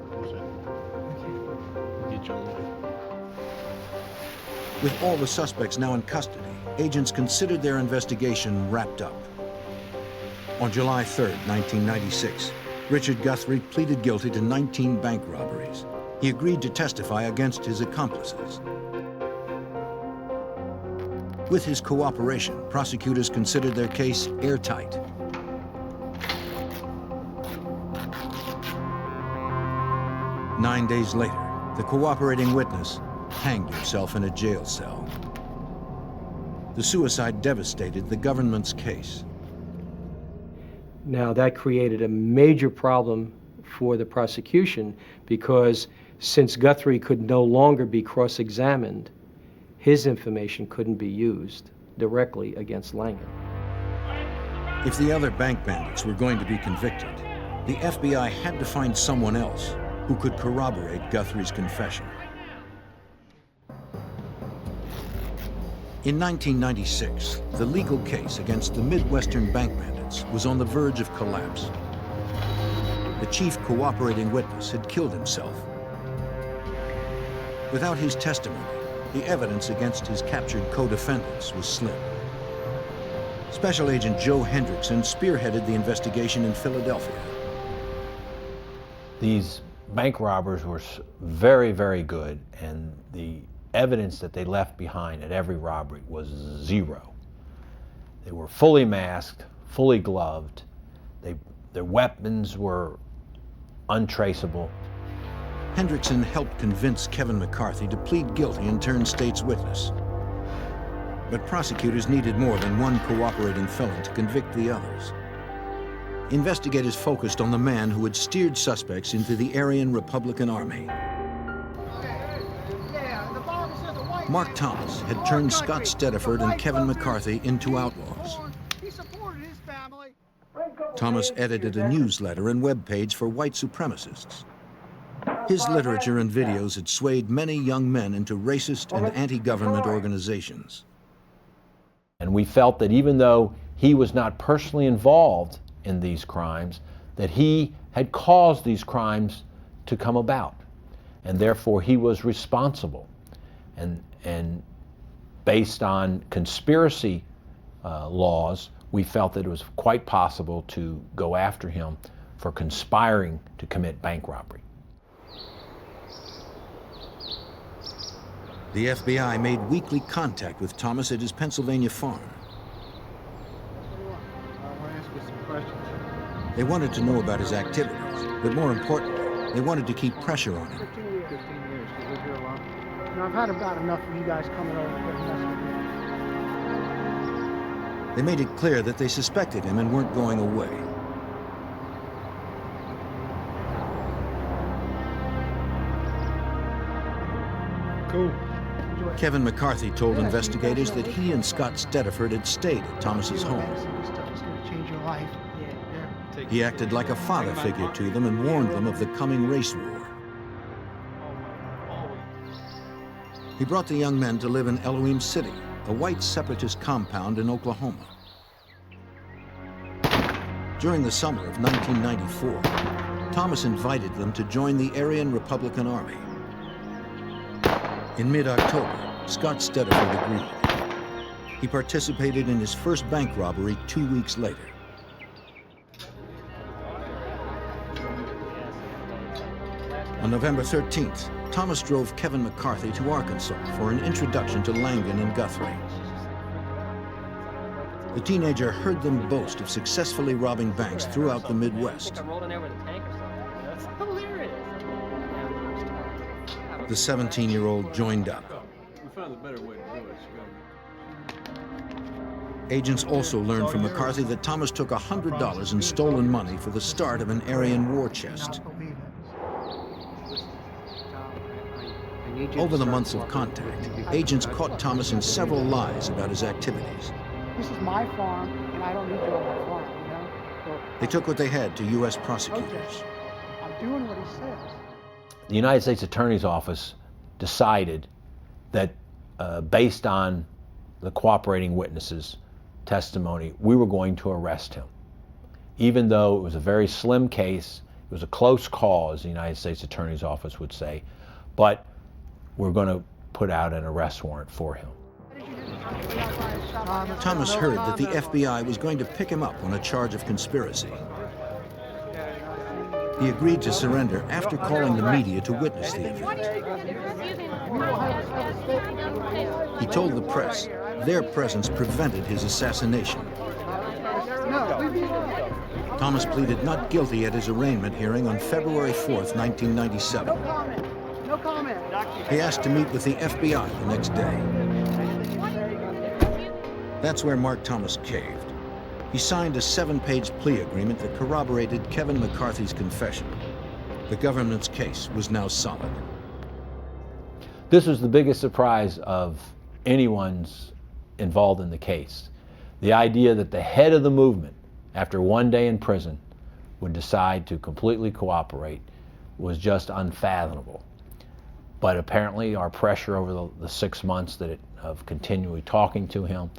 With all the suspects now in custody, agents considered their investigation wrapped up. On July 3rd, 1996, Richard Guthrie pleaded guilty to 19 bank robberies. He agreed to testify against his accomplices. With his cooperation, prosecutors considered their case airtight. Nine days later, the cooperating witness hanged himself in a jail cell. The suicide devastated the government's case. Now, that created a major problem for the prosecution because since Guthrie could no longer be cross-examined, his information couldn't be used directly against Langan. If the other bank bandits were going to be convicted, the FBI had to find someone else who could corroborate Guthrie's confession. In 1996, the legal case against the Midwestern bank bandits was on the verge of collapse. The chief cooperating witness had killed himself. Without his testimony, the evidence against his captured co-defendants was slim. Special Agent Joe Hendrickson spearheaded the investigation in Philadelphia. These bank robbers were very, very good, and the evidence that they left behind at every robbery was zero. They were fully masked, fully gloved. Their weapons were untraceable. Hendrickson helped convince Kevin McCarthy to plead guilty and turn state's witness. But prosecutors needed more than one cooperating felon to convict the others. Investigators focused on the man who had steered suspects into the Aryan Republican Army. Mark Thomas had turned Scott Stediford and Kevin McCarthy into outlaws. Thomas edited a newsletter and webpage for white supremacists. His literature and videos had swayed many young men into racist and anti-government organizations. And we felt that even though he was not personally involved in these crimes, that he had caused these crimes to come about, and therefore he was responsible. And based on conspiracy laws, we felt that it was quite possible to go after him for conspiring to commit bank robbery. The FBI made weekly contact with Thomas at his Pennsylvania farm. I want to ask you some questions. They wanted to know about his activities, but more importantly, they wanted to keep pressure on him. 15 years. 15 years. You live here alone? No, I've had about enough of you guys coming over here and messing with me. They made it clear that they suspected him and weren't going away. Cool. Kevin McCarthy told investigators that he and Scott Stediford had stayed at Thomas's home. This stuff is going to change your life. Yeah. He acted like a father figure to them and warned them of the coming race war. He brought the young men to live in Elohim City, a white separatist compound in Oklahoma. During the summer of 1994, Thomas invited them to join the Aryan Republican Army. In mid-October, Scott Stediford agreed. He participated in his first bank robbery 2 weeks later. On November 13th, Thomas drove Kevin McCarthy to Arkansas for an introduction to Langan and Guthrie. The teenager heard them boast of successfully robbing banks throughout the Midwest. The 17-year-old joined up. We found a better way to do it. Agents also learned from McCarthy that Thomas took $100 in stolen money for the start of an Aryan war chest. Over the months of contact, agents caught Thomas in several lies about his activities. This is my farm, and I don't need you on my farm, you know? So, They took what they had to U.S. prosecutors. okay, I'm doing what he says. The United States Attorney's Office decided that based on the cooperating witnesses' testimony, we were going to arrest him. Even though it was a very slim case, it was a close call, as the United States Attorney's Office would say, but we're going to put out an arrest warrant for him. Thomas heard that the FBI was going to pick him up on a charge of conspiracy. He agreed to surrender after calling the media to witness the event. He told the press their presence prevented his assassination. Thomas pleaded not guilty at his arraignment hearing on February 4th, 1997. No comment. He asked to meet with the FBI the next day. That's where Mark Thomas caved. He signed a 7-page plea agreement that corroborated Kevin McCarthy's confession. The government's case was now solid. This was the biggest surprise of anyone's involved in the case. The idea that the head of the movement, after 1 day in prison, would decide to completely cooperate was just unfathomable. But apparently our pressure over the 6 months of continually talking to him,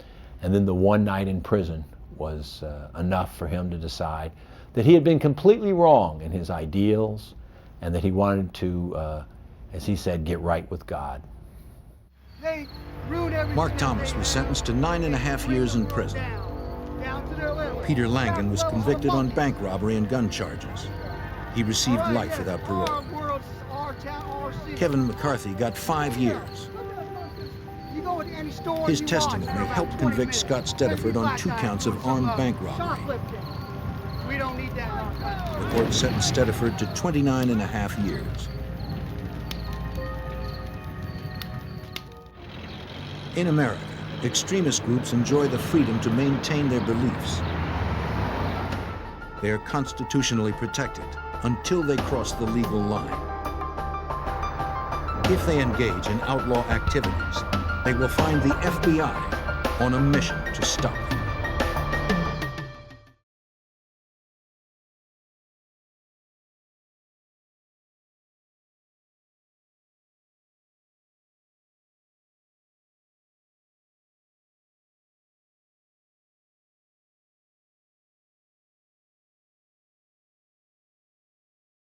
and then the 1 night in prison, was enough for him to decide that he had been completely wrong in his ideals and that he wanted to, as he said, get right with God. Mark Thomas was sentenced to 9.5 years in prison. Peter Langan was convicted on bank robbery and gun charges. He received life without parole. Kevin McCarthy got 5 years. His testimony helped convict Scott Stediford on 2 counts of armed bank robbery. The court sentenced Stediford to 29.5 years. In America, extremist groups enjoy the freedom to maintain their beliefs. They are constitutionally protected until they cross the legal line. If they engage in outlaw activities, they will find the FBI on a mission to stop them.